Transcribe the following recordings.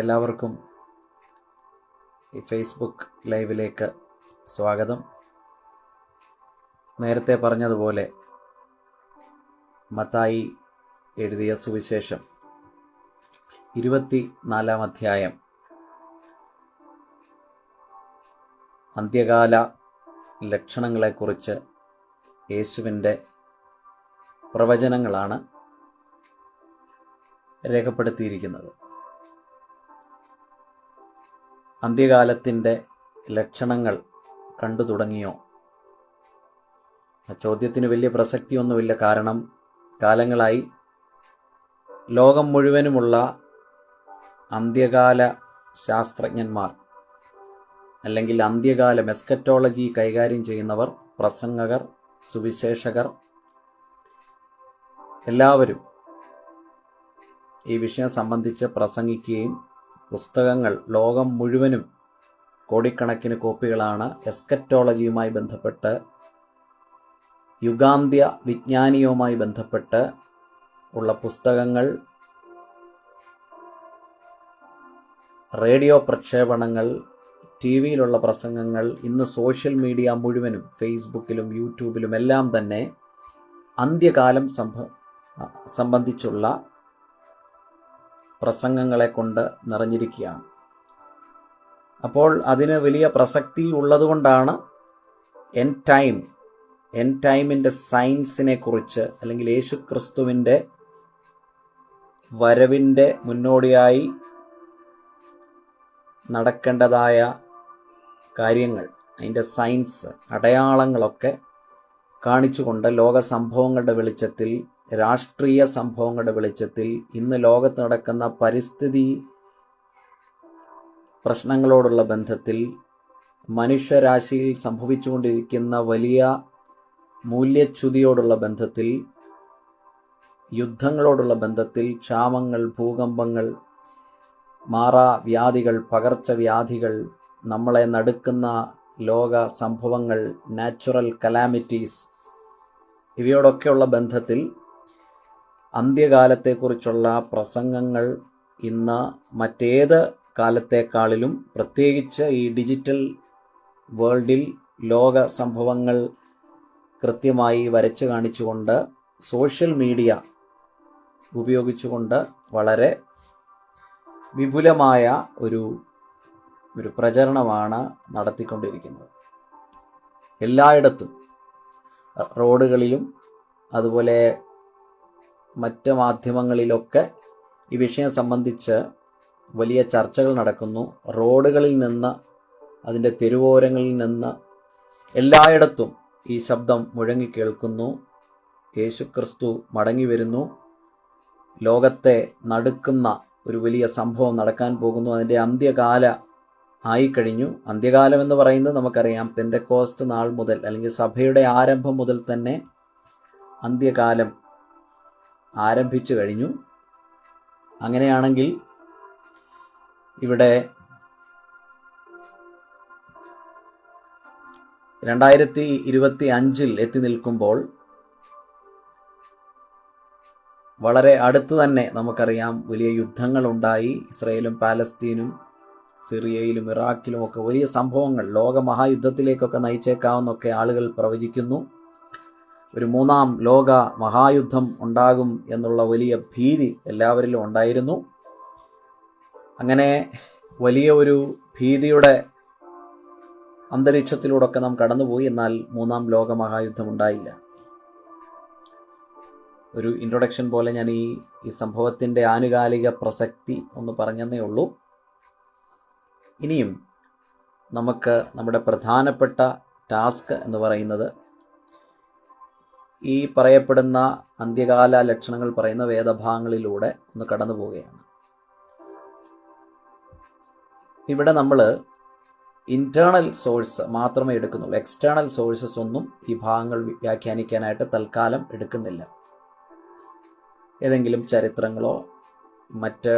എല്ലാവർക്കും ഈ ഫേസ്ബുക്ക് ലൈവിലേക്ക് സ്വാഗതം. നേരത്തെ പറഞ്ഞതുപോലെ മത്തായി എഴുതിയ സുവിശേഷം 24-ാം അധ്യായം അന്ത്യകാല ലക്ഷണങ്ങളെക്കുറിച്ച് യേശുവിൻ്റെ പ്രവചനങ്ങളാണ് രേഖപ്പെടുത്തിയിരിക്കുന്നത്. അന്ത്യകാലത്തിൻ്റെ ലക്ഷണങ്ങൾ കണ്ടു തുടങ്ങിയോ? ആ ചോദ്യത്തിന് വലിയ പ്രസക്തിയൊന്നുമില്ല. കാരണം കാലങ്ങളായി ലോകം മുഴുവനുമുള്ള അന്ത്യകാല ശാസ്ത്രജ്ഞന്മാർ അല്ലെങ്കിൽ അന്ത്യകാലം എസ്കറ്റോളജി കൈകാര്യം ചെയ്യുന്നവർ, പ്രസംഗകർ, സുവിശേഷകർ എല്ലാവരും ഈ വിഷയം സംബന്ധിച്ച് പ്രസംഗിക്കുകയും പുസ്തകങ്ങൾ ലോകം മുഴുവനും കോടിക്കണക്കിന് കോപ്പികളാണ് എസ്കറ്റോളജിയുമായി ബന്ധപ്പെട്ട്, യുഗാന്ത്യ വിജ്ഞാനീയവുമായി ബന്ധപ്പെട്ട് ഉള്ള പുസ്തകങ്ങൾ, റേഡിയോ പ്രക്ഷേപണങ്ങൾ, ടി വിയിലുള്ള പ്രസംഗങ്ങൾ, ഇന്ന് സോഷ്യൽ മീഡിയ മുഴുവനും ഫേസ്ബുക്കിലും യൂട്യൂബിലും എല്ലാം തന്നെ അന്ത്യകാലം സംബന്ധിച്ചുള്ള പ്രസംഗങ്ങളെ കൊണ്ട് നിറഞ്ഞിരിക്കുകയാണ്. അപ്പോൾ അതിന് വലിയ പ്രസക്തി ഉള്ളതുകൊണ്ടാണ് എൻ ടൈമിൻ്റെ സയൻസിനെ കുറിച്ച്, അല്ലെങ്കിൽ യേശുക്രിസ്തുവിൻ്റെ വരവിൻ്റെ മുന്നോടിയായി നടക്കേണ്ടതായ കാര്യങ്ങൾ, അതിൻ്റെ സയൻസ്, അടയാളങ്ങളൊക്കെ കാണിച്ചുകൊണ്ട് ലോക സംഭവങ്ങളുടെ വെളിച്ചത്തിൽ, രാഷ്ട്രീയ സംഭവങ്ങളുടെ വെളിച്ചത്തിൽ, ഇന്ന് ലോകത്ത് നടക്കുന്ന പരിസ്ഥിതി പ്രശ്നങ്ങളോടുള്ള ബന്ധത്തിൽ, മനുഷ്യരാശിയിൽ സംഭവിച്ചുകൊണ്ടിരിക്കുന്ന വലിയ മൂല്യച്യുതിയോടുള്ള ബന്ധത്തിൽ, യുദ്ധങ്ങളോടുള്ള ബന്ധത്തിൽ, ക്ഷാമങ്ങൾ, ഭൂകമ്പങ്ങൾ, മാറാവ്യാധികൾ, പകർച്ചവ്യാധികൾ, നമ്മളെ നടുക്കുന്ന ലോക സംഭവങ്ങൾ, നാച്ചുറൽ കലാമിറ്റീസ്, ഇവയോടൊക്കെയുള്ള ബന്ധത്തിൽ അന്ത്യകാലത്തെക്കുറിച്ചുള്ള പ്രസംഗങ്ങൾ ഇന്ന് മറ്റേത് കാലത്തെക്കാളിലും, പ്രത്യേകിച്ച് ഈ ഡിജിറ്റൽ വേൾഡിൽ ലോക സംഭവങ്ങൾ കൃത്യമായി വരച്ചു കാണിച്ചുകൊണ്ട്, സോഷ്യൽ മീഡിയ ഉപയോഗിച്ചുകൊണ്ട് വളരെ വിപുലമായ ഒരു പ്രചരണമാണ് നടത്തിക്കൊണ്ടിരിക്കുന്നത്. എല്ലായിടത്തും, റോഡുകളിലും അതുപോലെ മറ്റ് മാധ്യമങ്ങളിലൊക്കെ ഈ വിഷയം സംബന്ധിച്ച് വലിയ ചർച്ചകൾ നടക്കുന്നു. റോഡുകളിൽ നിന്ന്, അതിൻ്റെ തെരുവോരങ്ങളിൽ നിന്ന് എല്ലായിടത്തും ഈ ശബ്ദം മുഴങ്ങിക്കേൾക്കുന്നു. യേശുക്രിസ്തു മടങ്ങി വരുന്നു, ലോകത്തെ നടുക്കുന്ന ഒരു വലിയ സംഭവം നടക്കാൻ പോകുന്നു, അതിൻ്റെ അന്ത്യകാല ആയിക്കഴിഞ്ഞു. അന്ത്യകാലം എന്ന് പറയുന്നത് നമുക്കറിയാം, പെന്തക്കോസ്ത് നാൾ മുതൽ, അല്ലെങ്കിൽ സഭയുടെ ആരംഭം മുതൽ തന്നെ അന്ത്യകാലം ആരംഭിച്ചു കഴിഞ്ഞു. അങ്ങനെയാണെങ്കിൽ ഇവിടെ 2025 എത്തി നിൽക്കുമ്പോൾ വളരെ അടുത്ത് തന്നെ നമുക്കറിയാം വലിയ യുദ്ധങ്ങളുണ്ടായി. ഇസ്രായേലും പാലസ്തീനും, സിറിയയിലും ഇറാഖിലും ഒക്കെ വലിയ സംഭവങ്ങൾ ലോകമഹായുദ്ധത്തിലേക്കൊക്കെ നയിച്ചേക്കാവുന്നൊക്കെ ആളുകൾ പ്രവചിക്കുന്നു. ഒരു 3-ാം ലോക മഹായുദ്ധം ഉണ്ടാകും എന്നുള്ള വലിയ ഭീതി എല്ലാവരിലും ഉണ്ടായിരുന്നു. അങ്ങനെ വലിയ ഒരു ഭീതിയുടെ അന്തരീക്ഷത്തിലൂടെയൊക്കെ നാം കടന്നുപോയി. എന്നാൽ 3-ാം ലോക മഹായുദ്ധം ഉണ്ടായില്ല. ഒരു ഇൻട്രൊഡക്ഷൻ പോലെ ഞാൻ ഈ സംഭവത്തിൻ്റെ ആനുകാലിക പ്രസക്തി ഒന്ന് പറഞ്ഞതേ ഉള്ളൂ. ഇനിയും നമുക്ക് നമ്മുടെ പ്രധാനപ്പെട്ട ടാസ്ക് എന്ന് പറയുന്നത് ഈ പറയപ്പെടുന്ന അന്ത്യകാല ലക്ഷണങ്ങൾ പറയുന്ന വേദഭാഗങ്ങളിലൂടെ ഒന്ന് കടന്നു പോവുകയാണ്. ഇവിടെ നമ്മൾ ഇൻറ്റേർണൽ സോഴ്സ് മാത്രമേ എടുക്കുന്നുള്ളൂ. എക്സ്റ്റേണൽ സോഴ്സസ് ഒന്നും ഈ ഭാഗങ്ങൾ വ്യാഖ്യാനിക്കാനായിട്ട് തൽക്കാലം എടുക്കുന്നില്ല. ഏതെങ്കിലും ചരിത്രങ്ങളോ മറ്റ്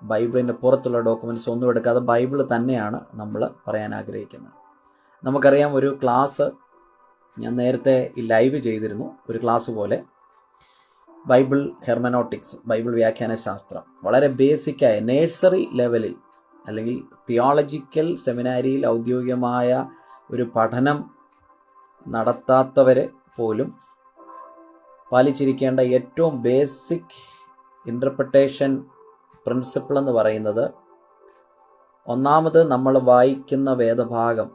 ബൈബിളിൻ്റെ പുറത്തുള്ള ഡോക്യുമെൻറ്റ്സ് ഒന്നും എടുക്കാതെ ബൈബിൾ തന്നെയാണ് നമ്മൾ പറയാൻ ആഗ്രഹിക്കുന്നത്. നമുക്കറിയാം, ഒരു ക്ലാസ് ഞാൻ നേരത്തെ ഈ ലൈവ് ചെയ്തിരുന്നു, ഒരു ക്ലാസ് പോലെ. ബൈബിൾ ഹെർമനോട്ടിക്സ്, ബൈബിൾ വ്യാഖ്യാന ശാസ്ത്രം വളരെ ബേസിക്കായ നേഴ്സറി ലെവലിൽ അല്ലെങ്കിൽ തിയോളജിക്കൽ സെമിനാരിയിൽ ഔദ്യോഗികമായ ഒരു പഠനം നടത്താത്തവരെ പോലും പാലിച്ചിരിക്കേണ്ട ഏറ്റവും ബേസിക് ഇൻ്റർപ്രിട്ടേഷൻ പ്രിൻസിപ്പിൾ എന്ന് പറയുന്നത്, ഒന്നാമത് നമ്മൾ വായിക്കുന്ന വേദഭാഗം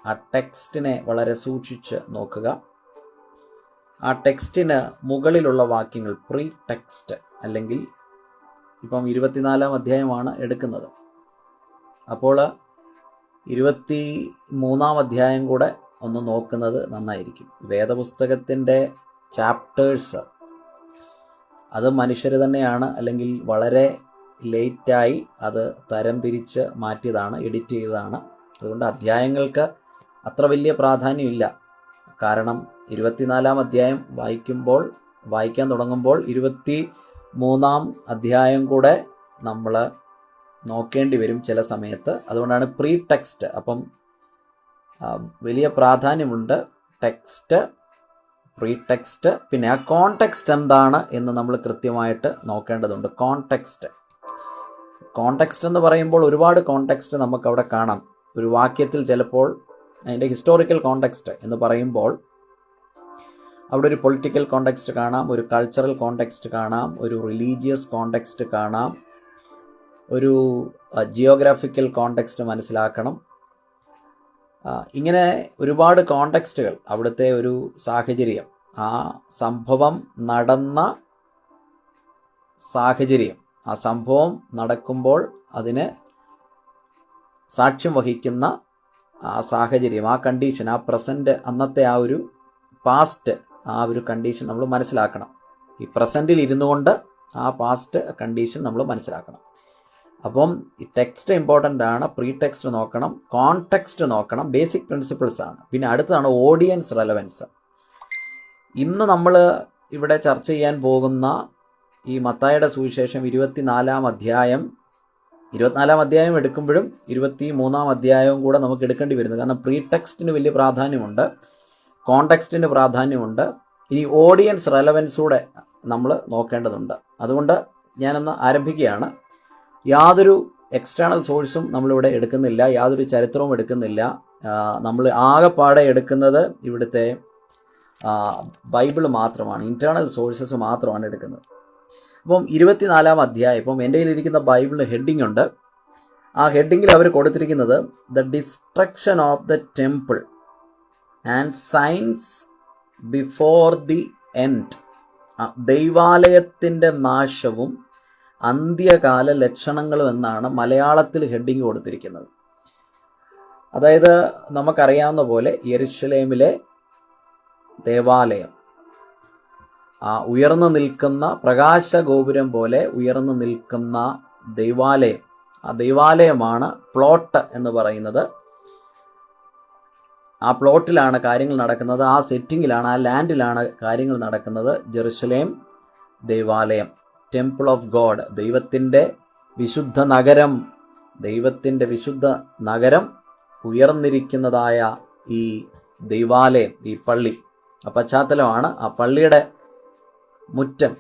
ആ ടെക്സ്റ്റിനെ വളരെ സൂക്ഷിച്ച് നോക്കുക. ആ ടെക്സ്റ്റിന് മുകളിലുള്ള വാക്യങ്ങൾ പ്രീ ടെക്സ്റ്റ്, അല്ലെങ്കിൽ ഇപ്പം 24-ാം അധ്യായമാണ് എടുക്കുന്നത്, അപ്പോൾ 23-ാം അധ്യായം കൂടെ ഒന്ന് നോക്കുന്നത് നന്നായിരിക്കും. വേദപുസ്തകത്തിൻ്റെ ചാപ്റ്റേഴ്സ് അത് മനുഷ്യർ തന്നെയാണ്, അല്ലെങ്കിൽ വളരെ ലേറ്റായി അത് തരംതിരിച്ച് മാറ്റിയതാണ്, എഡിറ്റ് ചെയ്തതാണ്. അതുകൊണ്ട് അധ്യായങ്ങൾക്ക് അത്ര വലിയ പ്രാധാന്യമില്ല. കാരണം 24-ാം അധ്യായം വായിക്കാൻ തുടങ്ങുമ്പോൾ 23-ാം അധ്യായം കൂടെ നമ്മൾ നോക്കേണ്ടി വരും ചില സമയത്ത്. അതുകൊണ്ടാണ് പ്രീ ടെക്സ്റ്റ്. അപ്പം വലിയ പ്രാധാന്യമുണ്ട് ടെക്സ്റ്റ്, പ്രീ ടെക്സ്റ്റ്, പിന്നെ ആ കോൺടെക്സ്റ്റ് എന്താണ് എന്ന് നമ്മൾ കൃത്യമായിട്ട് നോക്കേണ്ടതുണ്ട്. കോൺടെക്സ്റ്റ് എന്ന് പറയുമ്പോൾ ഒരുപാട് കോൺടെക്സ്റ്റ് നമുക്കവിടെ കാണാം. ഒരു വാക്യത്തിൽ ചിലപ്പോൾ അതിൻ്റെ ഹിസ്റ്റോറിക്കൽ കോൺടെക്സ്റ്റ് എന്ന് പറയുമ്പോൾ അവിടെ ഒരു പൊളിറ്റിക്കൽ കോൺടെക്സ്റ്റ് കാണാം, ഒരു കൾച്ചറൽ കോൺടെക്സ്റ്റ് കാണാം, ഒരു റിലീജിയസ് കോൺടെക്സ്റ്റ് കാണാം, ഒരു ജിയോഗ്രാഫിക്കൽ കോൺടെക്സ്റ്റ് മനസ്സിലാക്കണം. ഇങ്ങനെ ഒരുപാട് കോൺടെക്സ്റ്റുകൾ, അവിടുത്തെ ഒരു സാഹചര്യം, ആ സംഭവം നടന്ന സാഹചര്യം, ആ സംഭവം നടക്കുമ്പോൾ അതിന് സാക്ഷ്യം വഹിക്കുന്ന ആ സാഹചര്യം, ആ കണ്ടീഷൻ, ആ പ്രസൻറ്റ്, അന്നത്തെ ആ ഒരു പാസ്റ്റ്, ആ ഒരു കണ്ടീഷൻ നമ്മൾ മനസ്സിലാക്കണം. ഈ പ്രസൻറ്റിൽ ഇരുന്നു കൊണ്ട് ആ പാസ്റ്റ് കണ്ടീഷൻ നമ്മൾ മനസ്സിലാക്കണം. അപ്പം ഈ ടെക്സ്റ്റ് ഇമ്പോർട്ടൻ്റ് ആണ്, പ്രീ ടെക്സ്റ്റ് നോക്കണം, കോൺടെക്സ്റ്റ് നോക്കണം, ബേസിക് പ്രിൻസിപ്പിൾസ് ആണ്. പിന്നെ അടുത്തതാണ് ഓഡിയൻസ് റെലവൻസ്. ഇന്ന് നമ്മൾ ഇവിടെ ചർച്ച ചെയ്യാൻ പോകുന്ന ഈ മത്തായിയുടെ സുവിശേഷം 24-ാം അധ്യായം എടുക്കുമ്പോഴും 23-ാം അധ്യായവും കൂടെ നമുക്ക് എടുക്കേണ്ടി വരുന്നത്. കാരണം പ്രീ ടെക്സ്റ്റിന് വലിയ പ്രാധാന്യമുണ്ട്, കോൺടെക്സ്റ്റിന് പ്രാധാന്യമുണ്ട്. ഇനി ഓഡിയൻസ് റെലവൻസൂടെ നമ്മൾ നോക്കേണ്ടതുണ്ട്. അതുകൊണ്ട് ഞാനൊന്ന് ആരംഭിക്കുകയാണ്. യാതൊരു എക്സ്റ്റേണൽ സോഴ്സും നമ്മളിവിടെ എടുക്കുന്നില്ല, യാതൊരു ചരിത്രവും എടുക്കുന്നില്ല. നമ്മൾ ആകെപ്പാടെ എടുക്കുന്നത് ഇവിടുത്തെ ബൈബിൾ മാത്രമാണ്, ഇൻറ്റേർണൽ സോഴ്സസ് മാത്രമാണ് എടുക്കുന്നത്. അപ്പം 24-ാം അധ്യായം, ഇപ്പം എൻ്റെ കയ്യിലിരിക്കുന്ന ബൈബിളിന് ഹെഡിങ് ഉണ്ട്. ആ ഹെഡിങ്ങിൽ അവർ കൊടുത്തിരിക്കുന്നത് the destruction of the temple and signs before the end. ദൈവാലയത്തിൻ്റെ നാശവും അന്ത്യകാല ലക്ഷണങ്ങളും എന്നാണ് മലയാളത്തിൽ ഹെഡിങ് കൊടുത്തിരിക്കുന്നത്. അതായത് നമുക്കറിയാവുന്ന പോലെ യെരുശലേമിലെ ദേവാലയം, ആ ഉയർന്നു നിൽക്കുന്ന പ്രകാശഗോപുരം പോലെ ഉയർന്നു നിൽക്കുന്ന ദൈവാലയം, ആ ദൈവാലയമാണ് പ്ലോട്ട് എന്ന് പറയുന്നത്. ആ പ്ലോട്ടിലാണ് കാര്യങ്ങൾ നടക്കുന്നത്, ആ സെറ്റിങ്ങിലാണ്, ആ ലാൻഡിലാണ് കാര്യങ്ങൾ നടക്കുന്നത്. ജെറുസലേം ദൈവാലയം, ടെമ്പിൾ ഓഫ് ഗോഡ്, ദൈവത്തിൻ്റെ വിശുദ്ധ നഗരം ഉയർന്നിരിക്കുന്നതായ ഈ ദൈവാലയം, ഈ പള്ളി, ആ പശ്ചാത്തലമാണ്. ആ പള്ളിയുടെ മുറ്റം,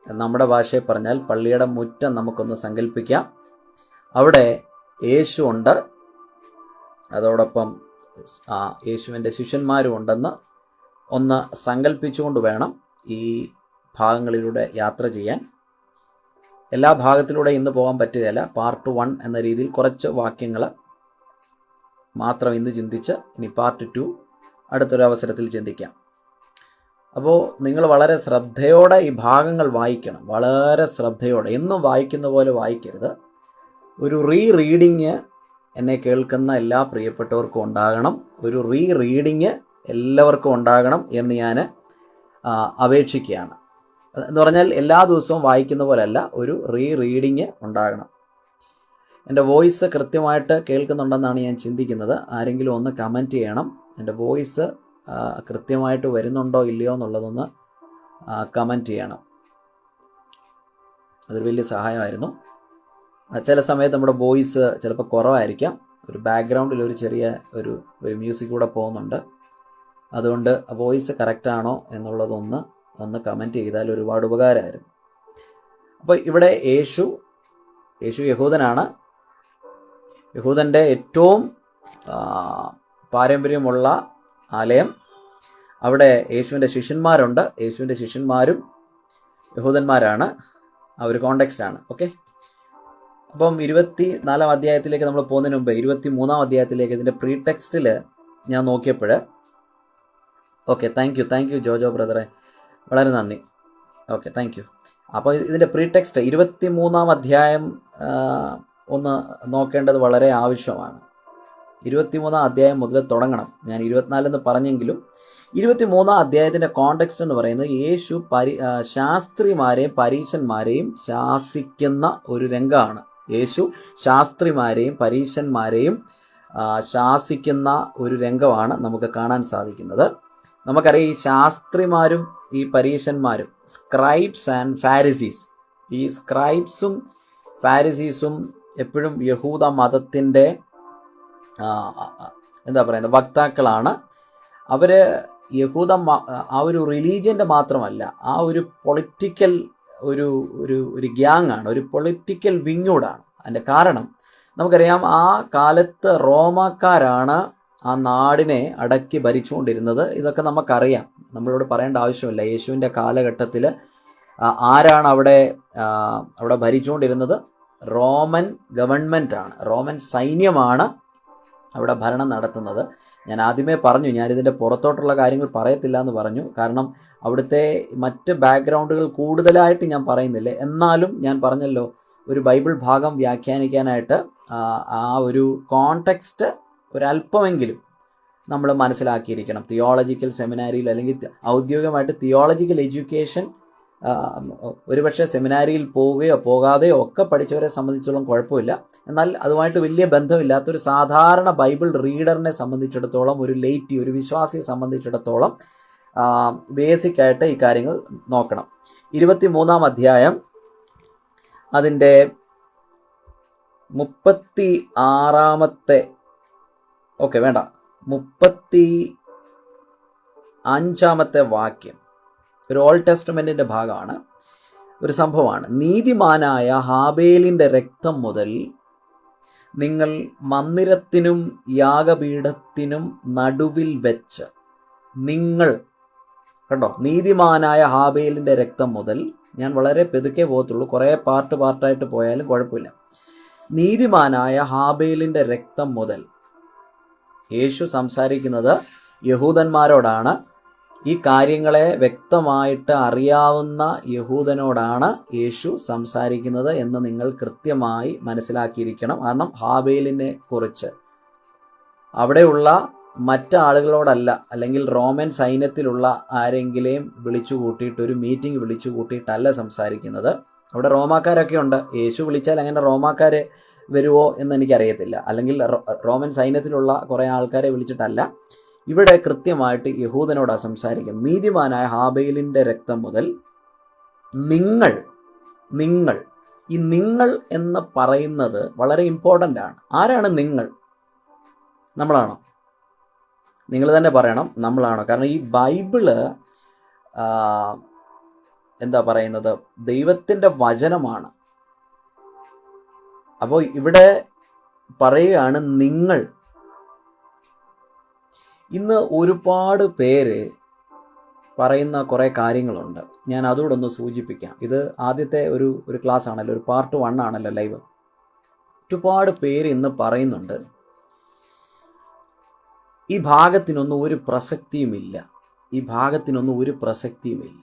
നമ്മുടെ ഭാഷയിൽ പറഞ്ഞാൽ പള്ളിയുടെ മുറ്റം നമുക്കൊന്ന് സങ്കല്പിക്കാം. അവിടെ യേശു ഉണ്ട്, അതോടൊപ്പം യേശുവിൻ്റെ ശിഷ്യന്മാരും ഉണ്ടെന്ന് ഒന്ന് സങ്കല്പിച്ചുകൊണ്ട് വേണം ഈ ഭാഗങ്ങളിലൂടെ യാത്ര ചെയ്യാൻ. എല്ലാ ഭാഗത്തിലൂടെ ഇന്ന് പോകാൻ പറ്റുകയില്ല. പാർട്ട് 1 എന്ന രീതിയിൽ കുറച്ച് വാക്യങ്ങൾ മാത്രം ഇന്ന് ചിന്തിച്ച് ഇനി പാർട്ട് 2 അടുത്തൊരു അവസരത്തിൽ ചിന്തിക്കാം. അപ്പോൾ നിങ്ങൾ വളരെ ശ്രദ്ധയോടെ ഈ ഭാഗങ്ങൾ വായിക്കണം, വളരെ ശ്രദ്ധയോടെ. എന്നും വായിക്കുന്ന പോലെ വായിക്കരുത്. ഒരു റീഡിങ് എന്നെ കേൾക്കുന്ന എല്ലാ പ്രിയപ്പെട്ടവർക്കും ഉണ്ടാകണം, ഒരു റീഡിങ് എല്ലാവർക്കും ഉണ്ടാകണം എന്ന് ഞാൻ അപേക്ഷിക്കുകയാണ്. എന്ന് പറഞ്ഞാൽ എല്ലാ ദിവസവും വായിക്കുന്ന പോലെയല്ല, ഒരു റീഡിങ് ഉണ്ടാകണം. എൻ്റെ വോയിസ് കൃത്യമായിട്ട് കേൾക്കുന്നുണ്ടെന്നാണ് ഞാൻ ചിന്തിക്കുന്നത്. ആരെങ്കിലും ഒന്ന് കമൻറ്റ് ചെയ്യണം, എൻ്റെ വോയിസ് കൃത്യമായിട്ട് വരുന്നുണ്ടോ ഇല്ലയോ എന്നുള്ളതൊന്ന് കമൻറ്റ് ചെയ്യണം. അതൊരു വലിയ സഹായമായിരുന്നു. ചില സമയത്ത് നമ്മുടെ വോയിസ് ചിലപ്പോൾ കുറവായിരിക്കാം, ഒരു ബാക്ക്ഗ്രൗണ്ടിൽ ഒരു ചെറിയ ഒരു മ്യൂസിക് കൂടെ പോകുന്നുണ്ട്. അതുകൊണ്ട് വോയിസ് കറക്റ്റാണോ എന്നുള്ളതൊന്ന് ഒന്ന് കമൻറ്റ് ചെയ്താൽ ഒരുപാട് ഉപകാരമായിരുന്നു. അപ്പോൾ ഇവിടെ യേശു യഹൂദനാണ്. യഹൂദൻ്റെ ഏറ്റവും പാരമ്പര്യമുള്ള ആലയം. അവിടെ യേശുവിൻ്റെ ശിഷ്യന്മാരുണ്ട്. യേശുവിൻ്റെ ശിഷ്യന്മാരും യഹൂദന്മാരാണ്. ആ ഒരു കോണ്ടെക്സ്റ്റാണ്. ഓക്കെ, അപ്പം 24 അധ്യായത്തിലേക്ക് നമ്മൾ പോകുന്നതിന് മുമ്പ് 23 അധ്യായത്തിലേക്ക് ഇതിൻ്റെ പ്രീ ടെക്സ്റ്റിൽ ഞാൻ നോക്കിയപ്പോൾ, ഓക്കെ, താങ്ക് യു ജോജോ ബ്രദറെ, വളരെ നന്ദി. Okay, thank U. അപ്പോൾ ഇതിൻ്റെ പ്രീ ടെക്സ്റ്റ് 23 അധ്യായം ഒന്ന് നോക്കേണ്ടത് വളരെ ആവശ്യമാണ്. 23 അധ്യായം മുതൽ തുടങ്ങണം. ഞാൻ 24 പറഞ്ഞെങ്കിലും 23 അധ്യായത്തിൻ്റെ കോണ്ടെക്സ്റ്റ് എന്ന് പറയുന്നത് യേശു ശാസ്ത്രിമാരെയും പരീശന്മാരെയും ശാസിക്കുന്ന ഒരു രംഗമാണ്. യേശു ശാസ്ത്രിമാരെയും പരീശന്മാരെയും ശാസിക്കുന്ന ഒരു രംഗമാണ് നമുക്ക് കാണാൻ സാധിക്കുന്നത്. നമുക്കറിയാം, ഈ ശാസ്ത്രിമാരും ഈ പരീശന്മാരും, സ്ക്രൈബ്സ് ആൻഡ് ഫാരിസീസ്, ഈ സ്ക്രൈബ്സും ഫാരിസീസും എപ്പോഴും യഹൂദ മതത്തിൻ്റെ വക്താക്കളാണ്. അവർ യഹൂദ ആ ഒരു റിലീജിയൻ്റെ മാത്രമല്ല, ആ ഒരു പൊളിറ്റിക്കൽ ഒരു ഗ്യാങ്ങാണ്, ഒരു പൊളിറ്റിക്കൽ വിങ്ങൂടാണ്. അതിൻ്റെ കാരണം നമുക്കറിയാം, ആ കാലത്ത് റോമാക്കാരാണ് ആ നാടിനെ അടക്കി ഭരിച്ചുകൊണ്ടിരുന്നത്. ഇതൊക്കെ നമുക്കറിയാം, നമ്മളോട് പറയേണ്ട ആവശ്യമില്ല. യേശുവിൻ്റെ കാലഘട്ടത്തിൽ ആരാണ് അവിടെ ഭരിച്ചുകൊണ്ടിരുന്നത്? റോമൻ ഗവൺമെൻറ്റാണ്, റോമൻ സൈന്യമാണ് അവിടെ ഭരണം നടത്തുന്നത്. ഞാൻ ആദ്യമേ പറഞ്ഞു, ഞാനിതിൻ്റെ പുറത്തോട്ടുള്ള കാര്യങ്ങൾ പറയത്തില്ല എന്ന് പറഞ്ഞു. കാരണം അവിടുത്തെ മറ്റ് ബാക്ക്ഗ്രൗണ്ടുകൾ കൂടുതലായിട്ട് ഞാൻ പറയുന്നില്ല. എന്നാലും ഞാൻ പറഞ്ഞല്ലോ, ഒരു ബൈബിൾ ഭാഗം വ്യാഖ്യാനിക്കാനായിട്ട് ആ ഒരു കോണ്ടെക്സ്റ്റ് ഒരല്പമെങ്കിലും നമ്മൾ മനസ്സിലാക്കിയിരിക്കണം. തിയോളജിക്കൽ സെമിനാരിയിൽ അല്ലെങ്കിൽ ഔദ്യോഗികമായിട്ട് തിയോളജിക്കൽ എഡ്യൂക്കേഷൻ ഒരുപക്ഷെ സെമിനാരിയിൽ പോവുകയോ പോകാതെയോ ഒക്കെ പഠിച്ചവരെ സംബന്ധിച്ചോളം കുഴപ്പമില്ല. എന്നാൽ അതുമായിട്ട് വലിയ ബന്ധമില്ലാത്തൊരു സാധാരണ ബൈബിൾ റീഡറിനെ സംബന്ധിച്ചിടത്തോളം, ഒരു ലേറ്റി, ഒരു വിശ്വാസിയെ സംബന്ധിച്ചിടത്തോളം ബേസിക്കായിട്ട് ഈ കാര്യങ്ങൾ നോക്കണം. 23 അധ്യായം അതിൻ്റെ 35 വാക്യം ഒരു ഓൾഡ് ടെസ്റ്റ്മെൻറ്റിൻ്റെ ഭാഗമാണ്, ഒരു സംഭവമാണ്. നീതിമാനായ ഹാബേലിൻ്റെ രക്തം മുതൽ നിങ്ങൾ മന്ദിരത്തിനും യാഗപീഠത്തിനും നടുവിൽ വെച്ച്, നിങ്ങൾ കണ്ടോ, നീതിമാനായ ഹാബേലിൻ്റെ രക്തം മുതൽ, ഞാൻ വളരെ പെതുക്കെ പോകത്തുള്ളൂ, കുറേ പാർട്ടായിട്ട് പോയാലും കുഴപ്പമില്ല. നീതിമാനായ ഹാബേലിൻ്റെ രക്തം മുതൽ, യേശു സംസാരിക്കുന്നത് യഹൂദന്മാരോടാണ്. ഈ കാര്യങ്ങളെ വ്യക്തമായിട്ട് അറിയാവുന്ന യഹൂദനോടാണ് യേശു സംസാരിക്കുന്നത് എന്ന് നിങ്ങൾ കൃത്യമായി മനസ്സിലാക്കിയിരിക്കണം. കാരണം ഹാബേലിനെ കുറിച്ച് അവിടെയുള്ള മറ്റാളുകളോടല്ല, അല്ലെങ്കിൽ റോമൻ സൈന്യത്തിലുള്ള ആരെങ്കിലും വിളിച്ചു കൂട്ടിയിട്ട് ഒരു മീറ്റിംഗ് വിളിച്ചു കൂട്ടിയിട്ടല്ല സംസാരിക്കുന്നത്. അവിടെ റോമാക്കാരൊക്കെ ഉണ്ട്. യേശു വിളിച്ചാൽ അങ്ങനെ റോമാക്കാർ വരുമോ എന്ന് എനിക്കറിയത്തില്ല. അല്ലെങ്കിൽ റോമൻ സൈന്യത്തിലുള്ള കുറേ ആൾക്കാരെ വിളിച്ചിട്ടല്ല. ഇവിടെ കൃത്യമായിട്ട് യഹൂദനോടാണ് സംസാരിക്കും. നീതിമാനായ ഹാബേലിൻ്റെ രക്തം മുതൽ നിങ്ങൾ, ഈ നിങ്ങൾ എന്ന് പറയുന്നത് വളരെ ഇമ്പോർട്ടൻ്റ് ആണ്. ആരാണ് നിങ്ങൾ? നമ്മളാണോ? നിങ്ങൾ തന്നെ പറയണം, നമ്മളാണോ? കാരണം ഈ ബൈബിള് ദൈവത്തിൻ്റെ വചനമാണ്. അപ്പോൾ ഇവിടെ പറയുകയാണ് നിങ്ങൾ. ഇന്ന് ഒരുപാട് പേര് പറയുന്ന കുറേ കാര്യങ്ങളുണ്ട്. ഞാൻ അതുകൂടെ ഒന്ന് സൂചിപ്പിക്കാം. ഇത് ആദ്യത്തെ ഒരു ക്ലാസ് ആണല്ലോ, ഒരു പാർട്ട് 1 ആണല്ലോ ലൈവ്. ഒരുപാട് പേര് ഇന്ന് പറയുന്നുണ്ട്, ഈ ഭാഗത്തിനൊന്നും ഒരു പ്രസക്തിയുമില്ല, ഈ ഭാഗത്തിനൊന്നും ഒരു പ്രസക്തിയുമില്ല.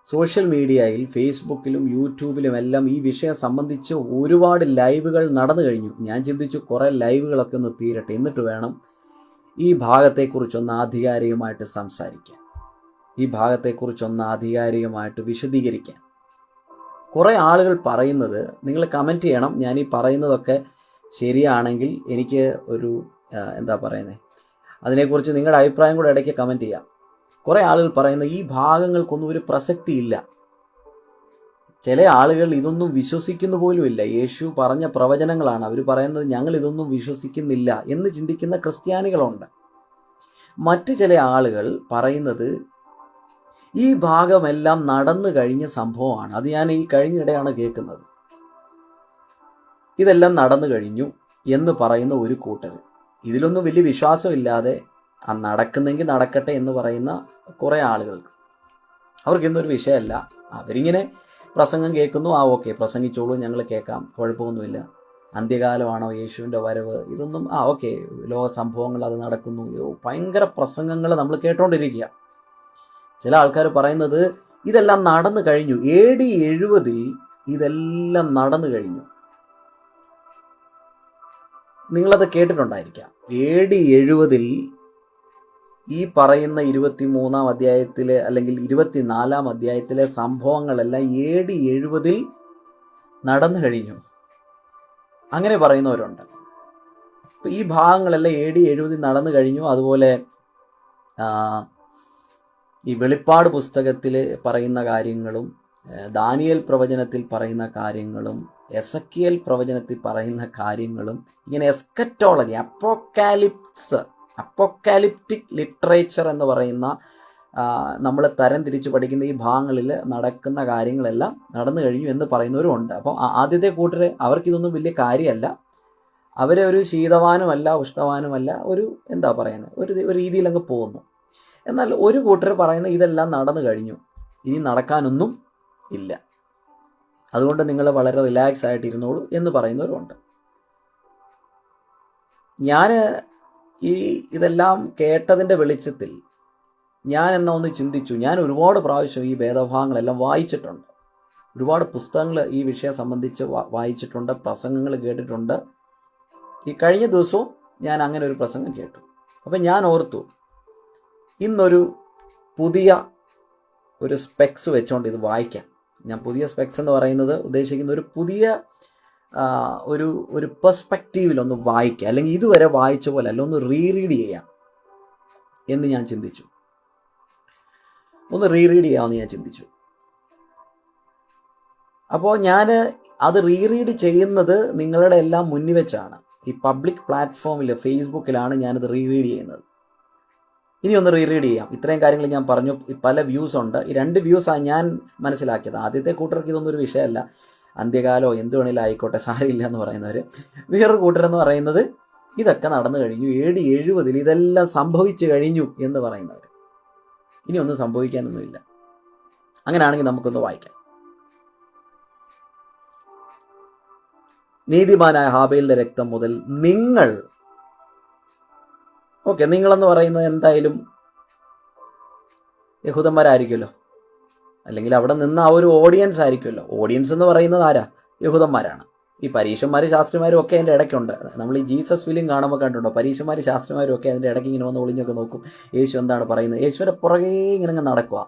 സോഷ്യൽ മീഡിയയിൽ, ഫേസ്ബുക്കിലും യൂട്യൂബിലും എല്ലാം ഈ വിഷയം സംബന്ധിച്ച് ഒരുപാട് ലൈവുകൾ നടന്നു കഴിഞ്ഞു. ഞാൻ ചിന്തിച്ചു കുറേ ലൈവുകളൊക്കെ ഒന്ന് തീരട്ടെ, എന്നിട്ട് വേണം ഈ ഭാഗത്തെക്കുറിച്ചൊന്ന് ആധികാരികമായിട്ട് സംസാരിക്കാൻ, ഈ ഭാഗത്തെക്കുറിച്ചൊന്ന് ആധികാരികമായിട്ട് വിശദീകരിക്കാൻ. കുറേ ആളുകൾ പറയുന്നത്, നിങ്ങൾ കമൻറ്റ് ചെയ്യണം. ഞാൻ ഈ പറയുന്നതൊക്കെ ശരിയാണെങ്കിൽ എനിക്ക് ഒരു അതിനെക്കുറിച്ച് നിങ്ങളുടെ അഭിപ്രായം കൂടെ ഇടയ്ക്ക് കമൻറ്റ് ചെയ്യാം. കുറേ ആളുകൾ പറയുന്ന ഈ ഭാഗങ്ങൾക്കൊന്നും ഒരു പ്രസക്തിയില്ല. ചില ആളുകൾ ഇതൊന്നും വിശ്വസിക്കുന്ന പോലുമില്ല. യേശു പറഞ്ഞ പ്രവചനങ്ങളാണ് അവർ പറയുന്നത്, ഞങ്ങൾ ഇതൊന്നും വിശ്വസിക്കുന്നില്ല എന്ന് ചിന്തിക്കുന്ന ക്രിസ്ത്യാനികളുണ്ട്. മറ്റു ചില ആളുകൾ പറയുന്നത് ഈ ഭാഗമെല്ലാം നടന്നു കഴിഞ്ഞ സംഭവമാണ്. അത് ഞാൻ ഈ കഴിഞ്ഞിടെയാണ് കേൾക്കുന്നത്. ഇതെല്ലാം നടന്നു കഴിഞ്ഞു എന്ന് പറയുന്ന ഒരു കൂട്ടർ, ഇതിലൊന്നും വലിയ വിശ്വാസമില്ലാതെ ആ നടക്കുന്നെങ്കിൽ നടക്കട്ടെ എന്ന് പറയുന്ന കുറേ ആളുകൾക്ക്, അവർക്കിന്നൊരു വിഷയമല്ല. അവരിങ്ങനെ പ്രസംഗം കേൾക്കുന്നു, ഓക്കെ പ്രസംഗിച്ചോളൂ, ഞങ്ങൾ കേൾക്കാം, കുഴപ്പമൊന്നുമില്ല. അന്ത്യകാലമാണോ, യേശുവിൻ്റെ വരവ്, ഇതൊന്നും ഓക്കെ, ലോക സംഭവങ്ങൾ അത് നടക്കുന്നു, ഭയങ്കര പ്രസംഗങ്ങൾ നമ്മൾ കേട്ടോണ്ടിരിക്കുക. ചില ആൾക്കാർ പറയുന്നത് ഇതെല്ലാം നടന്നു കഴിഞ്ഞു, AD 70 ഇതെല്ലാം നടന്നു കഴിഞ്ഞു. നിങ്ങളത് കേട്ടിട്ടുണ്ടായിരിക്കാം. AD 70 ഈ പറയുന്ന 23-ാം അധ്യായത്തിലെ അല്ലെങ്കിൽ 24-ാം അധ്യായത്തിലെ സംഭവങ്ങളെല്ലാം AD 70 നടന്നു കഴിഞ്ഞു. അങ്ങനെ പറയുന്നവരുണ്ട്. അപ്പോൾ ഈ ഭാഗങ്ങളെല്ലാം AD 70 നടന്നു കഴിഞ്ഞു. അതുപോലെ ഈ വെളിപ്പാട് പുസ്തകത്തിൽ പറയുന്ന കാര്യങ്ങളും ദാനിയേൽ പ്രവചനത്തിൽ പറയുന്ന കാര്യങ്ങളും എസക്കിയേൽ പ്രവചനത്തിൽ പറയുന്ന കാര്യങ്ങളും ഇങ്ങനെ എസ്കറ്റോളജി, അപ്പോക്കാലിപ്റ്റിക് ലിറ്ററേച്ചർ എന്ന് പറയുന്ന നമ്മൾ തരം തിരിച്ച് പഠിക്കുന്ന ഈ ഭാഗങ്ങളിൽ നടക്കുന്ന കാര്യങ്ങളെല്ലാം നടന്നു കഴിഞ്ഞു എന്ന് പറയുന്നവരും ഉണ്ട്. അപ്പോൾ ആദ്യത്തെ കൂട്ടർ അവർക്കിതൊന്നും വലിയ കാര്യമല്ല. അവരെ ഒരു ശീതവാനുമല്ല ഉഷ്ണവാനുമല്ല, ഒരു എന്താ പറയുന്നത്, ഒരു രീതിയിൽ അങ്ങ് പോകുന്നു. എന്നാൽ ഒരു കൂട്ടർ പറയുന്ന ഇതെല്ലാം നടന്നു കഴിഞ്ഞു, ഇനി നടക്കാനൊന്നും ഇല്ല, അതുകൊണ്ട് നിങ്ങൾ വളരെ റിലാക്സ് ആയിട്ടിരുന്നോളൂ എന്ന് പറയുന്നവരുണ്ട്. ഞാൻ ഇതെല്ലാം കേട്ടതിൻ്റെ വെളിച്ചത്തിൽ ഞാൻ ഒന്ന് ചിന്തിച്ചു. ഞാൻ ഒരുപാട് പ്രാവശ്യം ഈ വേദഭാഗങ്ങളെല്ലാം വായിച്ചിട്ടുണ്ട്, ഒരുപാട് പുസ്തകങ്ങൾ ഈ വിഷയം സംബന്ധിച്ച് വായിച്ചിട്ടുണ്ട്, പ്രസംഗങ്ങൾ കേട്ടിട്ടുണ്ട്. ഈ കഴിഞ്ഞ ദിവസവും ഞാൻ അങ്ങനെ ഒരു പ്രസംഗം കേട്ടു. അപ്പം ഞാൻ ഓർത്തു, ഇന്നൊരു പുതിയ ഒരു സ്പെക്സ് വെച്ചുകൊണ്ട് ഇത് വായിക്കാം. ഞാൻ പുതിയ സ്പെക്സ് എന്ന് പറയുന്നത് ഉദ്ദേശിക്കുന്ന ഒരു പുതിയ ഒരു പെർസ്പെക്റ്റീവിലൊന്ന് വായിക്കുക, അല്ലെങ്കിൽ ഇതുവരെ വായിച്ച പോലെ അല്ല, ഒന്ന് റീറീഡ് ചെയ്യാം എന്ന് ഞാൻ ചിന്തിച്ചു. അപ്പോൾ ഞാൻ അത് റീറീഡ് ചെയ്യുന്നത് നിങ്ങളുടെ എല്ലാം മുന്നിൽ വെച്ചാണ്. ഈ പബ്ലിക് പ്ലാറ്റ്ഫോമിൽ ഫേസ്ബുക്കിലാണ് ഞാനത് റീറീഡ് ചെയ്യുന്നത്. ഇനി ഒന്ന് റീറീഡ് ചെയ്യാം. ഇത്രയും കാര്യങ്ങൾ ഞാൻ പറഞ്ഞു. പല വ്യൂസ് ഉണ്ട്. ഈ 2 വ്യൂസാണ് ഞാൻ മനസ്സിലാക്കിയത്. ആദ്യത്തെ കൂട്ടർക്ക് ഇതൊന്നും ഒരു വിഷയമല്ല, അന്ത്യകാലോ എന്ത് വേണേലും ആയിക്കോട്ടെ, സാരമില്ല എന്ന് പറയുന്നവർ. വേറൊരു കൂട്ടരെന്ന് പറയുന്നത് ഇതൊക്കെ നടന്നു കഴിഞ്ഞു, AD 70 ഇതെല്ലാം സംഭവിച്ചു കഴിഞ്ഞു എന്ന് പറയുന്നവർ. ഇനി ഒന്നും സംഭവിക്കാനൊന്നുമില്ല. അങ്ങനെയാണെങ്കിൽ നമുക്കൊന്ന് വായിക്കാം. നീതിമാനായ ഹാബേലിന്റെ രക്തം മുതൽ നിങ്ങൾ, നിങ്ങളെന്ന് പറയുന്നത് എന്തായാലും യഹൂദന്മാരായിരിക്കുമല്ലോ, അല്ലെങ്കിൽ അവിടെ നിന്ന് ആ ഒരു ഓഡിയൻസ് ആയിരിക്കുമല്ലോ. ഓഡിയൻസ് എന്ന് പറയുന്നത് ആരാ? യഹൂദന്മാരാണ്. ഈ പരീശന്മാരും ശാസ്ത്രിമാരും ഒക്കെ അതിൻ്റെ ഇടയ്ക്കുണ്ട്. നമ്മൾ ഈ ജീസസ് ഫിലിം കാണുമ്പോൾ കണ്ടുണ്ടോ, പരീശന്മാരും ശാസ്ത്രിമാരും ഒക്കെ അതിൻ്റെ ഇടയ്ക്ക് ഇങ്ങനെ വന്ന് ഒളിഞ്ഞൊക്കെ നോക്കും, യേശു എന്താണ് പറയുന്നത്. യേശുവിൻ്റെ പുറകെ ഇങ്ങനെ നടക്കുക,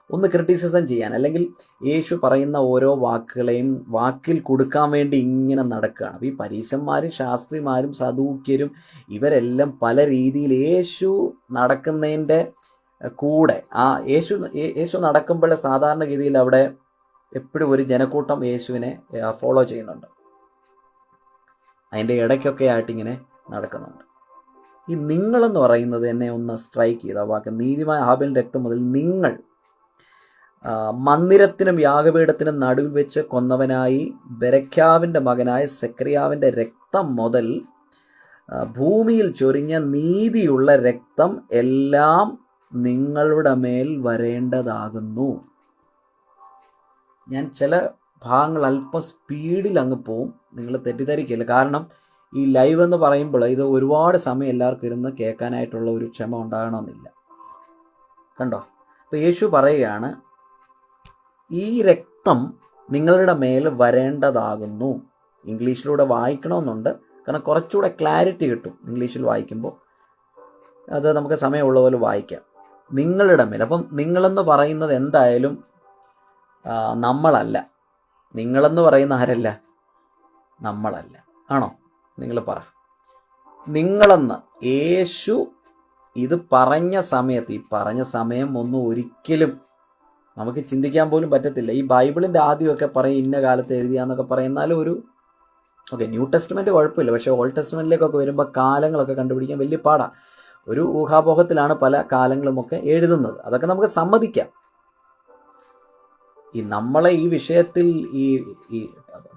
ഒന്ന് ക്രിറ്റിസിസം ചെയ്യാൻ, അല്ലെങ്കിൽ യേശു പറയുന്ന ഓരോ വാക്കുകളെയും വാക്കിൽ കൊടുക്കാൻ വേണ്ടി ഇങ്ങനെ നടക്കുകയാണ്. അപ്പോൾ ഈ പരീശന്മാരും ശാസ്ത്രിമാരും സദൂക്യരും ഇവരെല്ലാം പല രീതിയിൽ യേശു നടക്കുന്നതിൻ്റെ കൂടെ യേശു നടക്കുമ്പോൾ സാധാരണഗതിയിൽ അവിടെ എപ്പോഴും ഒരു ജനക്കൂട്ടം യേശുവിനെ ഫോളോ ചെയ്യുന്നുണ്ട്. അതിൻ്റെ ഇടയ്ക്കൊക്കെ ആയിട്ടിങ്ങനെ നടക്കുന്നുണ്ട്. ഈ നിങ്ങളെന്ന് പറയുന്നത് എന്നെ ഒന്ന് സ്ട്രൈക്ക് ചെയ്ത വാക്ക്. നീതിമായ ഹാബേലിന്റെ രക്തം മുതൽ നിങ്ങൾ, മന്ദിരത്തിനും യാഗപീഠത്തിനും നടുവിൽ വെച്ച് കൊന്നവനായി ബെരഖ്യാവിൻ്റെ മകനായ സെക്രിയാവിൻ്റെ രക്തം മുതൽ ഭൂമിയിൽ ചൊരിഞ്ഞ നീതിയുള്ള രക്തം എല്ലാം നിങ്ങളുടെ മേൽ വരേണ്ടതാകുന്നു. ഞാൻ ചില ഭാഗങ്ങൾ അല്പം സ്പീഡിൽ അങ്ങ് പോവും, നിങ്ങൾ തെറ്റിദ്ധരിക്കില്ല. കാരണം ഈ ലൈവ് എന്ന് പറയുമ്പോൾ ഇത് ഒരുപാട് സമയം എല്ലാവർക്കും ഇരുന്ന് കേൾക്കാനായിട്ടുള്ള ഒരു ക്ഷമ ഉണ്ടാകണമെന്നില്ല. കണ്ടോ, അപ്പോൾ യേശു പറയുകയാണ്, ഈ രക്തം നിങ്ങളുടെ മേൽ വരേണ്ടതാകുന്നു. ഇംഗ്ലീഷിലൂടെ വായിക്കണമെന്നുണ്ട്, കാരണം കുറച്ചുകൂടെ ക്ലാരിറ്റി കിട്ടും ഇംഗ്ലീഷിൽ വായിക്കുമ്പോൾ. അത് നമുക്ക് സമയമുള്ള പോലെ വായിക്കാം. നിങ്ങളുടെ മേൽ. അപ്പം നിങ്ങളെന്ന് പറയുന്നത് എന്തായാലും നമ്മളല്ല. നിങ്ങളെന്ന് പറയുന്ന ആരല്ല? നമ്മളല്ല. ആണോ? നിങ്ങൾ പറ. നിങ്ങളെന്ന് യേശു ഇത് പറഞ്ഞ സമയത്ത്, ഈ പറഞ്ഞ സമയം ഒന്നും ഒരിക്കലും നമുക്ക് ചിന്തിക്കാൻ പോലും പറ്റത്തില്ല. ഈ ബൈബിളിൻ്റെ ആദ്യമൊക്കെ പറയും ഇന്ന കാലത്ത് എഴുതിയാന്നൊക്കെ പറയുന്നാലും ന്യൂ ടെസ്റ്റ്മെൻറ്റ് കുഴപ്പമില്ല, പക്ഷേ ഓൾഡ് ടെസ്റ്റ്മെൻറ്റിലേക്കൊക്കെ വരുമ്പോൾ കാലങ്ങളൊക്കെ കണ്ടുപിടിക്കാൻ വലിയ പാടാണ്. ഒരു ഊഹാപോഹത്തിലാണ് പല കാലങ്ങളുമൊക്കെ എഴുതുന്നത്. അതൊക്കെ നമുക്ക് സമ്മതിക്കാം. ഈ നമ്മളെ ഈ വിഷയത്തിൽ ഈ ഈ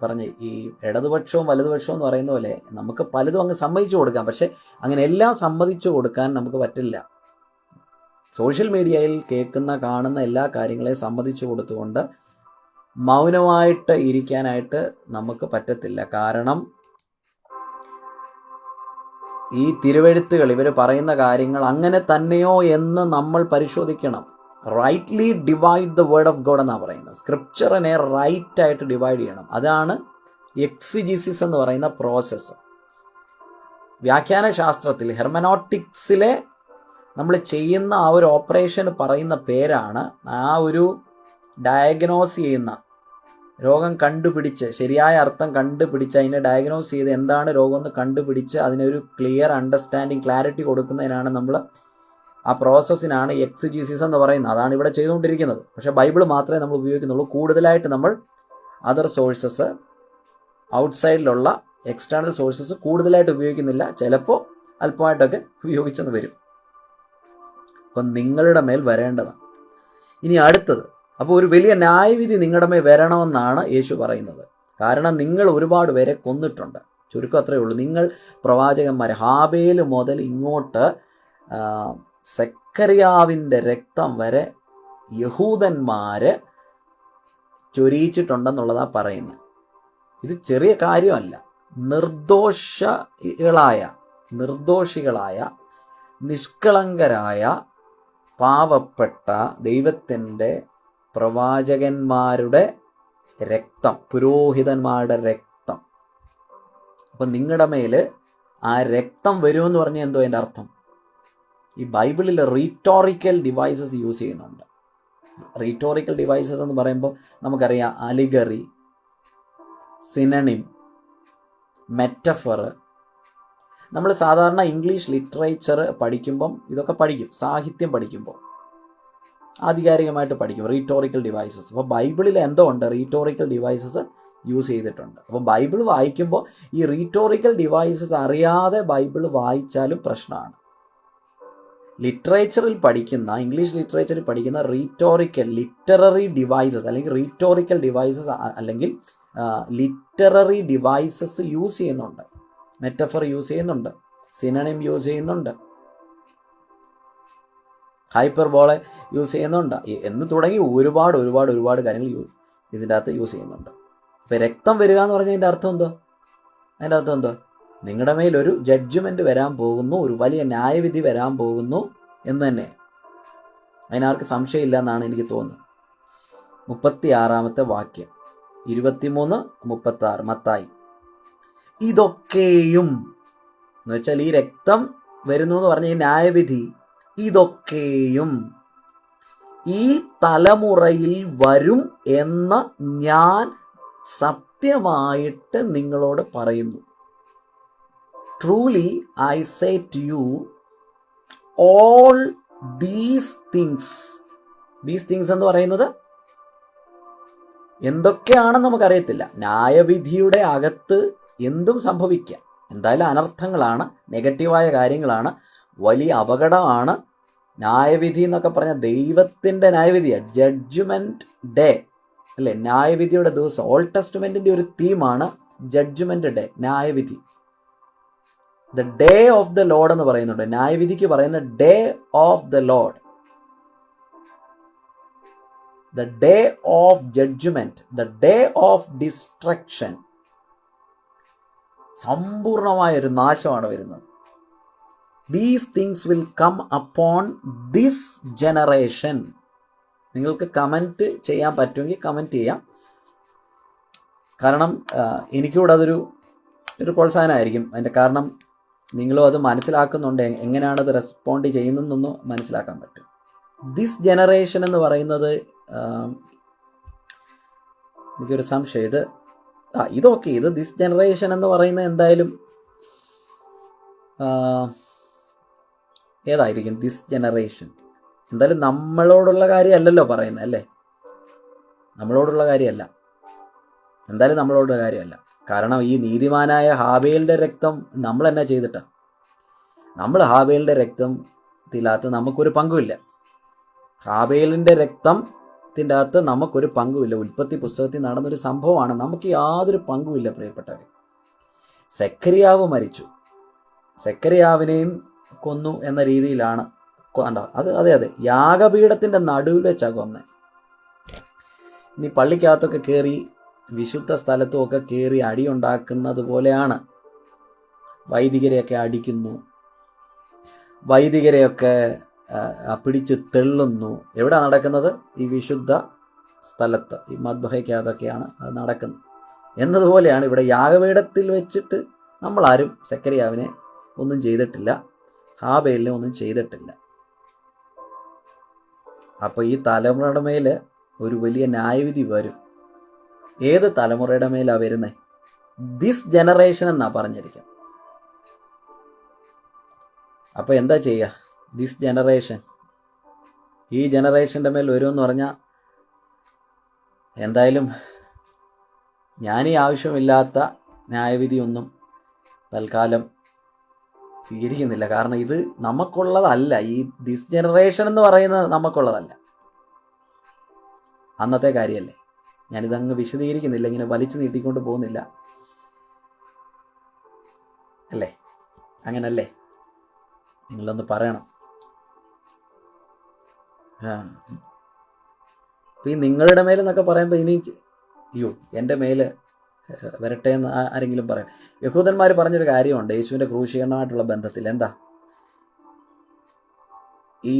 പറഞ്ഞ ഈ ഇടതുപക്ഷവും വലതുപക്ഷവും എന്ന് പറയുന്ന പോലെ നമുക്ക് പലതും അങ്ങ് സമ്മതിച്ചു കൊടുക്കാം. പക്ഷെ അങ്ങനെ എല്ലാം സമ്മതിച്ചു കൊടുക്കാൻ നമുക്ക് പറ്റില്ല. സോഷ്യൽ മീഡിയയിൽ കേൾക്കുന്ന കാണുന്ന എല്ലാ കാര്യങ്ങളെയും സമ്മതിച്ചു കൊടുത്തുകൊണ്ട് മൗനമായിട്ട് ഇരിക്കാനായിട്ട് നമുക്ക് പറ്റത്തില്ല. കാരണം ഈ തിരുവെഴുത്തുകൾ ഇവർ പറയുന്ന കാര്യങ്ങൾ അങ്ങനെ തന്നെയോ എന്ന് നമ്മൾ പരിശോധിക്കണം. Rightly divide the word of God എന്നാണ് പറയുന്നത്. സ്ക്രിപ്ചറിനെ റൈറ്റായിട്ട് ഡിവൈഡ് ചെയ്യണം. അതാണ് എക്സിജിസിസ് എന്ന് പറയുന്ന പ്രോസസ്സ്. വ്യാഖ്യാന ശാസ്ത്രത്തിൽ ഹെർമനോട്ടിക്സിലെ നമ്മൾ ചെയ്യുന്ന ആ ഒരു ഓപ്പറേഷൻ പറയുന്ന പേരാണ്, ആ ഒരു ഡയഗ്നോസ് ചെയ്യുന്ന, രോഗം കണ്ടുപിടിച്ച് ശരിയായ അർത്ഥം കണ്ടുപിടിച്ച് അതിനെ ഡയഗ്നോസ് ചെയ്ത് എന്താണ് രോഗമെന്ന് കണ്ടുപിടിച്ച് അതിനൊരു ക്ലിയർ അണ്ടർസ്റ്റാൻഡിങ്, ക്ലാരിറ്റി കൊടുക്കുന്നതിനാണ് നമ്മൾ, ആ പ്രോസസ്സിനാണ് എക്സിജിസിസ് എന്ന് പറയുന്നത്. അതാണ് ഇവിടെ ചെയ്തുകൊണ്ടിരിക്കുന്നത്. പക്ഷേ ബൈബിൾ മാത്രമേ നമ്മൾ ഉപയോഗിക്കുന്നുള്ളൂ. കൂടുതലായിട്ട് നമ്മൾ അതർ സോഴ്സസ്, ഔട്ട്സൈഡിലുള്ള എക്സ്റ്റേണൽ സോഴ്സസ് കൂടുതലായിട്ട് ഉപയോഗിക്കുന്നില്ല. ചിലപ്പോൾ അല്പമായിട്ടൊക്കെ ഉപയോഗിച്ചെന്ന് വരും. അപ്പം നിങ്ങളുടെ മേൽ വരേണ്ടതാണ്. ഇനി അടുത്തത്, അപ്പോൾ ഒരു വലിയ ന്യായവിധി നിങ്ങളുടെ മേൽ വരണമെന്നാണ് യേശു പറയുന്നത്. കാരണം നിങ്ങൾ ഒരുപാട് പേരെ കൊന്നിട്ടുണ്ട്. ചുരുക്കം അത്രയേ ഉള്ളൂ. നിങ്ങൾ പ്രവാചകന്മാർ, ഹാബേൽ മുതൽ ഇങ്ങോട്ട് സെക്കറിയാവിൻ്റെ രക്തം വരെ യഹൂദന്മാർ ചൊരിയിച്ചിട്ടുണ്ടെന്നുള്ളതാണ് പറയുന്നത്. ഇത് ചെറിയ കാര്യമല്ല. നിർദോഷികളായ നിഷ്കളങ്കരായ പാവപ്പെട്ട ദൈവത്തിൻ്റെ പ്രവാചകന്മാരുടെ രക്തം, പുരോഹിതന്മാരുടെ രക്തം. അപ്പം നിങ്ങളുടെ മേൽ ആ രക്തം വരുമെന്ന് പറഞ്ഞാൽ എന്തോ അതിൻ്റെ അർത്ഥം? ഈ ബൈബിളിൽ റീറ്റോറിക്കൽ ഡിവൈസസ് യൂസ് ചെയ്യുന്നുണ്ട്. റീറ്റോറിക്കൽ ഡിവൈസസ് എന്ന് പറയുമ്പോൾ നമുക്കറിയാം അലിഗറി, സിനണിം, മെറ്റഫർ. നമ്മൾ സാധാരണ ഇംഗ്ലീഷ് ലിറ്ററേച്ചർ പഠിക്കുമ്പം ഇതൊക്കെ പഠിക്കും. സാഹിത്യം പഠിക്കുമ്പോൾ ആധികാരികമായിട്ട് പഠിക്കും റീറ്റോറിക്കൽ ഡിവൈസസ്. അപ്പോൾ ബൈബിളിൽ എന്തോ ഉണ്ട്, റീറ്റോറിക്കൽ ഡിവൈസസ് യൂസ് ചെയ്തിട്ടുണ്ട്. അപ്പോൾ ബൈബിൾ വായിക്കുമ്പോൾ ഈ റീറ്റോറിക്കൽ ഡിവൈസസ് അറിയാതെ ബൈബിൾ വായിച്ചാലും പ്രശ്നമാണ്. ലിറ്ററേച്ചറിൽ പഠിക്കുന്ന, ഇംഗ്ലീഷ് ലിറ്ററേച്ചറിൽ പഠിക്കുന്ന ലിറ്റററി ഡിവൈസസ് അല്ലെങ്കിൽ റീറ്റോറിക്കൽ ഡിവൈസസ് അല്ലെങ്കിൽ ലിറ്റററി ഡിവൈസസ് യൂസ് ചെയ്യുന്നുണ്ട്. മെറ്റഫർ യൂസ് ചെയ്യുന്നുണ്ട്, സിനണിം യൂസ് ചെയ്യുന്നുണ്ട്, ഹൈപ്പർബോളെ യൂസ് ചെയ്യുന്നുണ്ട് എന്ന് തുടങ്ങി ഒരുപാട് കാര്യങ്ങൾ ഇതിൻ്റെ അകത്ത് യൂസ് ചെയ്യുന്നുണ്ട്. ഇപ്പോൾ രക്തം വരിക എന്ന് പറഞ്ഞാൽ അതിൻ്റെ അർത്ഥം എന്തോ? അതിൻ്റെ അർത്ഥം എന്തോ? നിങ്ങളുടെ മേലൊരു ജഡ്ജ്മെൻറ്റ് വരാൻ പോകുന്നു, ഒരു വലിയ ന്യായവിധി വരാൻ പോകുന്നു എന്ന് തന്നെ. അതിനാർക്ക് സംശയമില്ല എന്നാണ് എനിക്ക് തോന്നുന്നത്. 36-ാമത്തെ വാക്യം, 23-36 മത്തായി. ഇതൊക്കെയും എന്ന് വെച്ചാൽ ഈ രക്തം വരുന്നു എന്ന് പറഞ്ഞ ഈ ന്യായവിധി, ഇതൊക്കെയും ഈ തലമുറയിൽ വരും എന്ന് ഞാൻ സത്യമായിട്ട് നിങ്ങളോട് പറയുന്നു. Truly I say to you, all these things എന്ന് പറയുന്നത് എന്തൊക്കെയാണെന്ന് നമുക്കറിയത്തില്ല. ന്യായവിധിയുടെ അകത്ത് എന്തും സംഭവിക്കാം. എന്തായാലും അനർത്ഥങ്ങളാണ്, നെഗറ്റീവായ കാര്യങ്ങളാണ്, വലിയ അപകടമാണ്. ന്യായവിധി എന്നൊക്കെ പറഞ്ഞാൽ ദൈവത്തിൻ്റെ ന്യായവിധിയാണ്. ജഡ്ജ്മെൻറ്റ് ഡേ അല്ലേ, ന്യായവിധിയുടെ ദിവസം. ഓൾഡ് ടെസ്റ്റ്മെൻറ്റിൻ്റെ ഒരു തീമാണ് ജഡ്ജ്മെൻറ്റ് ഡേ, ന്യായവിധി. The day of the lord എന്ന് പറയുന്നുണ്ട്. ന്യായവിധിക്ക് പറയുന്ന day of the lord, the day of judgement, the day of destruction. സമ്പൂർണമായൊരു നാശമാണ് വരുന്നത്. These things will come upon this generation. നിങ്ങൾക്ക് കമൻറ്റ് ചെയ്യാൻ പറ്റുമെങ്കിൽ കമൻറ്റ് ചെയ്യാം. കാരണം എനിക്കൂടെ അതൊരു പ്രോത്സാഹനമായിരിക്കും. അതിൻ്റെ കാരണം നിങ്ങളും അത് മനസ്സിലാക്കുന്നുണ്ട്, എങ്ങനെയാണത് റെസ്പോണ്ട് ചെയ്യുന്നതെന്നൊന്ന് മനസ്സിലാക്കാൻ പറ്റും. ദിസ് ജനറേഷൻ എന്ന് പറയുന്നത് എനിക്കൊരു സംശയം, ഇതൊക്കെ ഇത് ദിസ് ജനറേഷൻ എന്ന് പറയുന്നത് എന്തായാലും ഏതായിരിക്കും ദിസ് ജനറേഷൻ? എന്തായാലും നമ്മളോടുള്ള കാര്യമല്ലല്ലോ പറയുന്നത്, അല്ലേ? നമ്മളോടുള്ള കാര്യമല്ല, എന്തായാലും നമ്മളോടുള്ള കാര്യമല്ല. കാരണം ഈ നീതിമാനായ ഹാബേലിൻ്റെ രക്തം നമ്മൾ എന്നാ ചെയ്തിട്ടാണ്? നമ്മൾ ഹാബേലിൻ്റെ രക്തത്തിനകത്ത് നമുക്കൊരു പങ്കുമില്ല. ഹാബേലിൻ്റെ രക്തം ത്തിൻ്റെ അകത്ത് നമുക്കൊരു പങ്കുമില്ല. ഉൽപ്പത്തി പുസ്തകത്തിൽ നടന്നൊരു സംഭവമാണ്, നമുക്ക് യാതൊരു പങ്കുമില്ല പ്രിയപ്പെട്ടവർ. സെക്കരിയാവ് മരിച്ചു, സെക്കരിയാവിനെയും കൊന്നു എന്ന രീതിയിലാണ് അതെ യാഗപീഠത്തിൻ്റെ നടുവിൽ വെച്ചാണ് കൊന്നത്. ഇനി പള്ളിക്കകത്തൊക്കെ കയറി വിശുദ്ധ സ്ഥലത്തുമൊക്കെ കയറി അടിയുണ്ടാക്കുന്നത് പോലെയാണ്. വൈദികരെയൊക്കെ അടിക്കുന്നു, വൈദികരെയൊക്കെ പിടിച്ച് തെള്ളുന്നു. എവിടെ നടക്കുന്നത്? ഈ വിശുദ്ധ സ്ഥലത്ത്, ഈ മദ്ബഹയ്ക്കകത്തൊക്കെയാണ് അത് നടക്കുന്നത്. എന്നതുപോലെയാണ് ഇവിടെ യാഗപീഠത്തിൽ വെച്ചിട്ട് നമ്മളാരും സെക്കരിയാവിനെ ഒന്നും ചെയ്തിട്ടില്ല, ഹാബേലിനെ ഒന്നും ചെയ്തിട്ടില്ല. അപ്പോൾ ഈ തലമുറയുടെ മേൽ ഒരു വലിയ ന്യായവിധി വരും. ഏത് തലമുറയുടെ മേലാണ് വരുന്നത്? ദിസ് ജനറേഷൻ എന്നാണ് പറഞ്ഞിരിക്കുന്നത്. അപ്പോൾ എന്താ ചെയ്യുക? ദിസ് ജനറേഷൻ, ഈ ജനറേഷൻ്റെ മേൽ വരുമെന്ന് പറഞ്ഞാൽ എന്തായാലും ഞാൻ ഈ ആവശ്യമില്ലാത്ത ന്യായവിധിയൊന്നും തൽക്കാലം സ്വീകരിക്കുന്നില്ല. കാരണം ഇത് നമുക്കുള്ളതല്ല. ഈ ദിസ് ജനറേഷൻ എന്ന് പറയുന്നത് നമുക്കുള്ളതല്ല, അന്നത്തെ കാര്യമല്ലേ. ഞാനിതങ്ങ് വിശദീകരിക്കുന്നില്ല, ഇങ്ങനെ വലിച്ചു നീട്ടിക്കൊണ്ട് പോകുന്നില്ല അല്ലേ? അങ്ങനല്ലേ? നിങ്ങളൊന്ന് പറയണം. ഈ നിങ്ങളുടെ മേലെന്നൊക്കെ പറയുമ്പോൾ ഇനി എൻ്റെ മേല് വരട്ടെ എന്ന് ആരെങ്കിലും പറയും. യഹൂദന്മാർ പറഞ്ഞൊരു കാര്യമുണ്ട് യേശുവിൻ്റെ ക്രൂശീകരണമായിട്ടുള്ള ബന്ധത്തിൽ. എന്താ? ഈ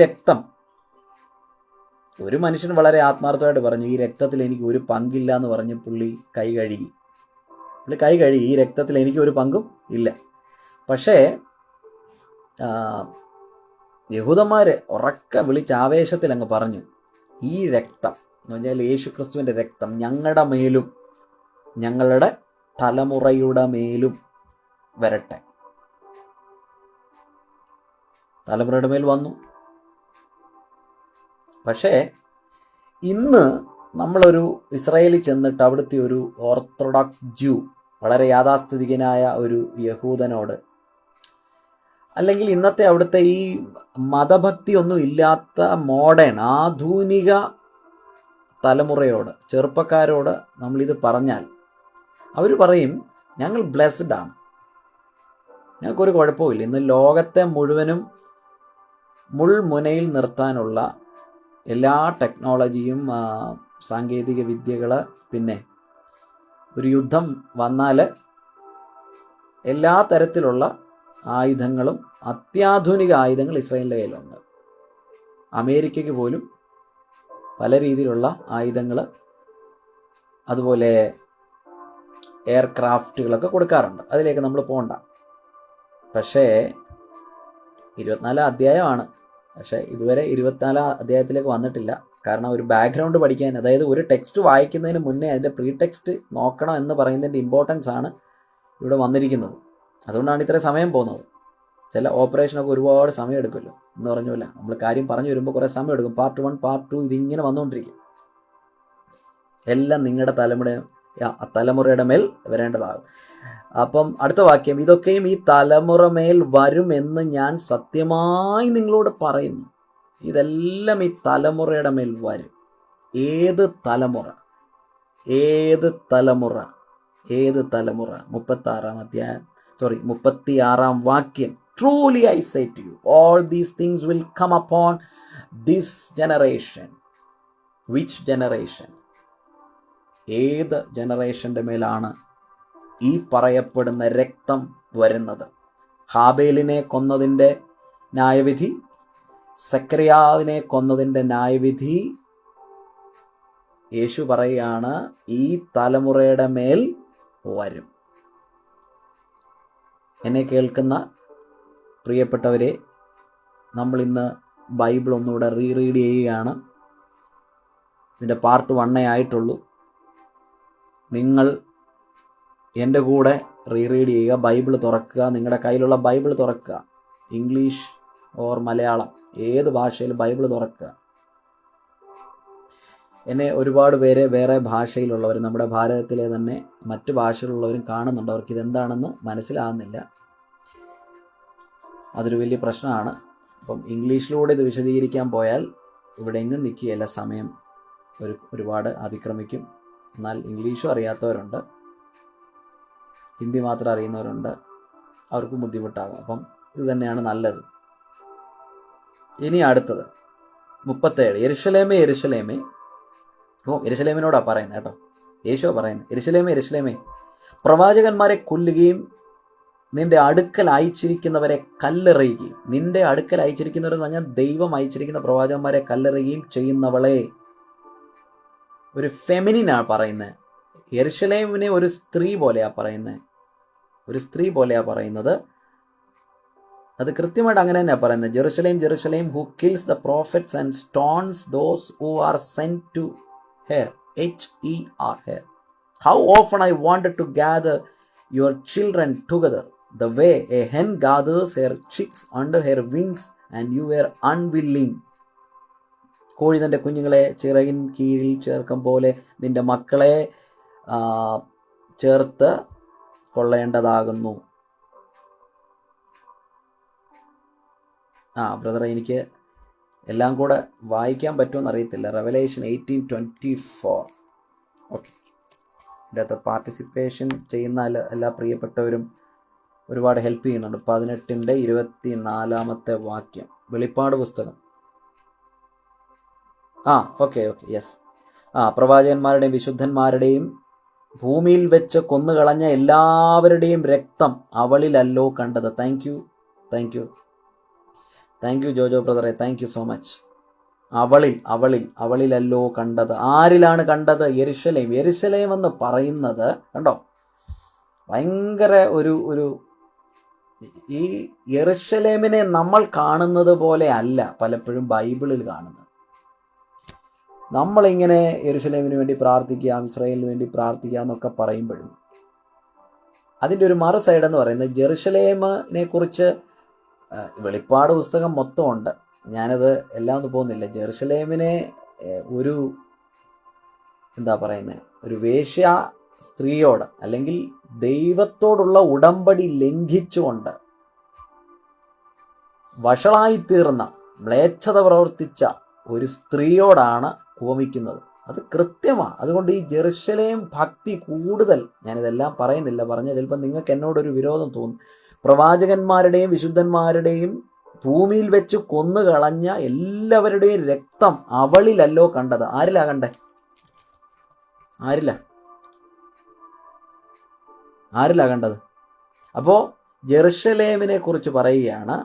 രക്തം ഒരു മനുഷ്യൻ വളരെ ആത്മാർത്ഥമായിട്ട് പറഞ്ഞു, ഈ രക്തത്തിൽ എനിക്ക് ഒരു പങ്കില്ല എന്ന് പറഞ്ഞ് പുള്ളി കൈ കഴുകി. ഈ രക്തത്തിൽ എനിക്ക് ഒരു പങ്കും ഇല്ല. പക്ഷേ യഹൂദന്മാർ ഉറക്കെ വിളിച്ച് ആവേശത്തിൽ അങ്ങ് പറഞ്ഞു, ഈ രക്തം എന്ന് പറഞ്ഞാൽ യേശു ക്രിസ്തുവിൻ്റെ രക്തം ഞങ്ങളുടെ മേലും ഞങ്ങളുടെ തലമുറയുടെ മേലും വരട്ടെ. തലമുറയുടെ മേൽ വന്നു. പക്ഷേ ഇന്ന് നമ്മളൊരു ഇസ്രായേലിൽ ചെന്നിട്ട് അവിടുത്തെ ഒരു ഓർത്തഡോക്സ് ജ്യൂ, വളരെ യാഥാസ്ഥിതികനായ ഒരു യഹൂദനോട്, അല്ലെങ്കിൽ ഇന്നത്തെ അവിടുത്തെ ഈ മതഭക്തി ഒന്നും ഇല്ലാത്ത മോഡേൺ ആധുനിക തലമുറയോട്, ചെറുപ്പക്കാരോട് നമ്മളിത് പറഞ്ഞാൽ അവർ പറയും ഞങ്ങൾ ബ്ലെസ്ഡ് ആണ്, ഞങ്ങൾക്കൊരു കുഴപ്പമില്ല. ഇന്ന് ലോകത്തെ മുഴുവനും മുൾമുനയിൽ നിർത്താനുള്ള എല്ലാ ടെക്നോളജിയും സാങ്കേതിക വിദ്യകൾ, പിന്നെ ഒരു യുദ്ധം വന്നാൽ എല്ലാ തരത്തിലുള്ള ആയുധങ്ങളും, അത്യാധുനിക ആയുധങ്ങൾ ഇസ്രായേലിൻ്റെ കയ്യിലുണ്ട്. അമേരിക്കയ്ക്ക് പോലും പല രീതിയിലുള്ള ആയുധങ്ങൾ, അതുപോലെ എയർക്രാഫ്റ്റുകളൊക്കെ കൊടുക്കാറുണ്ട്. അതിലേക്ക് നമ്മൾ പോകണ്ട. പക്ഷേ 24 അധ്യായമാണ്, പക്ഷേ ഇതുവരെ 24 അധ്യായത്തിലേക്ക് വന്നിട്ടില്ല. കാരണം ഒരു ബാക്ക്ഗ്രൗണ്ട് പഠിക്കാൻ, അതായത് ഒരു ടെക്സ്റ്റ് വായിക്കുന്നതിന് മുന്നേ അതിൻ്റെ പ്രീ ടെക്സ്റ്റ് നോക്കണം എന്ന് പറയുന്നതിൻ്റെ ഇമ്പോർട്ടൻസ് ആണ് ഇവിടെ വന്നിരിക്കുന്നത്. അതുകൊണ്ടാണ് ഇത്രയും സമയം പോകുന്നത്. ചില ഓപ്പറേഷനൊക്കെ ഒരുപാട് സമയം എടുക്കുമല്ലോ എന്ന് പറഞ്ഞില്ല, നമ്മൾ കാര്യം പറഞ്ഞു വരുമ്പോൾ കുറേ സമയം എടുക്കും. പാർട്ട് 1, പാർട്ട് 2 ഇതിങ്ങനെ വന്നുകൊണ്ടിരിക്കും. എല്ലാം നിങ്ങളുടെ തലമുറയുടെ മേൽ വരേണ്ടതാകും. അപ്പം അടുത്ത വാക്യം, ഇതൊക്കെയും ഈ തലമുറ മേൽ വരുമെന്ന് ഞാൻ സത്യമായി നിങ്ങളോട് പറയുന്നു. ഇതെല്ലാം ഈ തലമുറയുടെ മേൽ വരും. ഏത് തലമുറ? 36 വാക്യം, truly I say to you all these things will come upon this generation. Which generation? ഏത് ജനറേഷൻ്റെ മേലാണ് ഈ പറയപ്പെടുന്ന രക്തം വരുന്നത്? ഹാബേലിനെ കൊന്നതിൻ്റെ ന്യായവിധി, സെക്കരിയാവിനെ കൊന്നതിൻ്റെ ന്യായവിധി യേശു പറയുകയാണ് ഈ തലമുറയുടെ മേൽ വരും. എന്നെ കേൾക്കുന്ന പ്രിയപ്പെട്ടവരെ, നമ്മളിന്ന് ബൈബിൾ ഒന്നുകൂടെ റീഡ് ചെയ്യുകയാണ്. ഇതിൻ്റെ പാർട്ട് 1 ആയിട്ടുള്ളൂ. നിങ്ങൾ എൻ്റെ കൂടെ റീഡ് ചെയ്യുക, ബൈബിൾ തുറക്കുക, നിങ്ങളുടെ കയ്യിലുള്ള ബൈബിൾ തുറക്കുക, ഇംഗ്ലീഷ് ഓർ മലയാളം ഏത് ഭാഷയിൽ ബൈബിൾ തുറക്കുക. എന്നെ ഒരുപാട് പേര് വേറെ ഭാഷയിലുള്ളവർ, നമ്മുടെ ഭാരതത്തിലെ തന്നെ മറ്റ് ഭാഷയിലുള്ളവരും കാണുന്നുണ്ട്. അവർക്ക് ഇതെന്താണെന്ന് മനസ്സിലാകുന്നില്ല. അതൊരു വലിയ പ്രശ്നമാണ്. അപ്പം ഇംഗ്ലീഷിലൂടെ ഇത് വിശദീകരിക്കാൻ പോയാൽ ഇവിടെ എങ്ങും നിൽക്കുകയില്ല, സമയം ഒരുപാട് അതിക്രമിക്കും. എന്നാൽ ഇംഗ്ലീഷും അറിയാത്തവരുണ്ട്, ഹിന്ദി മാത്രം അറിയുന്നവരുണ്ട്, അവർക്കും ബുദ്ധിമുട്ടാകും. അപ്പം ഇത് തന്നെയാണ് നല്ലത്. ഇനി അടുത്തത് 37. യെരുശലേമേ യെരുശലേമേ. യെരുശലേമിനോടാണ് പറയുന്നത് കേട്ടോ, യേശുവാ പറയുന്നത്. യെരുശലേമേ യെരുശലേമേ, പ്രവാചകന്മാരെ കൊല്ലുകയും നിന്റെ അടുക്കൽ അയച്ചിരിക്കുന്നവരെ കല്ലെറിയുകയും. നിന്റെ അടുക്കൽ അയച്ചിരിക്കുന്നവരെന്ന് പറഞ്ഞാൽ ദൈവം അയച്ചിരിക്കുന്ന പ്രവാചകന്മാരെ കല്ലെറിയുകയും ചെയ്യുന്നവളെ. ഒരു ഫെമിനിനാണ് പറയുന്നത്. യെരുശലേമിനെ ഒരു സ്ത്രീ പോലെയാണ് പറയുന്നത്, ഒരു സ്ത്രീ പോലെയാണ് പറയുന്നത്. അത് കൃത്യമായിട്ട് അങ്ങനെ തന്നെയാണ് പറയുന്നത്. Jerusalem Jerusalem who kills the prophets and stones those who are sent to her. HER, her. How often I wanted to gather your children together the way a hen gathers her chicks under her wings and you were unwilling. കോഴി തൻ്റെ കുഞ്ഞുങ്ങളെ ചിറകിൻ കീഴിൽ ചേർക്കും പോലെ നിന്റെ മക്കളെ ചേർത്ത് കൊള്ളേണ്ടതാകുന്നു. ബ്രദറെ, എനിക്ക് എല്ലാം കൂടെ വായിക്കാൻ പറ്റുമെന്ന് അറിയത്തില്ല. റെവലേഷൻ 18:24. ഓക്കെ, ഇതിൻ്റെ അകത്ത് പാർട്ടിസിപ്പേഷൻ ചെയ്യുന്ന എല്ലാ പ്രിയപ്പെട്ടവരും ഒരുപാട് ഹെൽപ്പ് ചെയ്യുന്നുണ്ട്. 18:24 വാക്യം, വെളിപ്പാട് പുസ്തകം. Okay, yes. പ്രവാചകന്മാരുടെയും വിശുദ്ധന്മാരുടെയും ഭൂമിയിൽ വെച്ച് കൊന്നുകളഞ്ഞ എല്ലാവരുടെയും രക്തം അവളിലല്ലോ കണ്ടത്. താങ്ക് യു ജോജോ ബ്രദറെ, താങ്ക് യു സോ മച്ച്. അവളിലല്ലോ കണ്ടത്. ആരിലാണ് കണ്ടത്? യെരുശലേം. യെരുശലേം എന്ന് പറയുന്നത് കണ്ടോ, ഭയങ്കര ഒരു ഈ യെരുശലേമിനെ നമ്മൾ കാണുന്നത് പോലെ അല്ല പലപ്പോഴും ബൈബിളിൽ കാണുന്നത്. നമ്മളിങ്ങനെ യെരുശലേമിന് വേണ്ടി പ്രാർത്ഥിക്കാം, ഇസ്രായേലിന് വേണ്ടി പ്രാർത്ഥിക്കാം എന്നൊക്കെ പറയുമ്പോഴും അതിൻ്റെ ഒരു മറു സൈഡ് എന്ന് പറയുന്നത് ജെറുസലേമിനെ കുറിച്ച് വെളിപ്പാട് പുസ്തകം മൊത്തം ഉണ്ട്. ഞാനത് എല്ലാം ഒന്നും പോകുന്നില്ല. ജെറുസലേമിനെ ഒരു ഒരു വേശ്യ സ്ത്രീയോട് അല്ലെങ്കിൽ ദൈവത്തോടുള്ള ഉടമ്പടി ലംഘിച്ചുകൊണ്ട് വഷളായിത്തീർന്ന മ്ലേച്ഛത പ്രവർത്തിച്ച ഒരു സ്ത്രീയോടാണ് ഉപമിക്കുന്നത്. അത് കൃത്യമാണ്. അതുകൊണ്ട് ഈ ജെറുസലേം ഭക്തി കൂടുതൽ, ഞാനിതെല്ലാം പറയുന്നില്ല, പറഞ്ഞാൽ ചിലപ്പോൾ നിങ്ങൾക്ക് എന്നോടൊരു വിരോധം തോന്നും. പ്രവാചകന്മാരുടെയും വിശുദ്ധന്മാരുടെയും ഭൂമിയിൽ വെച്ച് കൊന്നുകളഞ്ഞ എല്ലാവരുടെയും രക്തം അവളിലല്ലോ കണ്ടത്. ആരിലാ കണ്ടേ? ആരിലാ കണ്ടത്? അപ്പോൾ ജെറുസലേമിനെ കുറിച്ച് പറയുകയാണ്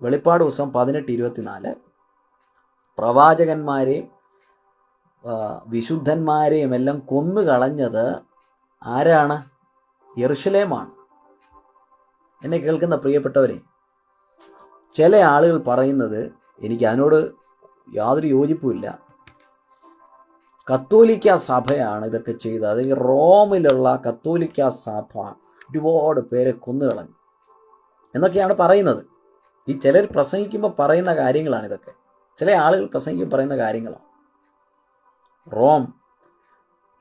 വെളിപ്പാട് പുസ്തകം 18:24. പ്രവാചകന്മാരെയും വിശുദ്ധന്മാരെയും എല്ലാം കൊന്നുകളഞ്ഞത് ആരാണ്? യെരുശലേമാണ്. എന്നെ കേൾക്കുന്ന പ്രിയപ്പെട്ടവരെ, ചില ആളുകൾ പറയുന്നത്, എനിക്ക് അതിനോട് യാതൊരു യോജിപ്പുമില്ല, കത്തോലിക്ക സഭയാണ് ഇതൊക്കെ ചെയ്തത്. അത് ഈ റോമിലുള്ള കത്തോലിക്ക സഭ ഒരുപാട് പേരെ കൊന്നുകളഞ്ഞു എന്നൊക്കെയാണ് പറയുന്നത്. ഈ ചിലർ പ്രസംഗിക്കുമ്പോൾ പറയുന്ന കാര്യങ്ങളാണ് ഇതൊക്കെ. ചില ആളുകൾ പ്രസംഗിക്കുമ്പോൾ പറയുന്ന കാര്യങ്ങളാണ്. റോം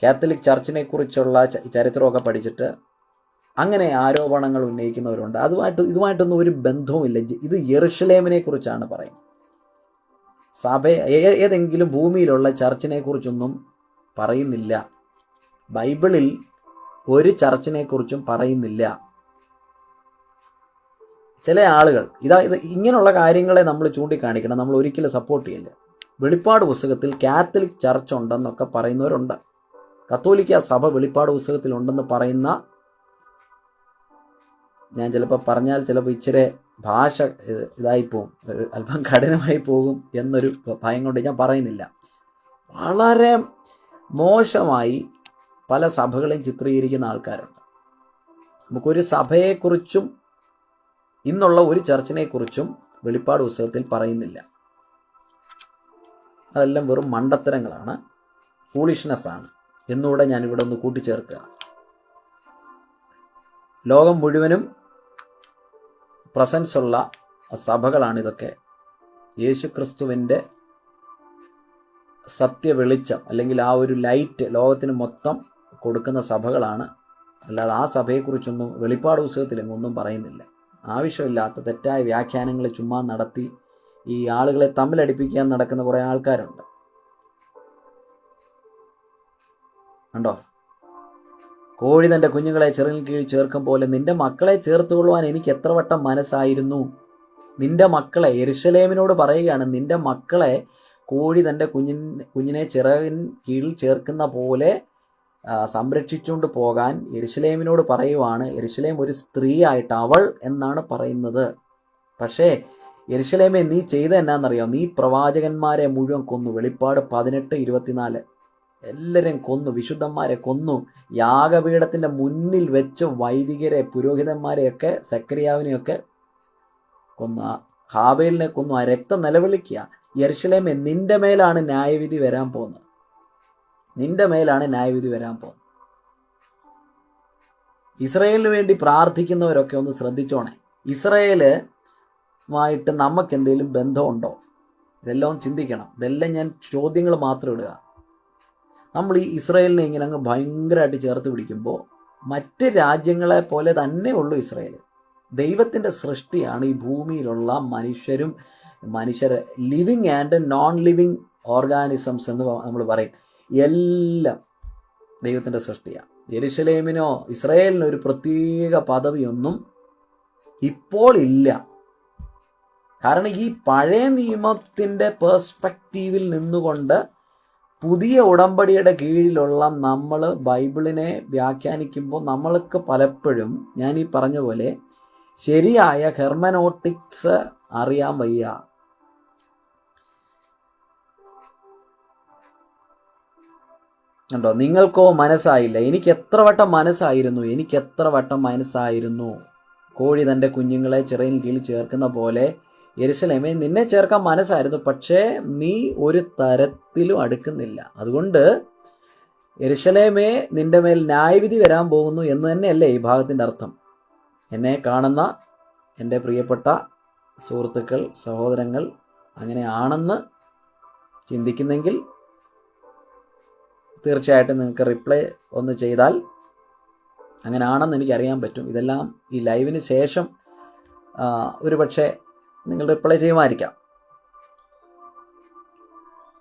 കാത്തലിക് ചർച്ചിനെ കുറിച്ചുള്ള ചരിത്രമൊക്കെ പഠിച്ചിട്ട് അങ്ങനെ ആരോപണങ്ങൾ ഉന്നയിക്കുന്നവരുണ്ട്. ഇതുമായിട്ടൊന്നും ഒരു ബന്ധവുമില്ല. ഇത് യെരുശലേമിനെ കുറിച്ചാണ് പറയുന്നത്. സഭ ഏതെങ്കിലും ഭൂമിയിലുള്ള ചർച്ചിനെ കുറിച്ചൊന്നും പറയുന്നില്ല. ബൈബിളിൽ ഒരു ചർച്ചിനെ കുറിച്ചും പറയുന്നില്ല. ചില ആളുകൾ ഇത് ഇങ്ങനെയുള്ള കാര്യങ്ങളെ നമ്മൾ ചൂണ്ടിക്കാണിക്കണം. നമ്മൾ ഒരിക്കലും സപ്പോർട്ട് ചെയ്യില്ല. വെളിപ്പാട് പുസ്തകത്തിൽ കാത്തലിക് ചർച്ച് ഉണ്ടെന്നൊക്കെ പറയുന്നവരുണ്ട്. കത്തോലിക്ക സഭ വെളിപ്പാട് പുസ്തകത്തിൽ ഉണ്ടെന്ന് പറയുന്ന, ഞാൻ ചിലപ്പോൾ പറഞ്ഞാൽ ചിലപ്പോൾ ഇച്ചിരി ഭാഷ ഇതായിപ്പോവും, അല്പം കഠിനമായി പോകും എന്നൊരു ഭയം കൊണ്ട് ഞാൻ പറയുന്നില്ല. വളരെ മോശമായി പല സഭകളെയും ചിത്രീകരിക്കുന്ന ആൾക്കാരുണ്ട്. നമുക്കൊരു സഭയെക്കുറിച്ചും ഇന്നുള്ള ഒരു ചർച്ചിനെക്കുറിച്ചും വെളിപ്പാട് പുസ്തകത്തിൽ പറയുന്നില്ല. അതെല്ലാം വെറും മണ്ടത്തരങ്ങളാണ്, ഫൂളിഷ്നെസ്സാണ് എന്നുകൂടെ ഞാനിവിടെ ഒന്ന് കൂട്ടിച്ചേർക്കുക. ലോകം മുഴുവനും പ്രസൻസ് ഉള്ള സഭകളാണിതൊക്കെ. യേശുക്രിസ്തുവിൻ്റെ സത്യവെളിച്ചം അല്ലെങ്കിൽ ആ ഒരു ലൈറ്റ് ലോകത്തിന് മൊത്തം കൊടുക്കുന്ന സഭകളാണ്. അല്ലാതെ ആ സഭയെക്കുറിച്ചൊന്നും വെളിപ്പാട് പുസ്തകത്തിലെങ്ങൊന്നും പറയുന്നില്ല. ആവശ്യമില്ലാത്ത തെറ്റായ വ്യാഖ്യാനങ്ങൾ ചുമ്മാ നടത്തി ഈ ആളുകളെ തമ്മിലടിപ്പിക്കാൻ നടക്കുന്ന കുറേ ആൾക്കാരുണ്ട്. ഉണ്ടോ? കോഴി തൻ്റെ കുഞ്ഞുങ്ങളെ ചെറുകിൽ കീഴിൽ ചേർക്കും പോലെ നിന്റെ മക്കളെ ചേർത്തുകൊള്ളുവാൻ എനിക്ക് എത്ര വട്ടം മനസ്സായിരുന്നു. നിന്റെ മക്കളെ, യെരുശലേമിനോട് പറയുകയാണ്, നിന്റെ മക്കളെ കോഴി തൻ്റെ കുഞ്ഞിനെ ചിറകിൻ കീഴിൽ ചേർക്കുന്ന പോലെ സംരക്ഷിച്ചുകൊണ്ട് പോകാൻ യെരുശലേമിനോട് പറയുവാണ്. യെരുശലേം ഒരു സ്ത്രീയായിട്ട്, അവൾ എന്നാണ് പറയുന്നത്. പക്ഷേ യെരുശലേമേ, നീ ചെയ്ത എന്നാന്നറിയാം? നീ പ്രവാചകന്മാരെ മുഴുവൻ കൊന്നു. വെളിപ്പാട് 18:24 എല്ലാവരെയും കൊന്നു, വിശുദ്ധന്മാരെ കൊന്നു. യാഗപീഠത്തിൻ്റെ മുന്നിൽ വെച്ച് വൈദികരെ, പുരോഹിതന്മാരെയൊക്കെ, സക്കരിയാവിനെയൊക്കെ കൊന്നു. ഹാബേലിനെ കൊന്നു. ആ രക്തം നിലവിളിക്കുക. യെരുശലേമേ, നിന്റെ മേലാണ് ന്യായവിധി വരാൻ പോകുന്നത്. നിന്റെ മേലാണ് ന്യായവിധി വരാൻ പോകുന്നത്. ഇസ്രായേലിന് വേണ്ടി പ്രാർത്ഥിക്കുന്നവരൊക്കെ ഒന്ന് ശ്രദ്ധിച്ചോണേ. ഇസ്രായേലുമായിട്ട് നമുക്ക് എന്തെങ്കിലും ബന്ധമുണ്ടോ? ഇതെല്ലാം ചിന്തിക്കണം. ഇതെല്ലാം ഞാൻ ചോദ്യങ്ങൾ മാത്രം ഇടുക. നമ്മൾ ഈ ഇസ്രായേലിനെ ഇങ്ങനെ അങ്ങ് ഭയങ്കരമായിട്ട് ചേർത്ത് പിടിക്കുമ്പോൾ മറ്റ് രാജ്യങ്ങളെ പോലെ തന്നെ ഉള്ളൂ ഇസ്രായേൽ. ദൈവത്തിൻ്റെ സൃഷ്ടിയാണ് ഈ ഭൂമിയിലുള്ള മനുഷ്യർ living and non living organisms എന്ന് നമ്മൾ പറയും. എല്ലാം ദൈവത്തിൻ്റെ സൃഷ്ടിയാണ്. യെരുശലേമിനോ ഇസ്രായേലിനോ ഒരു പ്രത്യേക പദവിയൊന്നും ഇപ്പോൾ ഇല്ല. കാരണം ഈ പഴയ നിയമത്തിൻ്റെ പേഴ്സ്പെക്റ്റീവിൽ നിന്നുകൊണ്ട് പുതിയ ഉടമ്പടിയുടെ കീഴിലുള്ള നമ്മൾ ബൈബിളിനെ വ്യാഖ്യാനിക്കുമ്പോൾ നമ്മൾക്ക് പലപ്പോഴും ഞാൻ ഈ പറഞ്ഞ പോലെ ശരിയായ ഹെർമനോട്ടിക്സ് അറിയാൻ വയ്യ. കണ്ടോ? നിങ്ങൾക്കോ മനസ്സായില്ല. എനിക്ക് എത്ര വട്ടം മനസ്സായിരുന്നു. കോഴി തൻ്റെ കുഞ്ഞുങ്ങളെ ചിറകിൻ കീഴിൽ ചേർക്കുന്ന പോലെ യെരുശലേമേ, നിന്നെ ചേർക്കാൻ മനസ്സായിരുന്നു. പക്ഷേ നീ ഒരു തരത്തിലും അടുക്കുന്നില്ല. അതുകൊണ്ട് യെരുശലേമേ, നിന്റെ മേൽ ന്യായവിധി വരാൻ പോകുന്നു എന്ന് തന്നെയല്ലേ ഈ ഭാഗത്തിൻ്റെ അർത്ഥം? എന്നെ കാണുന്ന എൻ്റെ പ്രിയപ്പെട്ട സുഹൃത്തുക്കൾ, സഹോദരങ്ങൾ അങ്ങനെയാണെന്ന് ചിന്തിക്കുന്നെങ്കിൽ തീർച്ചയായിട്ടും നിങ്ങൾക്ക് റിപ്ലൈ ഒന്ന് ചെയ്താൽ അങ്ങനെയാണെന്ന് എനിക്കറിയാൻ പറ്റും. ഇതെല്ലാം ഈ ലൈവിന് ശേഷം ഒരുപക്ഷെ നിങ്ങൾ റിപ്ലൈ ചെയ്യുമായിരിക്കാം.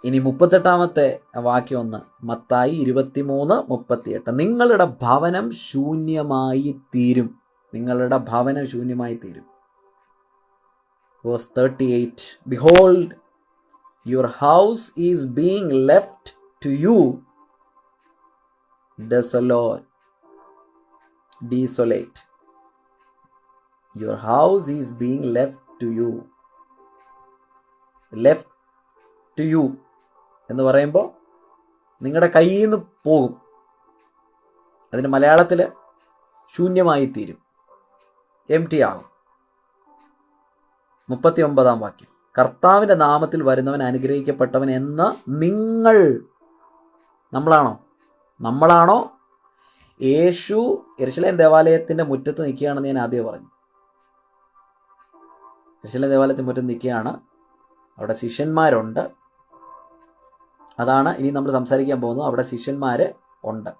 ഇനി 38-ാമത്തെ വാക്യം ഒന്ന്, മത്തായി 23:38. നിങ്ങളുടെ ഭവനം ശൂന്യമായി തീരും. Verse 38. Behold, your house is being left to you desolate. Your house is being left to you. Left to you എന്ന് പറയുമ്പോൾ നിങ്ങളുടെ കയ്യിൽ നിന്ന് പോകും. അതിന് മലയാളത്തിൽ ശൂന്യമായി തീരും, എംപ്റ്റി ആകും. 39-ാം വാക്യം, കർത്താവിൻ്റെ നാമത്തിൽ വരുന്നവൻ അനുഗ്രഹിക്കപ്പെട്ടവൻ എന്ന് നമ്മളാണോ? യേശു യെരുശലേം ദേവാലയത്തിൻ്റെ മുറ്റത്ത് നിൽക്കുകയാണെന്ന് ഞാൻ ആദ്യം പറഞ്ഞു. യെരുശലേം ദേവാലയത്തിൻ്റെ മുറ്റത്ത് നിൽക്കുകയാണ്. അവിടെ ശിഷ്യന്മാരുണ്ട്. അതാണ് ഇനി നമ്മൾ സംസാരിക്കാൻ പോകുന്നത്. അവിടെ ശിഷ്യന്മാർ ഉണ്ട്.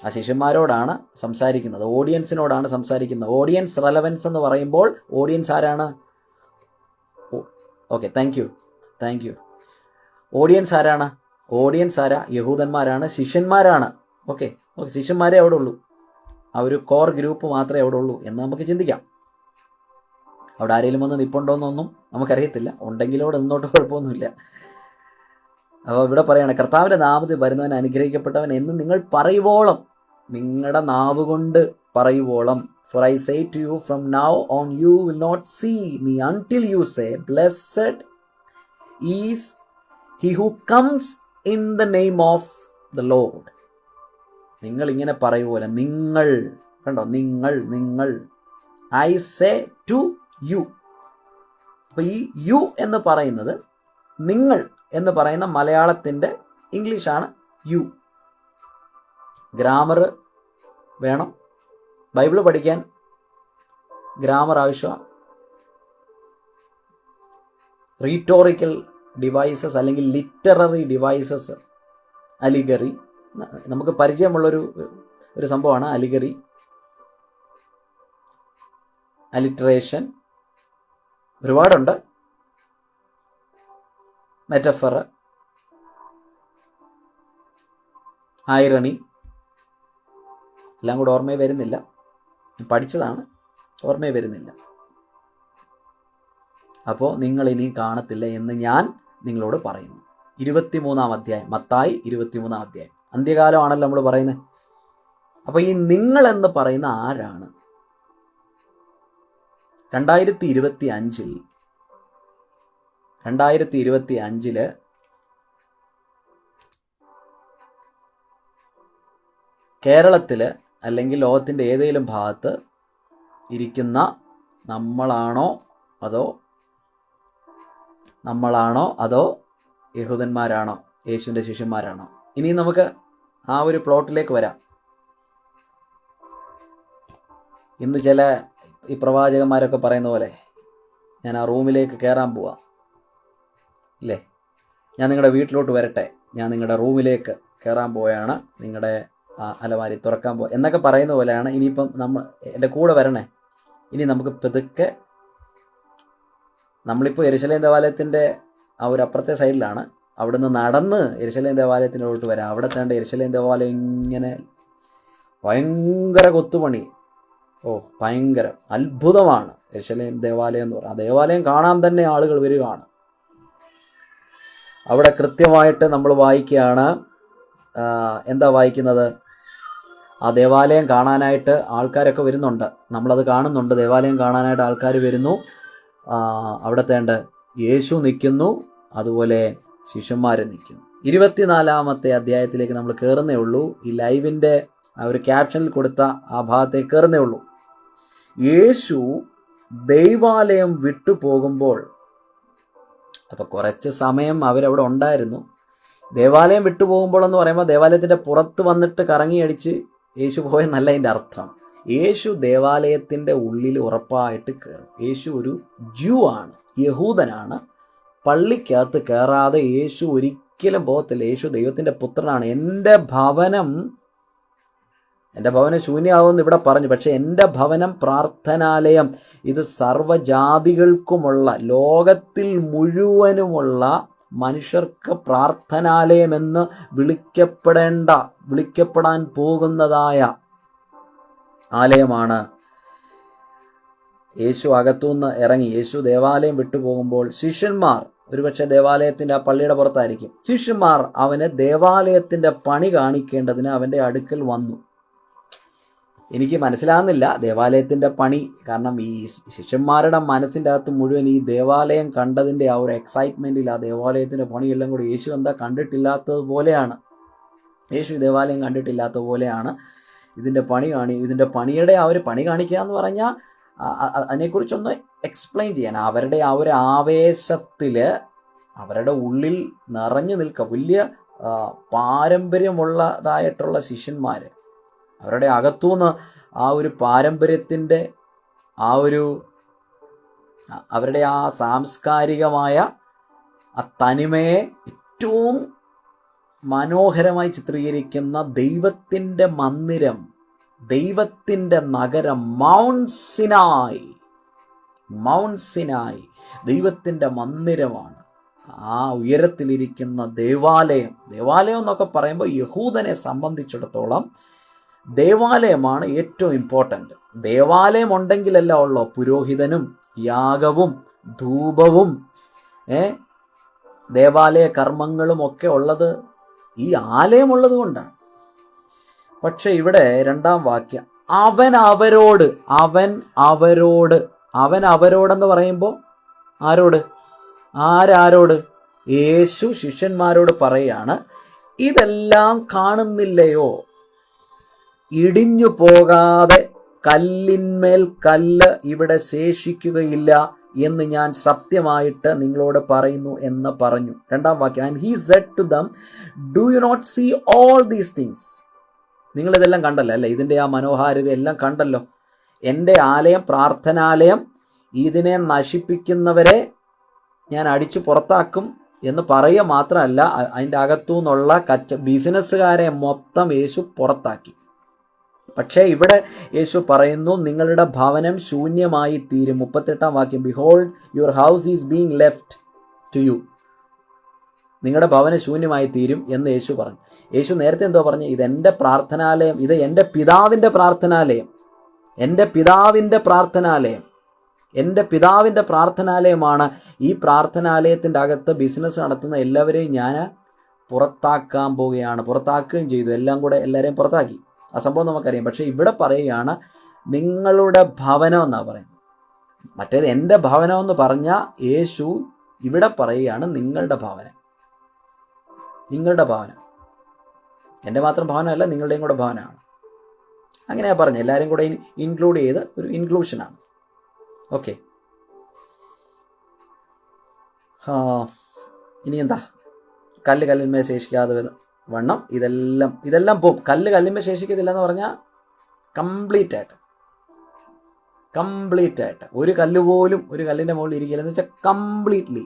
ആ ശിഷ്യന്മാരോടാണ് സംസാരിക്കുന്നത്, ഓഡിയൻസിനോടാണ് സംസാരിക്കുന്നത്. ഓഡിയൻസ് റെലവൻസ് എന്ന് പറയുമ്പോൾ ഓഡിയൻസ് ആരാണ്? Okay, thank U. ഓഡിയൻസ് ആരാണ്? യഹൂദന്മാരാണ്, ശിഷ്യന്മാരാണ്. ഓക്കെ, ശിഷ്യന്മാരെ അവിടെ ഉള്ളൂ. ആ ഒരു കോർ ഗ്രൂപ്പ് മാത്രമേ അവിടെ ഉള്ളൂ എന്ന് നമുക്ക് ചിന്തിക്കാം. അവിടെ ആരെങ്കിലും വന്ന് നിൽപ്പുണ്ടോയെന്നൊന്നും നമുക്കറിയത്തില്ല. ഉണ്ടെങ്കിലോ നിന്നോട്ട് കുഴപ്പമൊന്നുമില്ല. അപ്പോൾ ഇവിടെ പറയാണ്, കർത്താവിൻ്റെ നാമത്തിൽ വരുന്നവൻ അനുഗ്രഹിക്കപ്പെട്ടവൻ എന്ന് നിങ്ങൾ പറയുവോളം, നിങ്ങളുടെ നാവ് കൊണ്ട് പറയുവോളം. For I say to you, from now on you will not see me until you say, blessed is he who comes in the name of the Lord. നിങ്ങൾ ഇങ്ങനെ പറയുപോലെ, നിങ്ങൾ I say to you. അപ്പോൾ ഈ U എന്ന് പറയുന്നത് നിങ്ങൾ എന്ന് പറയുന്ന മലയാളത്തിൻ്റെ ഇംഗ്ലീഷാണ് യു. ഗ്രാമർ വേണം. ബൈബിൾ പഠിക്കാൻ ഗ്രാമർ ആവശ്യമാണ്. റീറ്റോറിക്കൽ ഡിവൈസസ് അല്ലെങ്കിൽ ലിറ്റററി ഡിവൈസസ്, അലിഗറി, നമുക്ക് പരിചയമുള്ളൊരു സംഭവമാണ് അലിഗറി, അലിറ്ററേഷൻ, ഒരുപാടുണ്ട്. മെറ്റഫർ, ഐറണി എല്ലാം കൂടെ ഓർമ്മയിൽ വരുന്നില്ല, പഠിച്ചതാണ്, ഓർമ്മയിൽ വരുന്നില്ല. അപ്പോൾ നിങ്ങൾ ഇനി കാണത്തില്ല എന്ന് ഞാൻ നിങ്ങളോട് പറയുന്നു. 23-ാം അധ്യായം, മത്തായി 23-ാം അധ്യായം. അന്ത്യകാലമാണല്ലോ നമ്മൾ പറയുന്നത്. അപ്പോൾ ഈ നിങ്ങൾ എന്ന് പറയുന്ന ആരാണ്? 2025 കേരളത്തിൽ അല്ലെങ്കിൽ ലോകത്തിൻ്റെ ഏതെങ്കിലും ഭാഗത്ത് ഇരിക്കുന്ന നമ്മളാണോ അതോ യഹൂദന്മാരാണോ, യേശുവിൻ്റെ ശിഷ്യന്മാരാണോ? ഇനി നമുക്ക് ആ ഒരു പ്ലോട്ടിലേക്ക് വരാം. ഇന്ന് ചില ഈ പ്രവാചകന്മാരൊക്കെ പറയുന്ന പോലെ ഞാൻ ആ റൂമിലേക്ക് കയറാൻ പോവാം, ഇല്ലേ, ഞാൻ നിങ്ങളുടെ വീട്ടിലോട്ട് വരട്ടെ, ഞാൻ നിങ്ങളുടെ റൂമിലേക്ക് കയറാൻ പോവുകയാണ്, നിങ്ങളുടെ അലമാരി തുറക്കാൻ പോവുക എന്നൊക്കെ പറയുന്ന പോലെയാണ്. ഇനിയിപ്പം എൻ്റെ കൂടെ വരണേ, ഇനി നമുക്ക് പതുക്കെ, നമ്മളിപ്പോൾ യെരുശലേം ദേവാലയത്തിൻ്റെ ആ ഒരു അപ്പുറത്തെ സൈഡിലാണ്, അവിടുന്ന് നടന്ന് യെരുശലേം ദേവാലയത്തിനോട്ട് വരാം. അവിടെ തേണ്ട യെരുശലേം ദേവാലയം ഇങ്ങനെ ഭയങ്കര കൊത്തുപണി, ഭയങ്കര അത്ഭുതമാണ് യെരുശലേം ദേവാലയം എന്ന് പറയുന്നത്. ആ ദേവാലയം കാണാൻ തന്നെ ആളുകൾ വരികയാണ്. അവിടെ കൃത്യമായിട്ട് നമ്മൾ വായിക്കുകയാണ്, എന്താ വായിക്കുന്നത്? ആ ദേവാലയം കാണാനായിട്ട് ആൾക്കാരൊക്കെ വരുന്നുണ്ട്, നമ്മളത് കാണുന്നുണ്ട്. ദേവാലയം കാണാനായിട്ട് ആൾക്കാർ വരുന്നു. അവിടെ തേണ്ട യേശു നിൽക്കുന്നു, അതുപോലെ ശിഷ്യന്മാർ നിൽക്കുന്നു. 24-ാമത്തെ അധ്യായത്തിലേക്ക് നമ്മൾ കയറുന്നേ ഉള്ളൂ. ഈ ലൈവിൻ്റെ ആ ഒരു ക്യാപ്ഷനിൽ കൊടുത്ത ആ ഭാഗത്തേക്ക് കയറുന്നേ ഉള്ളൂ. യേശു ദൈവാലയം വിട്ടു പോകുമ്പോൾ, അപ്പോൾ കുറച്ച് സമയം അവരവിടെ ഉണ്ടായിരുന്നു. ദേവാലയം വിട്ടു പോകുമ്പോൾ എന്ന് പറയുമ്പോൾ ദേവാലയത്തിൻ്റെ പുറത്ത് വന്നിട്ട് കറങ്ങിയടിച്ച് യേശു പോയെന്നല്ല അതിൻ്റെ അർത്ഥം. യേശു ദേവാലയത്തിൻ്റെ ഉള്ളിൽ ഉറപ്പായിട്ട് കയറും. യേശു ഒരു ജൂ ആണ്, യഹൂദനാണ്. പള്ളിക്കകത്ത് കയറാതെ യേശു ഒരിക്കലും പോകത്തില്ല. യേശു ദൈവത്തിൻ്റെ പുത്രനാണ്. എൻ്റെ ഭവനം ശൂന്യമാകുമെന്ന് ഇവിടെ പറഞ്ഞു, പക്ഷെ എൻ്റെ ഭവനം പ്രാർത്ഥനാലയം, ഇത് സർവ്വജാതികൾക്കുമുള്ള, ലോകത്തിൽ മുഴുവനുമുള്ള മനുഷ്യർക്ക് പ്രാർത്ഥനാലയമെന്ന് വിളിക്കപ്പെടാൻ പോകുന്നതായ ആലയമാണ്. യേശു അകത്തുനിന്ന് ഇറങ്ങി, യേശു ദേവാലയം വിട്ടുപോകുമ്പോൾ ശിഷ്യന്മാർ, ഒരുപക്ഷെ ദേവാലയത്തിൻ്റെ ആ പള്ളിയുടെ പുറത്തായിരിക്കും, ശിഷ്യന്മാർ അവന് ദേവാലയത്തിൻ്റെ പണി കാണിക്കേണ്ടതിന് അവൻ്റെ അടുക്കൽ വന്നു. എനിക്ക് മനസ്സിലാകുന്നില്ല ദേവാലയത്തിൻ്റെ പണി, കാരണം ഈ ശിഷ്യന്മാരുടെ മനസ്സിൻ്റെ അകത്ത് മുഴുവൻ ഈ ദേവാലയം കണ്ടതിൻ്റെ ആ ഒരു എക്സൈറ്റ്മെൻറ്റിൽ ആ ദേവാലയത്തിൻ്റെ പണിയെല്ലാം കൂടി യേശു എന്താ കണ്ടിട്ടില്ലാത്തതുപോലെയാണ്. യേശു ദേവാലയം കണ്ടിട്ടില്ലാത്തതുപോലെയാണ് ഇതിൻ്റെ പണിയുടെ ആ ഒരു പണി കാണിക്കുക എന്ന് പറഞ്ഞാൽ അതിനെക്കുറിച്ചൊന്ന് എക്സ്പ്ലെയിൻ ചെയ്യാൻ, അവരുടെ ആ ഒരു ആവേശത്തിൽ അവരുടെ ഉള്ളിൽ നിറഞ്ഞു നിൽക്കുക. വലിയ പാരമ്പര്യമുള്ളതായിട്ടുള്ള ശിഷ്യന്മാർ, അവരുടെ അകത്തുനിന്ന് ആ ഒരു പാരമ്പര്യത്തിൻ്റെ അവരുടെ ആ സാംസ്കാരികമായ ആ തനിമയെ ഏറ്റവും മനോഹരമായി ചിത്രീകരിക്കുന്ന ദൈവത്തിൻ്റെ മന്ദിരം, ദൈവത്തിൻ്റെ നഗരം, മൗണ്ട് സിനായ് ദൈവത്തിൻ്റെ മന്ദിരമാണ്. ആ ഉയരത്തിലിരിക്കുന്ന ദേവാലയം എന്നൊക്കെ പറയുമ്പോൾ യഹൂദനെ സംബന്ധിച്ചിടത്തോളം ദേവാലയമാണ് ഏറ്റവും ഇമ്പോർട്ടൻ്റ്. ദേവാലയം ഉണ്ടെങ്കിലല്ല ഉള്ളോ പുരോഹിതനും യാഗവും ധൂപവും ദേവാലയ കർമ്മങ്ങളും ഒക്കെ ഉള്ളത് ഈ ആലയമുള്ളത് കൊണ്ടാണ്. പക്ഷെ ഇവിടെ 2-ാം വാക്യം, അവൻ അവരോടെന്ന് പറയുമ്പോൾ ആരോട്? യേശു ശിഷ്യന്മാരോട് പറയാണ്, ഇതെല്ലാം കാണുന്നില്ലയോ? ഇടിഞ്ഞു പോകാതെ കല്ലിന്മേൽ കല്ല് ഇവിടെ ശേഷിക്കുകയില്ല എന്ന് ഞാൻ സത്യമായിട്ട് നിങ്ങളോട് പറയുന്നു എന്ന് പറഞ്ഞു. 2-ാം വാക്യം, and he said to them, do you not see all these things? നിങ്ങളിതെല്ലാം കണ്ടല്ലോ അല്ലേ? ഇതിൻ്റെ ആ മനോഹാരിത എല്ലാം കണ്ടല്ലോ. എൻ്റെ ആലയം, പ്രാർത്ഥനാലയം, ഇതിനെ നശിപ്പിക്കുന്നവരെ ഞാൻ അടിച്ചു പുറത്താക്കും എന്ന് പറയുക മാത്രമല്ല, അതിൻ്റെ അകത്തു നിന്നുള്ള ബിസിനസ്സുകാരെ മൊത്തം യേശു പുറത്താക്കി. പക്ഷേ ഇവിടെ യേശു പറയുന്നു, നിങ്ങളുടെ ഭവനം ശൂന്യമായി തീരും. 38-ാം വാക്യം, behold your house is being left to you. നിങ്ങളുടെ ഭവനം ശൂന്യമായി തീരും എന്ന് യേശു പറഞ്ഞു. യേശു നേരത്തെ എന്തോ പറഞ്ഞു? ഇതെൻ്റെ പ്രാർത്ഥനാലയം, ഇത് എൻ്റെ പിതാവിൻ്റെ പ്രാർത്ഥനാലയം, എൻ്റെ പിതാവിൻ്റെ പ്രാർത്ഥനാലയം, എൻ്റെ പിതാവിൻ്റെ പ്രാർത്ഥനാലയമാണ്. ഈ പ്രാർത്ഥനാലയത്തിൻ്റെ അകത്ത് ബിസിനസ് നടത്തുന്ന എല്ലാവരെയും ഞാൻ പുറത്താക്കാൻ പോവുകയാണ്. പുറത്താക്കുകയും ചെയ്തു, എല്ലാം കൂടെ എല്ലാവരെയും പുറത്താക്കി. ആ സംഭവം നമുക്കറിയാം. പക്ഷേ ഇവിടെ പറയുകയാണ് നിങ്ങളുടെ ഭവനം എന്നാണ് പറയുന്നത്. മറ്റേത് എൻ്റെ ഭവനം എന്ന് പറഞ്ഞ യേശു ഇവിടെ പറയുകയാണ് നിങ്ങളുടെ ഭവനം, നിങ്ങളുടെ ഭവനം. എൻ്റെ മാത്രം ഭവനമല്ല, നിങ്ങളുടെയും കൂടെ ഭവനമാണ്. അങ്ങനെയാണ് പറഞ്ഞത്. എല്ലാവരും കൂടെ ഇൻക്ലൂഡ് ചെയ്ത് ഒരു ഇൻക്ലൂഷനാണ്. ഓക്കെ, ഇനി എന്താ? കല്ല് കല്ലിന്മേൽ ശേഷിക്കാതെ വണ്ണം ഇതെല്ലാം പോവും. കല്ല് കല്ലിന്മേൽ ശേഷിക്കത്തില്ല എന്ന് പറഞ്ഞാൽ കംപ്ലീറ്റ് ആയിട്ട് ഒരു കല്ല് പോലും ഒരു കല്ലിൻ്റെ മുകളിൽ ഇരിക്കില്ലെന്ന് വെച്ചാൽ കംപ്ലീറ്റ്ലി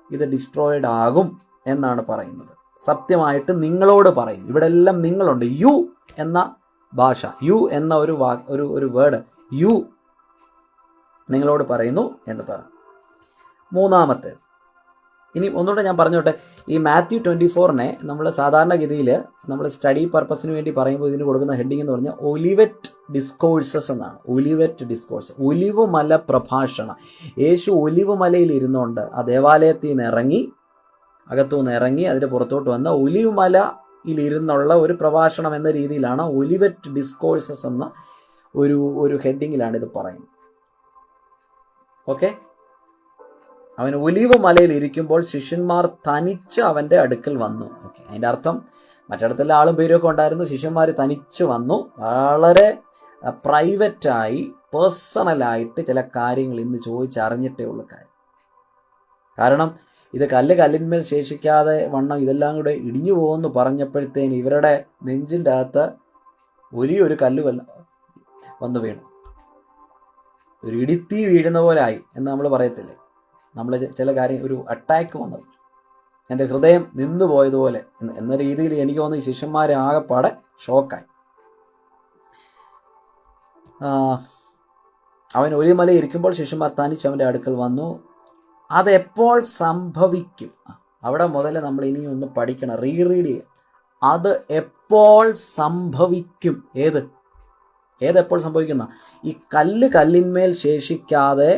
ഇത് ഡിസ്ട്രോയിഡ് ആകും എന്നാണ് പറയുന്നത്. സത്യമായിട്ട് നിങ്ങളോട് പറയുന്നു. ഇവിടെ എല്ലാം നിങ്ങളുണ്ട്. യു എന്ന ഭാഷ, യു എന്ന ഒരു വേർഡ്, യു നിങ്ങളോട് പറയുന്നു എന്ന് പറഞ്ഞു. മൂന്നാമത്തേത്, ഇനി ഒന്നുകൂടെ ഞാൻ പറഞ്ഞോട്ടെ. ഈ മാത്യു 24 നമ്മൾ സാധാരണഗതിയിൽ നമ്മൾ സ്റ്റഡി പർപ്പസിന് വേണ്ടി പറയുമ്പോൾ ഇതിന് കൊടുക്കുന്ന ഹെഡിങ് എന്ന് പറഞ്ഞാൽ ഒലിവറ്റ് ഡിസ്കോഴ്സസ് എന്നാണ്. ഒലിവറ്റ് ഡിസ്കോഴ്സ്, ഒലിവുമല പ്രഭാഷണം. യേശു ഒലിവുമലയിൽ ഇരുന്നുകൊണ്ട് ആ ദേവാലയത്തിൽ നിന്ന് ഇറങ്ങി, അകത്തുനിന്ന് ഇറങ്ങി അതിൻ്റെ പുറത്തോട്ട് വന്ന ഒലിവുമലയിലിരുന്നുള്ള ഒരു പ്രഭാഷണം എന്ന രീതിയിലാണ് ഒലിവറ്റ് ഡിസ്കോഴ്സസ് എന്ന ഒരു ഹെഡിങ്ങിലാണ് ഇത് പറയുന്നത്. ഓക്കെ, അവൻ ഒലിവ് മലയിൽ ഇരിക്കുമ്പോൾ ശിഷ്യന്മാർ തനിച്ച് അവൻ്റെ അടുക്കൽ വന്നു. ഓക്കെ, അതിൻ്റെ അർത്ഥം മറ്റിടത്തെല്ലാം ആളും പേരൊക്കെ ഉണ്ടായിരുന്നു, ശിഷ്യന്മാർ തനിച്ച് വന്നു. വളരെ പ്രൈവറ്റായി പേഴ്സണലായിട്ട് ചില കാര്യങ്ങൾ ഇന്ന് ചോദിച്ചറിഞ്ഞിട്ടേ ഉള്ളൂ കാര്യം. കാരണം ഇത് കല്ല് കല്ലിന്മേൽ ശേഷിക്കാതെ വണ്ണം ഇതെല്ലാം കൂടെ ഇടിഞ്ഞു പോകുമെന്ന് പറഞ്ഞപ്പോഴത്തേന് ഇവരുടെ നെഞ്ചിൻ്റെ അകത്ത് വലിയൊരു കല്ല് വന്നു വീണു. ഒരു ഇടിത്തി വീഴുന്ന പോലെ ആയി എന്ന് നമ്മൾ പറയത്തില്ലേ? നമ്മൾ ചില കാര്യം, ഒരു അറ്റാക്ക് വന്നത്, എൻ്റെ ഹൃദയം നിന്നു പോയതുപോലെ എന്ന രീതിയിൽ എനിക്ക് തോന്നുന്നു ഈ ശിഷ്യന്മാരെ ആകെപ്പാടെ ഷോക്കായി. അവൻ ഒലിമല ഇരിക്കുമ്പോൾ ശിഷ്യന്മാർ തനിച്ച് അവൻ്റെ അടുക്കൽ വന്നു. അതെപ്പോൾ സംഭവിക്കും? അവിടെ മുതലേ നമ്മൾ ഇനിയും ഒന്ന് പഠിക്കണം, റീഡ് ചെയ്യുക. അത് എപ്പോൾ സംഭവിക്കും? ഏതെപ്പോൾ സംഭവിക്കുന്ന? ഈ കല്ല് കല്ലിന്മേൽ ശേഷിക്കാതെ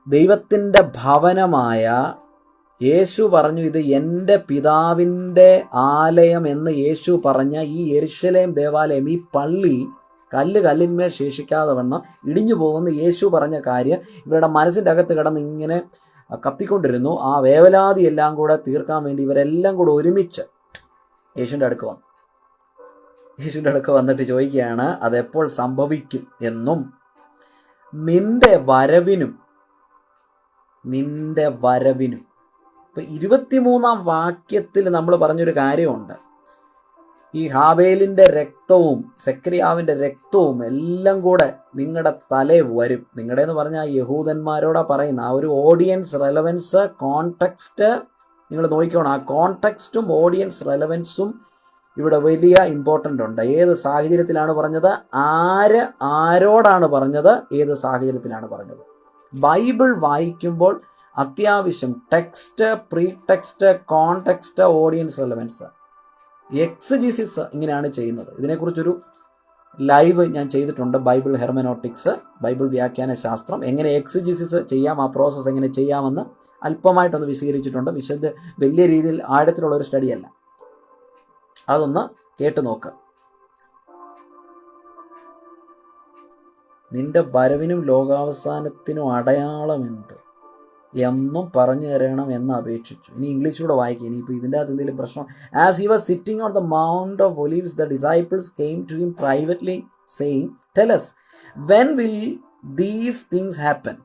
ദൈവത്തിൻ്റെ ഭവനമായ യേശു പറഞ്ഞു, ഇത് എൻ്റെ പിതാവിൻ്റെ ആലയം എന്ന് യേശു പറഞ്ഞ ഈ യെരുശലേം ദേവാലയം, ഈ പള്ളി കല്ല് കല്ലിന്മേൽ ശേഷിക്കാതെ വണ്ണം ഇടിഞ്ഞു പോകുന്ന യേശു പറഞ്ഞ കാര്യം ഇവരുടെ മനസ്സിൻ്റെ അകത്ത് കിടന്ന് ഇങ്ങനെ കത്തിക്കൊണ്ടിരുന്നു. ആ വേവലാതി എല്ലാം കൂടെ തീർക്കാൻ വേണ്ടി ഇവരെല്ലാം കൂടെ ഒരുമിച്ച് യേശുവിൻ്റെ അടുക്ക് വന്നിട്ട് ചോദിക്കുകയാണ് അതെപ്പോൾ സംഭവിക്കും എന്നും നിന്റെ വരവിനും. ഇപ്പം 23-ാം വാക്യത്തിൽ നമ്മൾ പറഞ്ഞൊരു കാര്യമുണ്ട്. ഈ ഹാബേലിൻ്റെ രക്തവും സെക്കരിയാവിൻ്റെ രക്തവും എല്ലാം കൂടെ നിങ്ങളുടെ തലയിൽ വരും. നിങ്ങളുടെ എന്ന് പറഞ്ഞാൽ യഹൂദന്മാരോടാ പറയുന്ന ആ ഒരു ഓഡിയൻസ് റെലവൻസ്, കോൺടെക്സ്റ്റ് നിങ്ങൾ നോക്കിക്കോണം. ആ കോൺടെക്സ്റ്റും ഓഡിയൻസ് റെലവൻസും ഇവിടെ വലിയ ഇമ്പോർട്ടൻ്റ് ഉണ്ട്. ഏത് സാഹചര്യത്തിലാണ് പറഞ്ഞത്, ആരോടാണ് പറഞ്ഞത്, ഏത് സാഹചര്യത്തിലാണ് പറഞ്ഞത്. ബൈബിൾ വായിക്കുമ്പോൾ അത്യാവശ്യം text, pretext, context, audience relevance, exegesis ഇങ്ങനെയാണ് ചെയ്യുന്നത്. ഇതിനെക്കുറിച്ചൊരു ലൈവ് ഞാൻ ചെയ്തിട്ടുണ്ട്. ബൈബിൾ ഹെർമനോട്ടിക്സ്, ബൈബിൾ വ്യാഖ്യാന ശാസ്ത്രം, എങ്ങനെ എക്സജീസിസ് ചെയ്യാം, ആ പ്രോസസ്സ് എങ്ങനെ ചെയ്യാമെന്ന് അല്പമായിട്ടൊന്ന് വിശദീകരിച്ചിട്ടുണ്ട്. വലിയ രീതിയിൽ ആഴത്തിലുള്ള ഒരു സ്റ്റഡിയല്ല. അതൊന്ന് കേട്ടു നോക്കുക. നിന്റെ വരവിനും ലോകാവസാനത്തിനും അടയാളമെന്ത് എന്നും പറഞ്ഞു തരണം എന്ന് അപേക്ഷിച്ചു. ഇനി ഇംഗ്ലീഷിലൂടെ വായിക്കുക. ഇനിയിപ്പോൾ ഇതിൻ്റെ അകത്ത് എന്തെങ്കിലും പ്രശ്നം. As he was sitting on the Mount of Olives the disciples came to him privately saying tell us when will these things happen?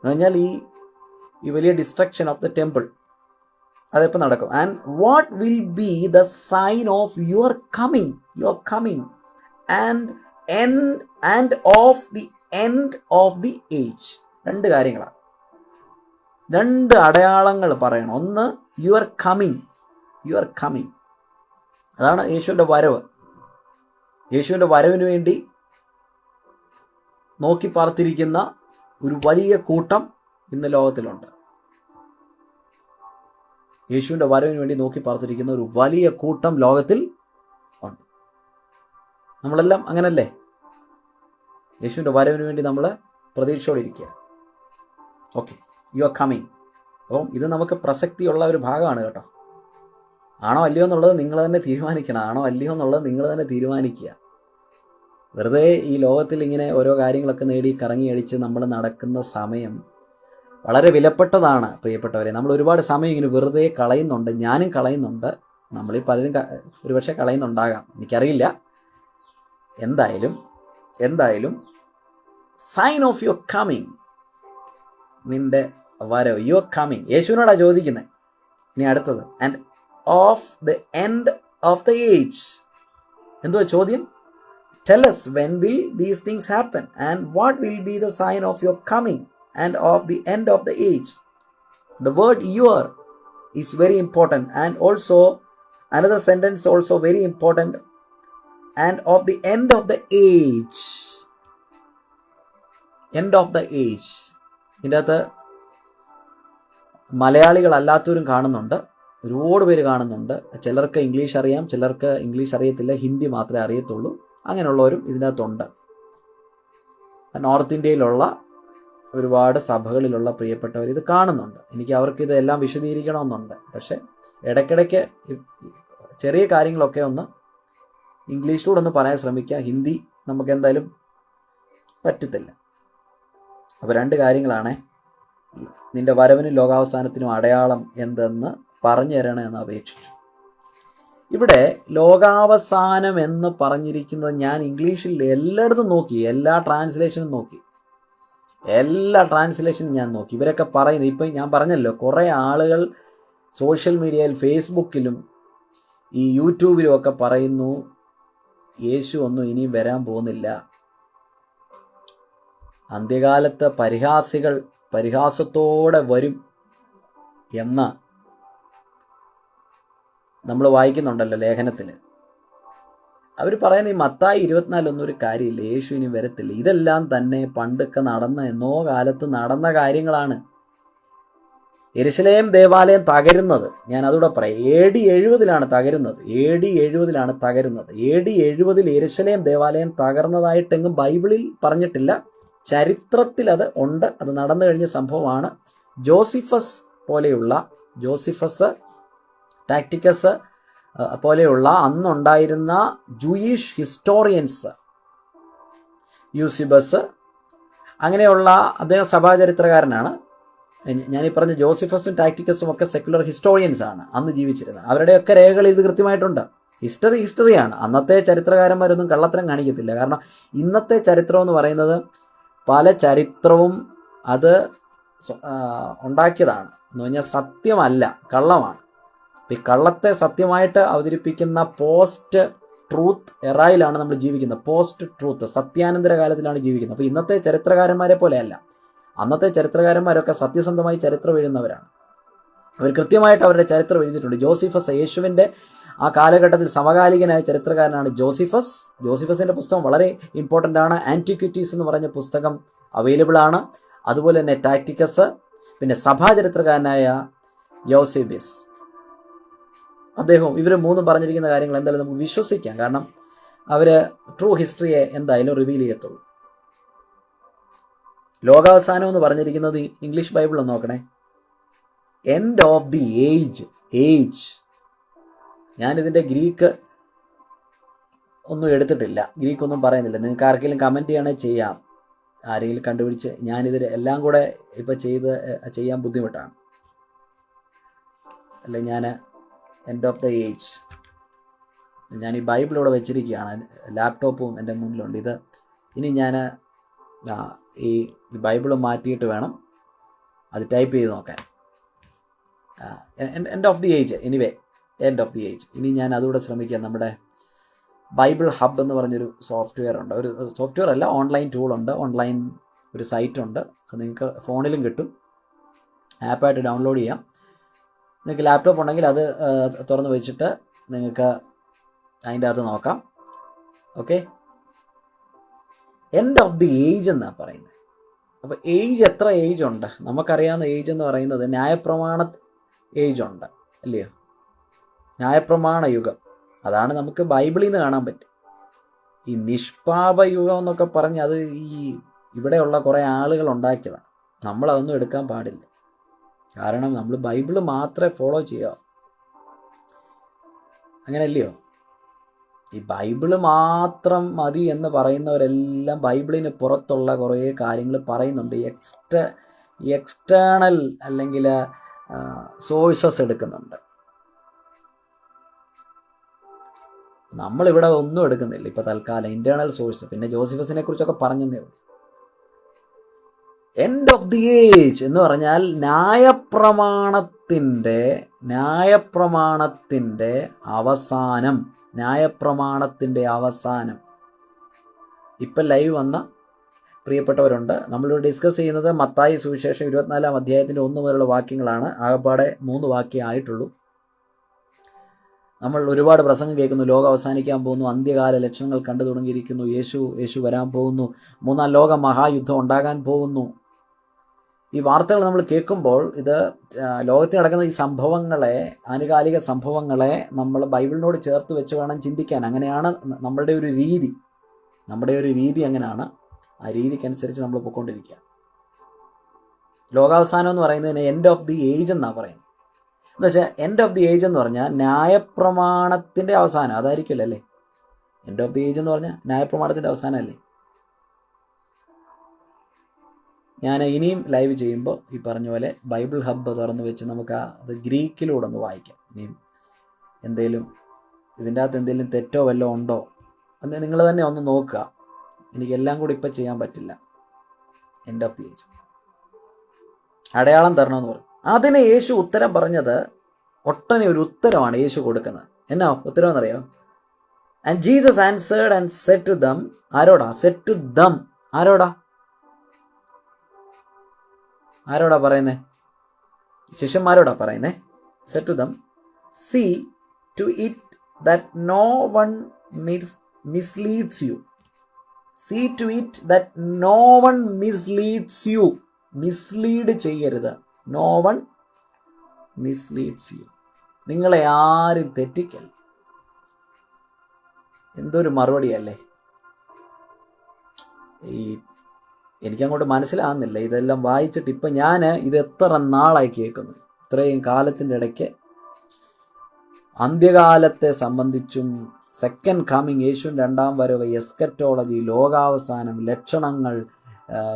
എന്ന് പറഞ്ഞാൽ ഈ വലിയ ഡിസ്ട്രക്ഷൻ ഓഫ് ദ ടെമ്പിൾ അതെപ്പോൾ നടക്കും? And what will be the sign of your coming and of the end of the age. രണ്ട് കാര്യങ്ങളാണ്, രണ്ട് അടയാളങ്ങൾ പറയണം. ഒന്ന് യുവർ കമ്മിങ്, അതാണ് യേശുവിൻ്റെ വരവ്. യേശുവിൻ്റെ വരവിന് വേണ്ടി നോക്കി പാർത്തിരിക്കുന്ന ഒരു വലിയ കൂട്ടം ഇന്ന് ലോകത്തിലുണ്ട്. യേശുവിൻ്റെ വരവിന് വേണ്ടി നോക്കി പാർത്തിരിക്കുന്ന ഒരു വലിയ കൂട്ടം ലോകത്തിൽ ഉണ്ട്. നമ്മളെല്ലാം അങ്ങനല്ലേ? യേശുവിൻ്റെ വരവിന് വേണ്ടി നമ്മൾ പ്രതീക്ഷയോടെ ഇരിക്കുക. Okay, U are coming. അപ്പം ഇത് നമുക്ക് പ്രസക്തിയുള്ള ഒരു ഭാഗമാണ് കേട്ടോ. ആണോ അല്ലയോ എന്നുള്ളത് നിങ്ങൾ തന്നെ തീരുമാനിക്കണം. ആണോ അല്ലയോ എന്നുള്ളത് നിങ്ങൾ തന്നെ തീരുമാനിക്കുക. വെറുതെ ഈ ലോകത്തിൽ ഇങ്ങനെ ഓരോ കാര്യങ്ങളൊക്കെ നേടി കറങ്ങി അടിച്ച് നമ്മൾ നടക്കുന്ന സമയം വളരെ വിലപ്പെട്ടതാണ് പ്രിയപ്പെട്ടവരെ. നമ്മൾ ഒരുപാട് സമയം ഇങ്ങനെ വെറുതെ കളയുന്നുണ്ട്. ഞാനും കളയുന്നുണ്ട്. നമ്മളീ പലരും ഒരുപക്ഷെ കളയുന്നുണ്ടാകാം, എനിക്കറിയില്ല. എന്തായാലും സൈൻ ഓഫ് യുവർ കമ്മിങ്, നിന്റെ വരവ്, യുവർ കമ്മിങ്. യേശുവിനോടാ ചോദിക്കുന്നത്. ഇനി അടുത്തത്, and of the end of the age. എന്തുവാ ചോദ്യം? Tell us when will these things happen and what will be the sign of your coming and of the end of the age. The word your is very important, and also another sentence also very important, and of the end of the age. End of the age. ഇതിൻ്റെ അകത്ത് മലയാളികളല്ലാത്തവരും കാണുന്നുണ്ട്, ഒരുപാട് പേര് കാണുന്നുണ്ട്. ചിലർക്ക് English അറിയാം, ചിലർക്ക് English അറിയത്തില്ല, ഹിന്ദി മാത്രമേ അറിയത്തുള്ളൂ. അങ്ങനെയുള്ളവരും ഇതിനകത്തുണ്ട്. നോർത്ത് ഇന്ത്യയിലുള്ള ഒരുപാട് സഭകളിലുള്ള പ്രിയപ്പെട്ടവർ ഇത് കാണുന്നുണ്ട്. എനിക്ക് അവർക്ക് ഇതെല്ലാം വിശദീകരിക്കണമെന്നുണ്ട്. പക്ഷേ ഇടയ്ക്കിടയ്ക്ക് ചെറിയ കാര്യങ്ങളൊക്കെ ഒന്ന് ഇംഗ്ലീഷിലൂടെ ഒന്ന് പറയാൻ ശ്രമിക്കുക. ഹിന്ദി നമുക്ക് എന്തായാലും പറ്റത്തില്ല. അപ്പോൾ 2 കാര്യങ്ങളാണ്. നിന്റെ വരവിനും ലോകാവസാനത്തിനും അടയാളം എന്തെന്ന് പറഞ്ഞു തരണമെന്ന് അപേക്ഷിച്ചു. ഇവിടെ ലോകാവസാനം എന്ന് പറഞ്ഞിരിക്കുന്നത് ഞാൻ ഇംഗ്ലീഷിൽ എല്ലായിടത്തും നോക്കി, എല്ലാ ട്രാൻസ്ലേഷനും നോക്കി. ഞാൻ നോക്കി. ഇവരൊക്കെ പറയുന്നത്, ഇപ്പം ഞാൻ പറഞ്ഞല്ലോ, കുറേ ആളുകൾ സോഷ്യൽ മീഡിയയിൽ ഫേസ്ബുക്കിലും ഈ യൂട്യൂബിലും ഒക്കെ പറയുന്നു യേശു ഒന്നും ഇനിയും വരാൻ പോകുന്നില്ല. അന്ത്യകാലത്ത് പരിഹാസികൾ പരിഹാസത്തോടെ വരും എന്ന് നമ്മൾ വായിക്കുന്നുണ്ടല്ലോ ലേഖനത്തിൽ. അവർ പറയുന്നത് ഈ മത്തായി 24 ഒരു കാര്യമില്ല, യേശു ഇനി വരത്തില്ല. ഇതെല്ലാം തന്നെ പണ്ടൊക്കെ എന്നോ കാലത്ത് നടന്ന കാര്യങ്ങളാണ്. യെരുശലേം ദേവാലയം തകരുന്നത്, ഞാൻ അതുകൂടെ പറയാം, AD 70 തകരുന്നത്. AD 70 യെരുശലേം ദേവാലയം തകർന്നതായിട്ടെങ്ങും ബൈബിളിൽ പറഞ്ഞിട്ടില്ല. ചരിത്രത്തിൽ അത് ഉണ്ട്, അത് നടന്നു കഴിഞ്ഞ സംഭവമാണ്. ജോസിഫസ് ടാക്ടിക്കസ് പോലെയുള്ള അന്നുണ്ടായിരുന്ന ജൂയിഷ് ഹിസ്റ്റോറിയൻസ്, യൂസിബസ്, അങ്ങനെയുള്ള അദ്ദേഹം സഭാചരിത്രകാരനാണ്. ഞാനീ പറഞ്ഞ ജോസിഫസും ടാക്ടിക്കസും ഒക്കെ സെക്കുലർ ഹിസ്റ്റോറിയൻസ് ആണ് അന്ന് ജീവിച്ചിരുന്നത്. അവരുടെയൊക്കെ രേഖകളിൽ ഇത് കൃത്യമായിട്ടുണ്ട്. ഹിസ്റ്ററിയാണ്. അന്നത്തെ ചരിത്രകാരന്മാരൊന്നും കള്ളത്തരം കാണിക്കത്തില്ല. കാരണം ഇന്നത്തെ ചരിത്രം എന്ന് പറയുന്നത് പല ചരിത്രവും അത് ഉണ്ടാക്കിയതാണ് എന്ന് പറഞ്ഞാൽ സത്യമല്ല, കള്ളമാണ്. ഈ കള്ളത്തെ സത്യമായിട്ട് അവതരിപ്പിക്കുന്ന പോസ്റ്റ് ട്രൂത്ത് എറയിലാണ് നമ്മൾ ജീവിക്കുന്നത്. പോസ്റ്റ് ട്രൂത്ത്, സത്യാനന്തര കാലത്തിലാണ് ജീവിക്കുന്നത്. അപ്പോൾ ഇന്നത്തെ ചരിത്രകാരന്മാരെ പോലെയല്ല. അന്നത്തെ ചരിത്രകാരന്മാരൊക്കെ സത്യസന്ധമായി ചരിത്രം എഴുതുന്നവരാണ്. അവർ കൃത്യമായിട്ട് അവരുടെ ചരിത്രം എഴുതിയിട്ടുണ്ട്. ജോസിഫസ്, യേശുവിൻ്റെ ആ കാലഘട്ടത്തിൽ സമകാലികനായ ചരിത്രകാരനാണ് ജോസിഫസിൻ്റെ പുസ്തകം വളരെ ഇമ്പോർട്ടൻ്റ് ആണ്. ആൻറ്റിക്വിറ്റീസ് എന്ന് പറഞ്ഞ പുസ്തകം അവൈലബിൾ ആണ്. അതുപോലെ തന്നെ ടാക്ടിക്കസ്, പിന്നെ സഭാചരിത്രകാരനായ യോസേബിയസ്, അദ്ദേഹവും, ഇവർ 3 പറഞ്ഞിരിക്കുന്ന കാര്യങ്ങൾ എന്തായാലും നമുക്ക് വിശ്വസിക്കാം. കാരണം അവർ ട്രൂ ഹിസ്റ്ററിയെ എന്തായാലും റിവീൽ ചെയ്യത്തുള്ളൂ. ലോകാവസാനം എന്ന് പറഞ്ഞിരിക്കുന്നത് ഇംഗ്ലീഷ് ബൈബിളിൽ നോക്കണേ, എൻഡ് ഓഫ് ദി ഏജ്. ഞാനിതിൻ്റെ ഗ്രീക്ക് ഒന്നും എടുത്തിട്ടില്ല, ഗ്രീക്കൊന്നും പറയുന്നില്ല. നിങ്ങൾക്ക് ആർക്കെങ്കിലും കമൻറ്റ് ചെയ്യണമെങ്കിൽ ചെയ്യാം, ആരെങ്കിലും കണ്ടുപിടിച്ച്. ഞാനിതിൽ എല്ലാം കൂടെ ഇപ്പം ചെയ്യാൻ ബുദ്ധിമുട്ടാണ്. അല്ല, ഞാൻ എൻഡ് ഓഫ് ദ ഏജ്, ഞാൻ ഈ ബൈബിൾ ഇവിടെ വെച്ചിരിക്കുകയാണ്, ലാപ്ടോപ്പും എൻ്റെ മുന്നിലുണ്ട്. ഇത് ഇനി ഞാൻ ഈ ബൈബിൾ മാറ്റിയിട്ട് വേണം അത് ടൈപ്പ് ചെയ്ത് നോക്കാൻ. End of the age, end of the age. ഇനി ഞാൻ അതുകൂടെ ശ്രമിക്കാം. നമ്മുടെ ബൈബിൾ ഹബ് എന്ന് പറഞ്ഞൊരു സോഫ്റ്റ്വെയർ ഉണ്ട്. ഒരു സോഫ്റ്റ്വെയർ അല്ല, ഓൺലൈൻ ടൂളുണ്ട്, ഓൺലൈൻ ഒരു സൈറ്റുണ്ട്. അത് നിങ്ങൾക്ക് ഫോണിലും കിട്ടും, ആപ്പായിട്ട് ഡൗൺലോഡ് ചെയ്യാം. നിങ്ങൾക്ക് ലാപ്ടോപ്പ് ഉണ്ടെങ്കിൽ അത് തുറന്ന് വെച്ചിട്ട് നിങ്ങൾക്ക് അതിൻ്റെ അകത്ത് നോക്കാം. Okay, end of the age എന്നാണ് പറയുന്നത്. അപ്പോൾ ഏജ്, എത്ര ഏജ് ഉണ്ട്? നമുക്കറിയാവുന്ന ഏജ് എന്ന് പറയുന്നത് ന്യായപ്രമാണ ഏജ് ഉണ്ട്. അല്ലയോ? ന്യായപ്രമാണ യുഗം, അതാണ് നമുക്ക് ബൈബിളിൽ നിന്ന് കാണാൻ പറ്റും. ഈ നിഷ്പാപ യുഗം എന്നൊക്കെ പറഞ്ഞ് അത് ഈ ഇവിടെയുള്ള കുറേ ആളുകൾ ഉണ്ടാക്കിയതാണ്. നമ്മളതൊന്നും എടുക്കാൻ പാടില്ല. കാരണം നമ്മൾ ബൈബിള് മാത്രമേ ഫോളോ ചെയ്യാവൂ. അങ്ങനെയല്ലയോ? ഈ ബൈബിള് മാത്രം മതി എന്ന് പറയുന്നവരെല്ലാം ബൈബിളിന് പുറത്തുള്ള കുറേ കാര്യങ്ങൾ പറയുന്നുണ്ട്. എക്സ്റ്റേണൽ അല്ലെങ്കിൽ സോഴ്സസ് എടുക്കുന്നുണ്ട്. നമ്മളിവിടെ ഒന്നും എടുക്കുന്നില്ല ഇപ്പോൾ തൽക്കാലം, ഇൻറ്റേർണൽ സോഴ്സ്. പിന്നെ ജോസിഫസിനെ കുറിച്ചൊക്കെ പറഞ്ഞതേ ഉള്ളൂ. എൻഡ് ഓഫ് ദി ഏജ് എന്ന് പറഞ്ഞാൽ ന്യായപ്രമാണത്തിൻ്റെ അവസാനം. ഇപ്പം ലൈവ് വന്ന പ്രിയപ്പെട്ടവരുണ്ട്. നമ്മളിവിടെ ഡിസ്കസ് ചെയ്യുന്നത് മത്തായി സുവിശേഷം 24-ാം അധ്യായത്തിൻ്റെ 1 മുതലുള്ള വാക്യങ്ങളാണ്. ആകപ്പാടെ 3 വാക്യം ആയിട്ടുള്ളൂ. നമ്മൾ ഒരുപാട് പ്രസംഗം കേൾക്കുന്നു. ലോകം അവസാനിക്കാൻ പോകുന്നു, അന്ത്യകാല ലക്ഷണങ്ങൾ കണ്ടു തുടങ്ങിയിരിക്കുന്നു, യേശു വരാൻ പോകുന്നു, 3-ാം ലോക മഹായുദ്ധം ഉണ്ടാകാൻ പോകുന്നു. ഈ വാർത്തകൾ നമ്മൾ കേൾക്കുമ്പോൾ ഇത് ലോകത്തിൽ നടക്കുന്ന ഈ സംഭവങ്ങളെ, ആനുകാലിക സംഭവങ്ങളെ നമ്മൾ ബൈബിളിനോട് ചേർത്ത് വെച്ച് വേണം ചിന്തിക്കാൻ. അങ്ങനെയാണ് നമ്മുടെ ഒരു രീതി അങ്ങനെയാണ്. ആ രീതിക്കനുസരിച്ച് നമ്മൾ പോയിക്കൊണ്ടിരിക്കുക. ലോകാവസാനം എന്ന് പറയുന്നതിന് എൻഡ് ഓഫ് ദി ഏജ് എന്നാണ് പറയുന്നത്. എന്ന് വെച്ചാൽ എൻഡ് ഓഫ് ദി ഏജ് എന്ന് പറഞ്ഞാൽ ന്യായപ്രമാണത്തിൻ്റെ അവസാനം, അതായിരിക്കുമല്ലോ അല്ലേ? എൻഡ് ഓഫ് ദി ഏജ് എന്ന് പറഞ്ഞാൽ ന്യായപ്രമാണത്തിൻ്റെ അവസാനം അല്ലേ? ഞാൻ ഇനിയും ലൈവ് ചെയ്യുമ്പോൾ ഈ പറഞ്ഞ പോലെ ബൈബിൾ ഹബ്ബ് തുറന്ന് വെച്ച് നമുക്ക് അത് ഗ്രീക്കിലൂടെ ഒന്ന് വായിക്കാം. ഇനിയും ഇതിൻ്റെ അകത്ത് എന്തെങ്കിലും തെറ്റോ വല്ലതും ഉണ്ടോ എന്ന് നിങ്ങൾ തന്നെ ഒന്ന് നോക്കുക. എനിക്കെല്ലാം കൂടി ഇപ്പം ചെയ്യാൻ പറ്റില്ല. എൻഡ് ഓഫ് ദി ഏജ് അടയാളം തരണമെന്ന് പറയും. അതിന് യേശു ഉത്തരം പറഞ്ഞത് ഒട്ടനെ ഒരു ഉത്തരമാണ് യേശു കൊടുക്കുന്നത്. എന്നാ ഉത്തരം എന്നറിയോ? And Jesus answered and said to them. ആരോടാ പറയുന്നേ? ശിഷ്യന്മാരോടാ പറയുന്നേ. Said to them, see to it that no one misleads you. See to it that no one misleads you. Mislead ചെയ്യരുത്. No one misleads you. നിങ്ങളെ ആരും തെറ്റിക്കല്ല. എന്തൊരു മറുപടിയല്ലേ! എനിക്കങ്ങോട്ട് മനസ്സിലാകുന്നില്ല ഇതെല്ലാം വായിച്ചിട്ട്. ഇപ്പം ഞാൻ ഇത് എത്ര നാളായി കേൾക്കുന്നു. ഇത്രയും കാലത്തിൻ്റെ ഇടയ്ക്ക് അന്ത്യകാലത്തെ സംബന്ധിച്ചും സെക്കൻഡ് കമ്മിങ്, യേശുവിൻ്റെ 2ാം വരവ്, എസ്കറ്റോളജി, ലോകാവസാനം, ലക്ഷണങ്ങൾ,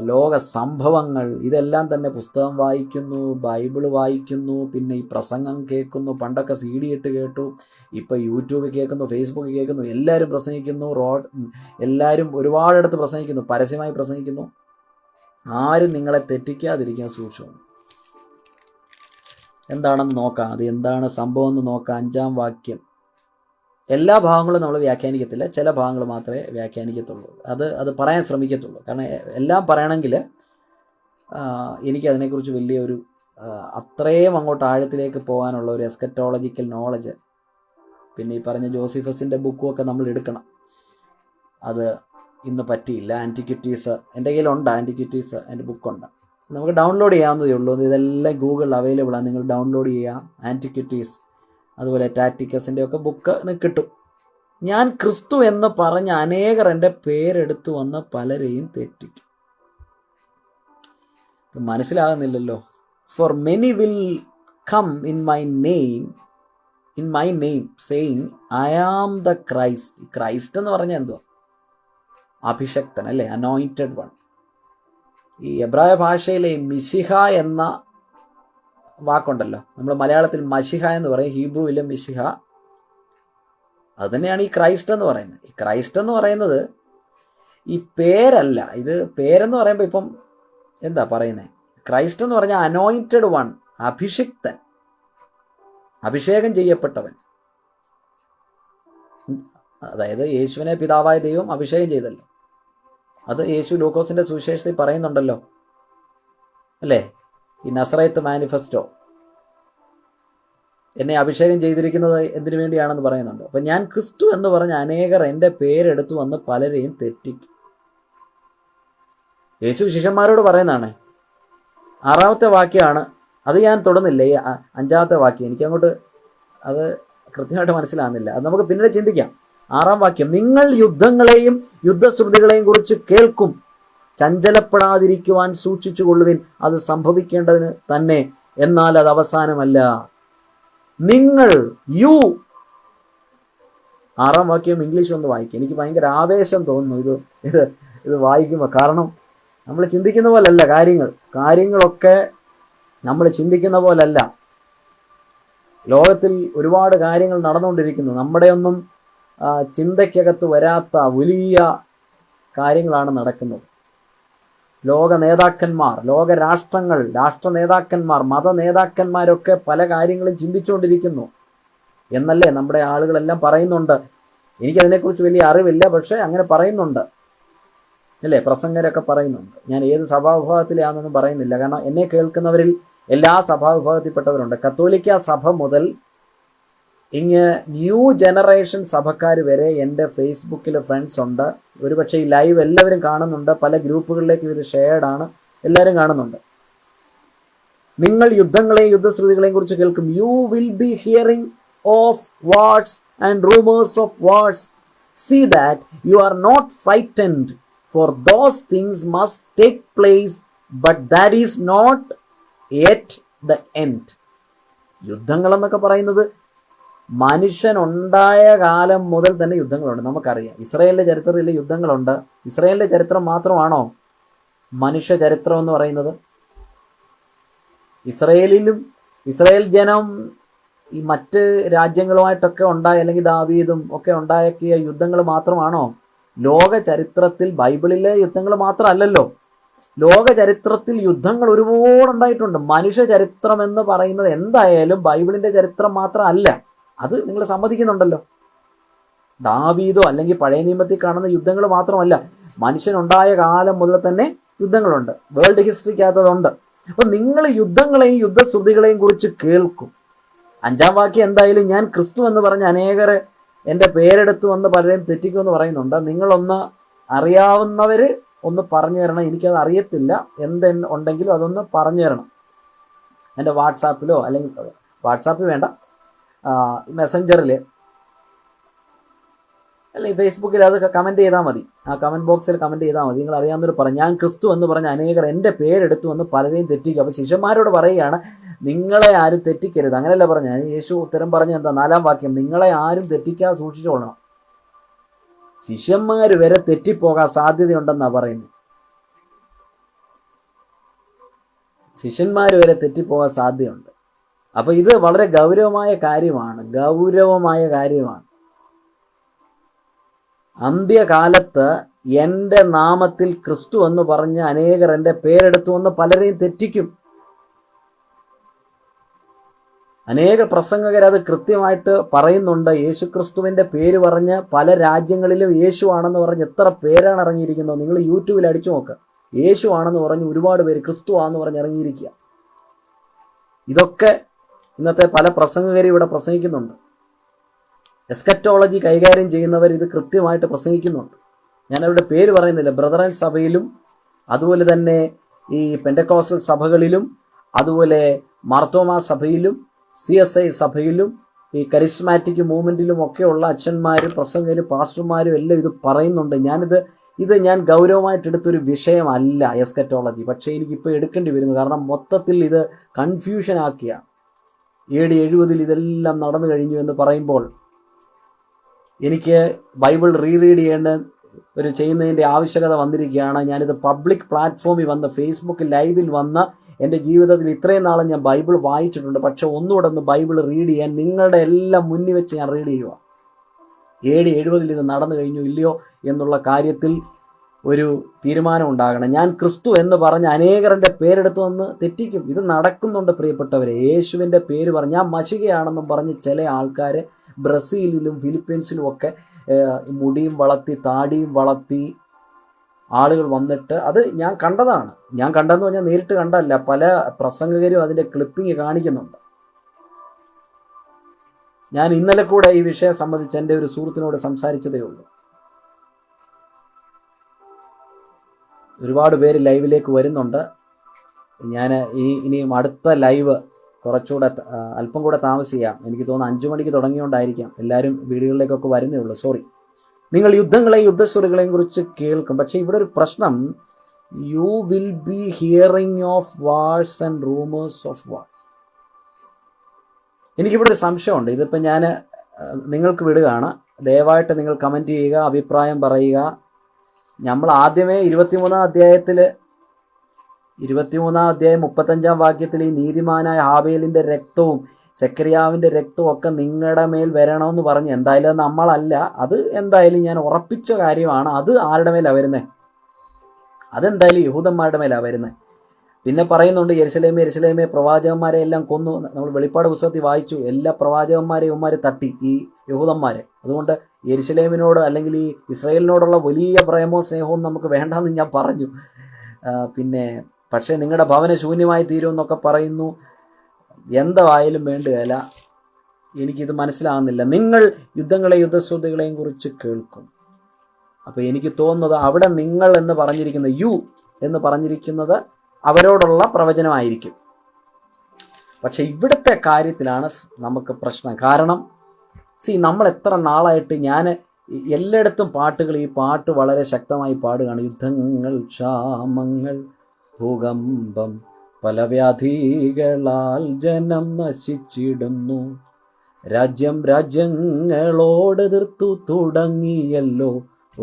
ലോക സംഭവങ്ങൾ, ഇതെല്ലാം തന്നെ പുസ്തകം വായിക്കുന്നു, ബൈബിള് വായിക്കുന്നു, പിന്നെ ഈ പ്രസംഗം കേൾക്കുന്നു. പണ്ടൊക്കെ CD ഇട്ട് കേട്ടു, ഇപ്പോൾ യൂട്യൂബിൽ കേൾക്കുന്നു, ഫേസ്ബുക്കിൽ കേൾക്കുന്നു. എല്ലാവരും പ്രസംഗിക്കുന്നു, എല്ലാവരും ഒരുപാടിടത്ത് പ്രസംഗിക്കുന്നു, പരസ്യമായി പ്രസംഗിക്കുന്നു. ആരും നിങ്ങളെ തെറ്റിക്കാതിരിക്കാൻ സൂക്ഷിച്ചു. എന്താണെന്ന് നോക്കാം, അത് എന്താണ് സംഭവം എന്ന് നോക്കാം. 5-ാം വാക്യം. എല്ലാ ഭാഗങ്ങളും നമ്മൾ വ്യാഖ്യാനിക്കത്തില്ല, ചില ഭാഗങ്ങൾ മാത്രമേ വ്യാഖ്യാനിക്കത്തുള്ളൂ. അത് പറയാൻ ശ്രമിക്കത്തുള്ളൂ. കാരണം എല്ലാം പറയണമെങ്കിൽ എനിക്കതിനെക്കുറിച്ച് വലിയൊരു അത്രയും അങ്ങോട്ട് ആഴത്തിലേക്ക് പോകാനുള്ള ഒരു എസ്കറ്റോളജിക്കൽ നോളജ്, പിന്നെ ഈ പറഞ്ഞ ജോസിഫസിൻ്റെ ബുക്കുമൊക്കെ നമ്മൾ എടുക്കണം. അത് ഇന്ന് പറ്റിയില്ല. ആൻറ്റിക്വിറ്റീസ് എൻ്റെ കയ്യിലുണ്ട്. ആൻറ്റിക്വിറ്റീസ് എൻ്റെ ബുക്കുണ്ട്. നമുക്ക് ഡൗൺലോഡ് ചെയ്യാവുന്നതേ ഉള്ളൂ. ഇതെല്ലാം ഗൂഗിളിൽ അവൈലബിൾ ആണ്. നിങ്ങൾ ഡൗൺലോഡ് ചെയ്യാം. ആൻറ്റിക്വിറ്റീസ്, അതുപോലെ ടാറ്റിക്കസിൻ്റെ ഒക്കെ ബുക്ക് കിട്ടും. ഞാൻ ക്രിസ്തു എന്ന് പറഞ്ഞ അനേകർ എൻ്റെ പേരെടുത്തു വന്ന് പലരെയും തെറ്റിക്കും. മനസ്സിലാകുന്നില്ലല്ലോ. For many will come in my name saying I am the Christ. Christ എന്ന് പറഞ്ഞാൽ എന്തോ? അഭിഷക്തൻ അല്ലേ, അനോയിൻറ്റഡ് വൺ. ഈ എബ്രായ ഭാഷയിലെ മിശിഹ എന്ന വാക്കുണ്ടല്ലോ, നമ്മൾ മലയാളത്തിൽ മഷിഹ എന്ന് പറയും, ഹീബ്രുവിലെ മിശിഹ. അത് തന്നെയാണ് ഈ ക്രൈസ്റ്റ് എന്ന് പറയുന്നത്. ഈ ക്രൈസ്റ്റ് എന്ന് പറയുന്നത് ഈ പേരല്ല. ഇത് പേരെന്ന് പറയുമ്പോൾ ഇപ്പം എന്താ പറയുന്നത്? ക്രൈസ്റ്റ് എന്ന് പറഞ്ഞാൽ അനോയിൻറ്റഡ് വൺ, അഭിഷിക്തൻ, അഭിഷേകം ചെയ്യപ്പെട്ടവൻ. അതായത് യേശുവിനെ പിതാവായ ദൈവം അഭിഷേകം ചെയ്തല്ലോ. അത് യേശു ലൂക്കോസിൻ്റെ സുവിശേഷത്തിൽ പറയുന്നുണ്ടല്ലോ അല്ലേ? ഈ നസറേത്ത് മാനിഫെസ്റ്റോ, എന്നെ അഭിഷേകം ചെയ്തിരിക്കുന്നത് എന്തിനു വേണ്ടിയാണെന്ന് പറയുന്നുണ്ട്. അപ്പം ഞാൻ ക്രിസ്തു എന്ന് പറഞ്ഞ അനേകർ എൻ്റെ പേരെടുത്തു വന്ന് പലരെയും തെറ്റിക്കും. യേശു ശിഷ്യന്മാരോട് പറയുന്നതാണ്. 6-ാമത്തെ വാക്യമാണ്. അത് ഞാൻ തൊടുന്നില്ല. ഈ 5-ാമത്തെ വാക്യം എനിക്കങ്ങോട്ട് അത് കൃത്യമായിട്ട് മനസ്സിലാകുന്നില്ല. അത് നമുക്ക് പിന്നീട് ചിന്തിക്കാം. 6-ാം വാക്യം, നിങ്ങൾ യുദ്ധങ്ങളെയും യുദ്ധശ്രുതികളെയും കുറിച്ച് കേൾക്കും, ചഞ്ചലപ്പെടാതിരിക്കുവാൻ സൂക്ഷിച്ചു കൊള്ളുവിൻ, അത് സംഭവിക്കേണ്ടതിന് തന്നെ, എന്നാൽ അത് അവസാനമല്ല. നിങ്ങൾ, യു. 6-ാം വാക്യം ഇംഗ്ലീഷ് ഒന്ന് വായിക്കും. എനിക്ക് ഭയങ്കര ആവേശം തോന്നുന്നു ഇത് വായിക്കുമ്പോൾ. കാരണം നമ്മൾ ചിന്തിക്കുന്ന പോലല്ല കാര്യങ്ങളൊക്കെ നമ്മൾ ചിന്തിക്കുന്ന പോലല്ല. ലോകത്തിൽ ഒരുപാട് കാര്യങ്ങൾ നടന്നുകൊണ്ടിരിക്കുന്നു. നമ്മുടെ ഒന്നും ചിന്തയ്ക്കകത്ത് വരാത്ത വലിയ കാര്യങ്ങളാണ് നടക്കുന്നത്. ലോക നേതാക്കന്മാർ, ലോക രാഷ്ട്രങ്ങൾ, രാഷ്ട്ര നേതാക്കന്മാർ, മത നേതാക്കന്മാരൊക്കെ പല കാര്യങ്ങളും ചിന്തിച്ചുകൊണ്ടിരിക്കുന്നു എന്നല്ലേ നമ്മുടെ ആളുകളെല്ലാം പറയുന്നുണ്ട്. എനിക്കതിനെക്കുറിച്ച് വലിയ അറിവില്ല, പക്ഷേ അങ്ങനെ പറയുന്നുണ്ട് അല്ലേ, പ്രസംഗരൊക്കെ പറയുന്നുണ്ട്. ഞാൻ ഏത് സഭാവിഭാഗത്തിലാണെന്നൊന്നും പറയുന്നില്ല, കാരണം എന്നെ കേൾക്കുന്നവരിൽ എല്ലാ സഭാവിഭാഗത്തിൽപ്പെട്ടവരുണ്ട്. കത്തോലിക്ക സഭ മുതൽ ഇങ്ങ് ന്യൂ ജനറേഷൻ സഭക്കാർ വരെ എൻ്റെ ഫേസ്ബുക്കിൽ ഫ്രണ്ട്സ് ഉണ്ട്. ഒരുപക്ഷെ ഈ ലൈവ് എല്ലാവരും കാണുന്നുണ്ട്, പല ഗ്രൂപ്പുകളിലേക്കും ഇത് ഷെയർഡാണ്, എല്ലാവരും കാണുന്നുണ്ട്. നിങ്ങൾ യുദ്ധങ്ങളെയും യുദ്ധശ്രുതികളെയും കുറിച്ച് കേൾക്കും. You will be hearing of wars and rumours of wars. See that you are not frightened, for those things must take place, but that is not yet the end. യുദ്ധങ്ങൾ എന്നൊക്കെ പറയുന്നത് മനുഷ്യനുണ്ടായ കാലം മുതൽ തന്നെ യുദ്ധങ്ങളുണ്ട്, നമുക്കറിയാം. ഇസ്രായേലിന്റെ ചരിത്രത്തിൽ യുദ്ധങ്ങളുണ്ട്. ഇസ്രായേലിന്റെ ചരിത്രം മാത്രമാണോ മനുഷ്യ ചരിത്രം എന്ന് പറയുന്നത്? ഇസ്രായേൽ ജനം ഈ മറ്റ് രാജ്യങ്ങളുമായിട്ടൊക്കെ ഉണ്ടായ, അല്ലെങ്കിൽ ദാവീദും ഒക്കെ ഉണ്ടാക്കിയ യുദ്ധങ്ങൾ മാത്രമാണോ ലോക ചരിത്രത്തിൽ? ബൈബിളിലെ യുദ്ധങ്ങൾ മാത്രമല്ലല്ലോ, ലോക ചരിത്രത്തിൽ യുദ്ധങ്ങൾ ഒരുപാടുണ്ടായിട്ടുണ്ട്. മനുഷ്യ ചരിത്രം എന്ന് പറയുന്നത് എന്തായാലും ബൈബിളിന്റെ ചരിത്രം മാത്രമല്ല. അത് നിങ്ങൾ സമ്മതിക്കുന്നുണ്ടല്ലോ. ദാവീദോ അല്ലെങ്കിൽ പഴയ നിയമത്തിൽ കാണുന്ന യുദ്ധങ്ങൾ മാത്രമല്ല, മനുഷ്യനുണ്ടായ കാലം മുതൽ തന്നെ യുദ്ധങ്ങളുണ്ട്, വേൾഡ് ഹിസ്റ്ററിക്കകത്തതുണ്ട്. അപ്പൊ നിങ്ങൾ യുദ്ധങ്ങളെയും യുദ്ധശ്രുതികളെയും കുറിച്ച് കേൾക്കും. 5-ാം വാക്യം എന്തായാലും, ഞാൻ ക്രിസ്തു എന്ന് പറഞ്ഞ അനേകരെ എൻ്റെ പേരെടുത്ത് വന്ന് പലരെയും തെറ്റിക്കുമെന്ന് പറയുന്നുണ്ട്. നിങ്ങളൊന്ന് അറിയാവുന്നവർ ഒന്ന് പറഞ്ഞു തരണം. എനിക്കത് അറിയത്തില്ല, ഉണ്ടെങ്കിലും അതൊന്ന് പറഞ്ഞു തരണം. എൻ്റെ വാട്സാപ്പിലോ, അല്ലെങ്കിൽ വാട്സാപ്പിൽ വേണ്ട, മെസ്സഞ്ചറിൽ അല്ലെങ്കിൽ ഫേസ്ബുക്കിൽ അത് കമൻറ്റ് ചെയ്താൽ മതി. ആ കമൻറ്റ് ബോക്സിൽ കമൻറ്റ് ചെയ്താൽ മതി. നിങ്ങൾ അറിയാവുന്നവർ പറഞ്ഞു, ഞാൻ ക്രിസ്തു എന്ന് പറഞ്ഞ അനേകർ എൻ്റെ പേരെടുത്ത് വന്ന് പലരെയും തെറ്റിക്കും. അപ്പോൾ ശിഷ്യന്മാരോട് പറയുകയാണ്, നിങ്ങളെ ആരും തെറ്റിക്കരുത്. അങ്ങനെയല്ല പറഞ്ഞ യേശു ഉത്തരം പറഞ്ഞ എന്താ? 4-ാം വാക്യം, നിങ്ങളെ ആരും തെറ്റിക്കാതെ സൂക്ഷിച്ചോളണം. ശിഷ്യന്മാർ വരെ തെറ്റിപ്പോകാൻ സാധ്യതയുണ്ടെന്നാണ് പറയുന്നത്. ശിഷ്യന്മാർ വരെ തെറ്റിപ്പോകാൻ സാധ്യതയുണ്ട്. അപ്പൊ ഇത് വളരെ ഗൗരവമായ കാര്യമാണ്. അന്ത്യകാലത്ത് എൻ്റെ നാമത്തിൽ ക്രിസ്തു എന്ന് പറഞ്ഞ് അനേകർ എൻ്റെ പേരെടുത്തു വന്ന് പലരെയും തെറ്റിക്കും. അനേക പ്രസംഗകർ അത് കൃത്യമായിട്ട് പറയുന്നുണ്ട്. യേശു ക്രിസ്തുവിൻ്റെ പേര് പറഞ്ഞ് പല രാജ്യങ്ങളിലും യേശു ആണെന്ന് പറഞ്ഞ് എത്ര പേരാണ് ഇറങ്ങിയിരിക്കുന്നത്. നിങ്ങൾ യൂട്യൂബിൽ അടിച്ചു നോക്കുക, യേശു ആണെന്ന് പറഞ്ഞ് ഒരുപാട് പേര്, ക്രിസ്തു ആണെന്ന് പറഞ്ഞ് ഇറങ്ങിയിരിക്കുക. ഇതൊക്കെ ഇന്നത്തെ പല പ്രസംഗകരും ഇവിടെ പ്രസംഗിക്കുന്നുണ്ട്. എസ്കറ്റോളജി കൈകാര്യം ചെയ്യുന്നവർ ഇത് കൃത്യമായിട്ട് പ്രസംഗിക്കുന്നുണ്ട്. ഞാൻ അവരുടെ പേര് പറയുന്നില്ല. ബ്രദറൻ സഭയിലും, അതുപോലെ തന്നെ ഈ പെന്റക്കോസ്റ്റൽ സഭകളിലും, അതുപോലെ മാർത്തോമാ സഭയിലും, CSI സഭയിലും, ഈ കരിസ്മാറ്റിക് മൂവ്മെന്റിലും ഒക്കെയുള്ള അച്ഛന്മാരും പ്രസംഗരും പാസ്റ്റർമാരും എല്ലാം ഇത് പറയുന്നുണ്ട്. ഇത് ഞാൻ ഗൗരവമായിട്ട് എടുത്തൊരു വിഷയമല്ല എസ്കറ്റോളജി, പക്ഷേ എനിക്കിപ്പോൾ എടുക്കേണ്ടി വരുന്നു. കാരണം മൊത്തത്തിൽ ഇത് കൺഫ്യൂഷൻ ആക്കിയാണ്. AD 70 ഇതെല്ലാം നടന്നു കഴിഞ്ഞു എന്ന് പറയുമ്പോൾ എനിക്ക് ബൈബിൾ റീഡ് ചെയ്യുന്നതിൻ്റെ ആവശ്യകത വന്നിരിക്കുകയാണ്. ഞാനിത് പബ്ലിക് പ്ലാറ്റ്ഫോമിൽ വന്ന്, ഫേസ്ബുക്ക് ലൈവിൽ വന്ന്, എൻ്റെ ജീവിതത്തിൽ ഇത്രയും നാളും ഞാൻ ബൈബിൾ വായിച്ചിട്ടുണ്ട്, പക്ഷെ ഒന്നുകൂടെ ഒന്ന് ബൈബിൾ റീഡ് ചെയ്യാൻ നിങ്ങളുടെ എല്ലാം മുന്നിൽ വെച്ച് ഞാൻ റീഡ് ചെയ്യുക. AD 70 ഇത് നടന്നു കഴിഞ്ഞു ഇല്ലയോ എന്നുള്ള കാര്യത്തിൽ ഒരു തീരുമാനം ഉണ്ടാകണം. ഞാൻ ക്രിസ്തു എന്ന് പറഞ്ഞ് അനേകരുടെ പേരെടുത്ത് വന്ന് തെറ്റിക്കും. ഇത് നടക്കുന്നുണ്ട് പ്രിയപ്പെട്ടവരെ. യേശുവിൻ്റെ പേര് പറഞ്ഞ്, ഞാൻ മശികയാണെന്നും പറഞ്ഞ് ചില ആൾക്കാർ ബ്രസീലിലും ഫിലിപ്പീൻസിലും ഒക്കെ മുടിയും വളർത്തി താടിയും വളർത്തി ആളുകൾ വന്നിട്ട്, അത് ഞാൻ കണ്ടതെന്ന് പറഞ്ഞാൽ നേരിട്ട് കണ്ടല്ല, പല പ്രസംഗകരും അതിൻ്റെ ക്ലിപ്പിംഗ് കാണിക്കുന്നുണ്ട്. ഞാൻ ഇന്നലെ കൂടെ ഈ വിഷയം സംബന്ധിച്ച് എൻ്റെ ഒരു സുഹൃത്തിനോട് സംസാരിച്ചതേ ഉള്ളൂ. ഒരുപാട് പേര് ലൈവിലേക്ക് വരുന്നുണ്ട്. ഞാൻ ഇനിയും അടുത്ത ലൈവ് കുറച്ചുകൂടെ അല്പം കൂടെ താമസിക്കാം. എനിക്ക് തോന്നുന്നു 5 മണിക്ക് തുടങ്ങിയോണ്ടായിരിക്കാം എല്ലാവരും വീടുകളിലേക്കൊക്കെ വരുന്നേ ഉള്ളൂ. സോറി. നിങ്ങൾ യുദ്ധങ്ങളെയും യുദ്ധസ്വരങ്ങളെയും കുറിച്ച് കേൾക്കും. പക്ഷേ ഇവിടെ ഒരു പ്രശ്നം, U will be hearing of wars and rumours of wars. എനിക്കിവിടെ ഒരു സംശയമുണ്ട്. ഇതിപ്പോൾ ഞാൻ നിങ്ങൾക്ക് വിടുകയാണ്. ദയവായിട്ട് നിങ്ങൾ കമൻറ്റ് ചെയ്യുക, അഭിപ്രായം പറയുക. നമ്മൾ ആദ്യമേ 23-ാം അധ്യായം 35-ാം വാക്യത്തിൽ ഈ നീതിമാനായ ഹാബേലിൻ്റെ രക്തവും സെക്കരിയാവിൻ്റെ രക്തവും ഒക്കെ നിങ്ങളുടെ മേൽ വരണമെന്ന് പറഞ്ഞു. എന്തായാലും നമ്മളല്ല, അത് എന്തായാലും ഞാൻ ഉറപ്പിച്ച കാര്യമാണ്. അത് ആരുടെ മേലാണ് വരുന്നത്? അതെന്തായാലും യഹൂദന്മാരുടെ മേലാണ് വരുന്നത്. പിന്നെ പറയുന്നുണ്ട്, യെരുശലേമേ പ്രവാചകന്മാരെ എല്ലാം കൊന്നു. നമ്മൾ വെളിപ്പാട് പുസ്തകത്തിൽ വായിച്ചു, എല്ലാ പ്രവാചകന്മാരെയും ഇവന്മാർ തട്ടി, ഈ യഹൂദന്മാരെ. അതുകൊണ്ട് യെരുശലേമിനോട് അല്ലെങ്കിൽ ഈ ഇസ്രായേലിനോടുള്ള വലിയ പ്രേമവും സ്നേഹവും നമുക്ക് വേണ്ടെന്ന് ഞാൻ പറഞ്ഞു. പിന്നെ പക്ഷേ നിങ്ങളുടെ ഭവനം ശൂന്യമായി തീരുമെന്നൊക്കെ പറയുന്നു. എന്തായാലും വേണ്ടുകയില്ല, എനിക്കിത് മനസ്സിലാകുന്നില്ല. നിങ്ങൾ യുദ്ധങ്ങളെയും യുദ്ധശ്രുതികളെയും കുറിച്ച് കേൾക്കും. അപ്പോൾ എനിക്ക് തോന്നുന്നത് അവിടെ നിങ്ങൾ എന്ന് പറഞ്ഞിരിക്കുന്നത്, യു എന്ന് പറഞ്ഞിരിക്കുന്നത് അവരോടുള്ള പ്രവചനമായിരിക്കും. പക്ഷെ ഇവിടുത്തെ കാര്യത്തിലാണ് നമുക്ക് പ്രശ്നം. കാരണം നമ്മൾ എത്ര നാളായിട്ട് ഞാൻ എല്ലായിടത്തും പാട്ടുകൾ, ഈ പാട്ട് വളരെ ശക്തമായി പാടുകയാണ്. യുദ്ധങ്ങൾ, ക്ഷാമങ്ങൾ, ഭൂകമ്പം, പല വ്യാധികളാൽ ജനം നശിച്ചിടുന്നു. രാജ്യങ്ങളോട് എതിർത്തു തുടങ്ങിയല്ലോ,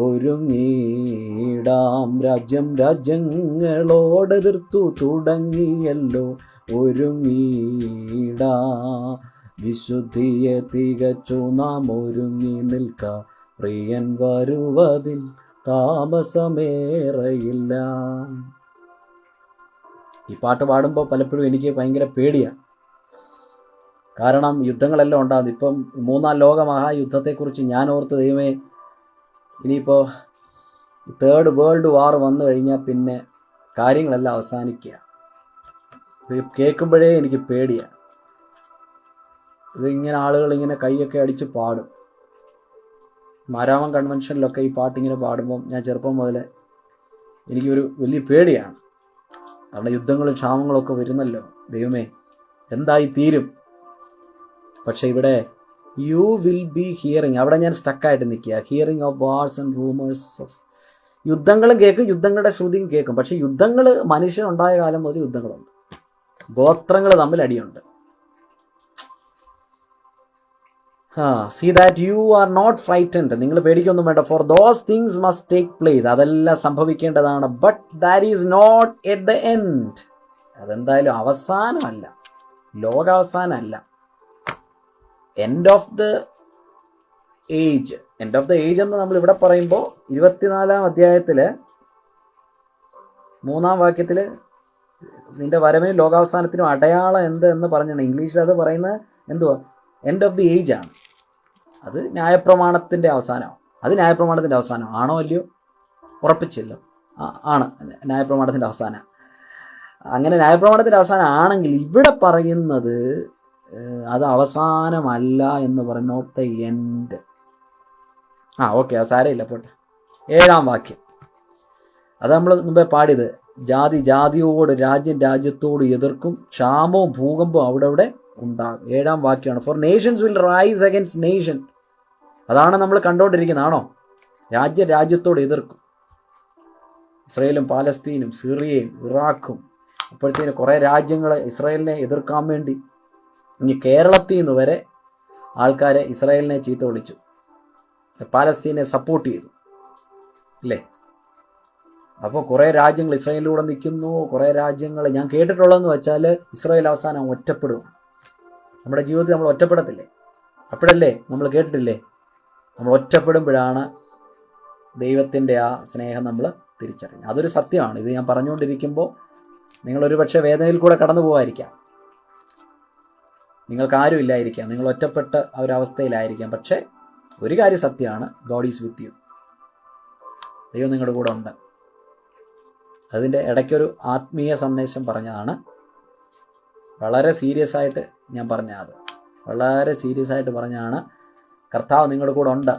ഒരുങ്ങിടാം. രാജ്യങ്ങളോട് എതിർത്തു തുടങ്ങിയല്ലോ, ഒരുങ്ങിടാം. വിശുദ്ധിയെ തികച്ചു നാം ഒരുങ്ങി നിൽക്കാം, പ്രിയൻ വരുവതിൽ താമസമേറയില്ല. ഈ പാട്ട് പാടുമ്പോൾ പലപ്പോഴും എനിക്ക് ഭയങ്കര പേടിയാണ്. കാരണം യുദ്ധങ്ങളെല്ലാം ഉണ്ടാകുന്നു. ഇപ്പം 3-ാം ലോകമഹായുദ്ധത്തെക്കുറിച്ച് ഞാൻ ഓർത്ത്, ദൈവമേ, ഇനിയിപ്പോൾ 3rd വേൾഡ് വാർ വന്നു കഴിഞ്ഞാൽ പിന്നെ കാര്യങ്ങളെല്ലാം അവസാനിക്കുക. ഇത് കേൾക്കുമ്പോഴേ എനിക്ക് പേടിയാണ്. ഇതിങ്ങനെ ആളുകൾ ഇങ്ങനെ കൈയൊക്കെ അടിച്ച് പാടും. മാരാമൻ കൺവെൻഷനിലൊക്കെ ഈ പാട്ടിങ്ങനെ പാടുമ്പം ഞാൻ ചെറുപ്പം മുതൽ എനിക്കൊരു വലിയ പേടിയാണ്. കാരണം യുദ്ധങ്ങളും ക്ഷാമങ്ങളൊക്കെ വരുന്നല്ലോ. ദൈവമേ, എന്തായി തീരും? പക്ഷെ ഇവിടെ യു വിൽ ബി ഹിയറിങ്, അവിടെ ഞാൻ സ്റ്റക്കായിട്ട് നിൽക്കുക. Hearing of wars and rumours of. യുദ്ധങ്ങളും കേൾക്കും, യുദ്ധങ്ങളുടെ ശ്രുതിയും കേൾക്കും. പക്ഷെ യുദ്ധങ്ങൾ മനുഷ്യനുണ്ടായ കാലം മുതൽ യുദ്ധങ്ങളുണ്ട്. ഗോത്രങ്ങൾ തമ്മിൽ അടിയുണ്ട്. See that you are not frightened. നിങ്ങൾ പേടിക്കൊന്നും വേണ്ട. For those things must take place. അതെല്ലാം സംഭവിക്കേണ്ടതാണ്. But that is not at the end. അതെന്തായാലും അവസാനമല്ല, ലോകാവസാനമല്ല. End of the age. End of the age എന്ന് നമ്മൾ ഇവിടെ പറയുമ്പോൾ 24-ാം അധ്യായത്തിൽ 3-ാം വാക്യത്തിൽ നിന്റെ വരവിനും ലോകാവസാനത്തിനും അടയാളം എന്ത് എന്ന് പറഞ്ഞാണ്. ഇംഗ്ലീഷിൽ അത് പറയുന്നത് എന്തുവാ? എൻഡ് ഓഫ് ദി ഏജ് ആണ്. അത് ന്യായപ്രമാണത്തിൻ്റെ അവസാനമാണ്. അത് ന്യായപ്രമാണത്തിൻ്റെ അവസാനം ആണോ അല്ലയോ? ഉറപ്പിച്ചില്ലോ, ആണ്. ന്യായപ്രമാണത്തിൻ്റെ അവസാനം. അങ്ങനെ ന്യായപ്രമാണത്തിൻ്റെ അവസാനം ആണെങ്കിൽ ഇവിടെ പറയുന്നത് അത് അവസാനമല്ല എന്ന് പറഞ്ഞു. Not the end. ഓക്കെ, അത് സാരമില്ല, പോട്ടെ. 7-ാം വാക്യം, അത് നമ്മൾ മുമ്പേ പാടിയത്. ജാതി ജാതിയോട്, രാജ്യം രാജ്യത്തോട് എതിർക്കും, ക്ഷാമവും ഭൂകമ്പവും അവിടെ ഉണ്ടാകും. 7-ാം വാക്യമാണ്. For nations will rise against nation. അതാണ് നമ്മൾ കണ്ടുകൊണ്ടിരിക്കുന്നതാണോ? രാജ്യം രാജ്യത്തോട് എതിർക്കും. ഇസ്രായേലും പാലസ്തീനും സിറിയയും ഇറാഖും. അപ്പോഴത്തേന് കുറേ രാജ്യങ്ങൾ ഇസ്രായേലിനെ എതിർക്കാൻ വേണ്ടി, ഇനി കേരളത്തിൽ നിന്ന് വരെ ആൾക്കാരെ ഇസ്രായേലിനെ ചീത്ത വിളിച്ചു, പാലസ്തീനെ സപ്പോർട്ട് ചെയ്തു, അല്ലേ? അപ്പോൾ കുറേ രാജ്യങ്ങൾ ഇസ്രായേലിലൂടെ നിൽക്കുന്നു. കുറേ രാജ്യങ്ങൾ ഞാൻ കേട്ടിട്ടുള്ളതെന്ന് വെച്ചാൽ ഇസ്രായേൽ അവസാനം ഒറ്റപ്പെടും. നമ്മുടെ ജീവിതത്തിൽ നമ്മൾ ഒറ്റപ്പെടത്തില്ലേ? അപ്പോഴല്ലേ നമ്മൾ കേട്ടിട്ടില്ലേ, നമ്മൾ ഒറ്റപ്പെടുമ്പോഴാണ് ദൈവത്തിൻ്റെ ആ സ്നേഹം നമ്മൾ തിരിച്ചറിയുന്നത്. അതൊരു സത്യമാണ്. ഇത് ഞാൻ പറഞ്ഞുകൊണ്ടിരിക്കുമ്പോൾ നിങ്ങളൊരു പക്ഷേ വേദനയിൽ കൂടെ കടന്നു പോകാതിരിക്കാം, നിങ്ങൾക്കാരും ഇല്ലായിരിക്കാം, നിങ്ങൾ ഒറ്റപ്പെട്ട ആ ഒരു അവസ്ഥയിലായിരിക്കാം. പക്ഷേ ഒരു കാര്യം സത്യമാണ്, ഗോഡ് ഈസ് വിത്ത് യു. ദൈവം നിങ്ങളുടെ കൂടെ ഉണ്ട്. അതിൻ്റെ ഇടയ്ക്കൊരു ആത്മീയ സന്ദേശം പറഞ്ഞതാണ്. വളരെ സീരിയസ് ആയിട്ട് ഞാൻ പറഞ്ഞ അത് വളരെ സീരിയസ് ആയിട്ട് പറഞ്ഞാണ്. കർത്താവ് നിങ്ങളുടെ കൂടെ ഉണ്ട്,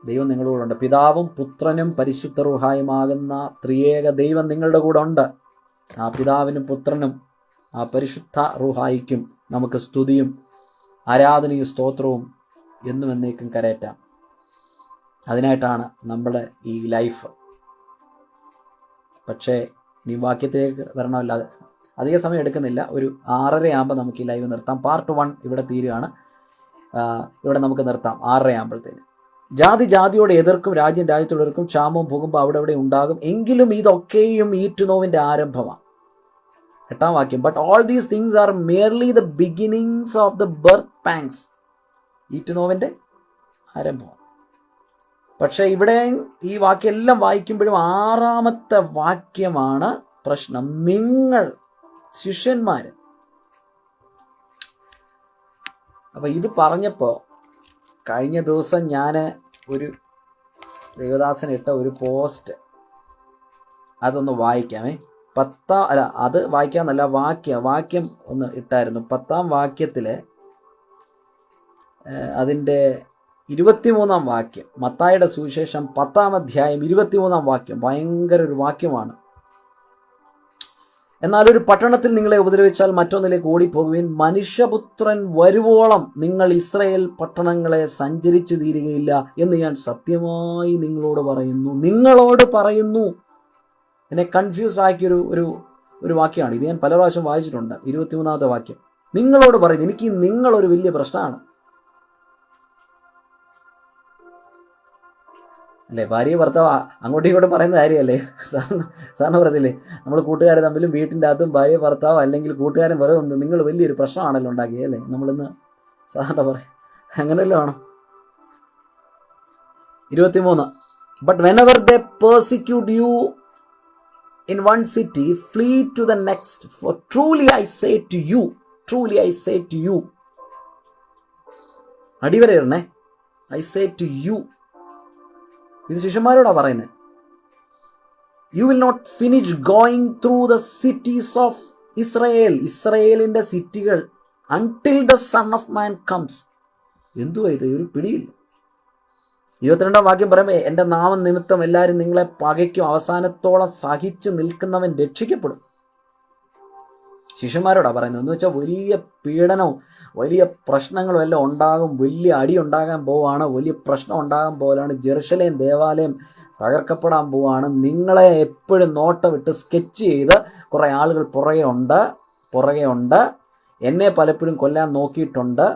ദൈവം നിങ്ങളുടെ കൂടെ ഉണ്ട്. പിതാവും പുത്രനും പരിശുദ്ധ റൂഹായുമാകുന്ന ത്രിയേക ദൈവം നിങ്ങളുടെ കൂടെ ഉണ്ട്. ആ പിതാവിനും പുത്രനും ആ പരിശുദ്ധ റൂഹായിക്കും നമുക്ക് സ്തുതിയും ആരാധനയും സ്തോത്രവും എന്നും എന്നേക്കും കരയറ്റാം. അതിനായിട്ടാണ് നമ്മുടെ ഈ ലൈഫ്. പക്ഷേ ഇനി വാക്യത്തിലേക്ക് വരണമല്ലാതെ അധിക സമയം എടുക്കുന്നില്ല. ഒരു 6:30 ആകുമ്പോൾ നമുക്ക് ഈ ലൈവ് നിർത്താം. പാർട്ട് 1 ഇവിടെ തീരുകയാണ്. ഇവിടെ നമുക്ക് നിർത്താം 6:30 ആകുമ്പോഴത്തേന്. ജാതി ജാതിയോട് എതിർക്കും, രാജ്യം രാജ്യത്തോട് എതിർക്കും, ക്ഷാമവും ഭൂകമ്പം അവിടെ ഇവിടെ ഉണ്ടാകും. എങ്കിലും ഇതൊക്കെയും ഈറ്റുനോവിൻ്റെ ആരംഭമാണ്. 8-ാം വാക്യം. But all these things are merely the beginnings of the birth pangs. ഈറ്റുനോവിൻ്റെ ആരംഭമാണ്. പക്ഷെ ഇവിടെ ഈ വാക്യം എല്ലാം വായിക്കുമ്പോഴും 6-ാമത്തെ വാക്യമാണ് പ്രശ്നം. നിങ്ങൾ ശിഷ്യന്മാർ. അപ്പം ഇത് പറഞ്ഞപ്പോൾ കഴിഞ്ഞ ദിവസം ഞാൻ ഒരു ദേവദാസൻ ഇട്ട ഒരു പോസ്റ്റ് അതൊന്ന് വായിക്കാമേ. അത് വായിക്കാമെന്നല്ല, വാക്യം ഒന്ന് ഇട്ടായിരുന്നു. 10-ാം വാക്യത്തിൽ അതിൻ്റെ 23-ാം വാക്യം, മത്തായിയുടെ സുവിശേഷം 10-ാം അധ്യായം 23-ാം വാക്യം. ഭയങ്കര ഒരു വാക്യമാണ്. എന്നാൽ ഒരു പട്ടണത്തിൽ നിങ്ങളെ ഉപദ്രവിച്ചാൽ മറ്റൊന്നിലേക്ക് ഓടിപ്പോകുവിൻ. മനുഷ്യപുത്രൻ വരുവോളം നിങ്ങൾ ഇസ്രായേൽ പട്ടണങ്ങളെ സഞ്ചരിച്ചു തീരുകയില്ല എന്ന് ഞാൻ സത്യമായി നിങ്ങളോട് പറയുന്നു. എന്നെ കൺഫ്യൂസ്ഡ് ആക്കിയൊരു ഒരു വാക്യമാണ് ഇത്. ഞാൻ പല പ്രാവശ്യം വായിച്ചിട്ടുണ്ട്. 23-ാമത്തെ വാക്യം നിങ്ങളോട് പറയുന്നു. എനിക്ക് നിങ്ങളൊരു വലിയ പ്രശ്നമാണ് അല്ലേ? ഭാര്യ ഭർത്താവ് അങ്ങോട്ടും ഇങ്ങോട്ടും പറയുന്ന കാര്യമല്ലേ? സാറിന് പറഞ്ഞില്ലേ, നമ്മൾ കൂട്ടുകാരെ തമ്മിലും വീട്ടിൻ്റെ അകത്തും ഭാര്യ ഭർത്താവ് അല്ലെങ്കിൽ കൂട്ടുകാരൻ പറയുന്നത് നിങ്ങൾ വലിയൊരു പ്രശ്നമാണല്ലോ ഉണ്ടാക്കിയത് അല്ലേ? നമ്മളിന്ന് സാറിൻ്റെ പറയും അങ്ങനെയല്ലോ ആണ്. 23. But whenever they persecute U in one city, flee to the next. For truly I say to you. അടിവരയിടണേ. I say to you. ഇത് ശിഷ്യന്മാരോടാ പറയുന്നത്. You will not finish going through the cities of Israel. ഇസ്രയേലിൻ്റെ സിറ്റികൾ until the Son of Man comes. എന്തുവാ ഇത്? ഒരു പിടിയില്ല. 22-ാം വാക്യം പറയുമ്പോൾ എൻ്റെ നാമം നിമിത്തം എല്ലാവരും നിങ്ങളെ പകയ്ക്കും, അവസാനത്തോളം സഹിച്ചു നിൽക്കുന്നവൻ രക്ഷിക്കപ്പെടും. ശിഷ്യന്മാരോടാണ് പറയുന്നത്. എന്ന് വെച്ചാൽ വലിയ പീഡനവും വലിയ പ്രശ്നങ്ങളും എല്ലാം ഉണ്ടാകും. വലിയ അടി ഉണ്ടാകാൻ പോവാണ്. വലിയ പ്രശ്നം ഉണ്ടാകാൻ പോലാണ്. ജെറുസലേം ദേവാലയം തകർക്കപ്പെടാൻ പോവാണ്. നിങ്ങളെ എപ്പോഴും നോട്ടമിട്ട് സ്കെച്ച് ചെയ്ത് കുറേ ആളുകൾ പുറകെ ഉണ്ട്. എന്നെ പലപ്പോഴും കൊല്ലാൻ നോക്കിയിട്ടുണ്ട്.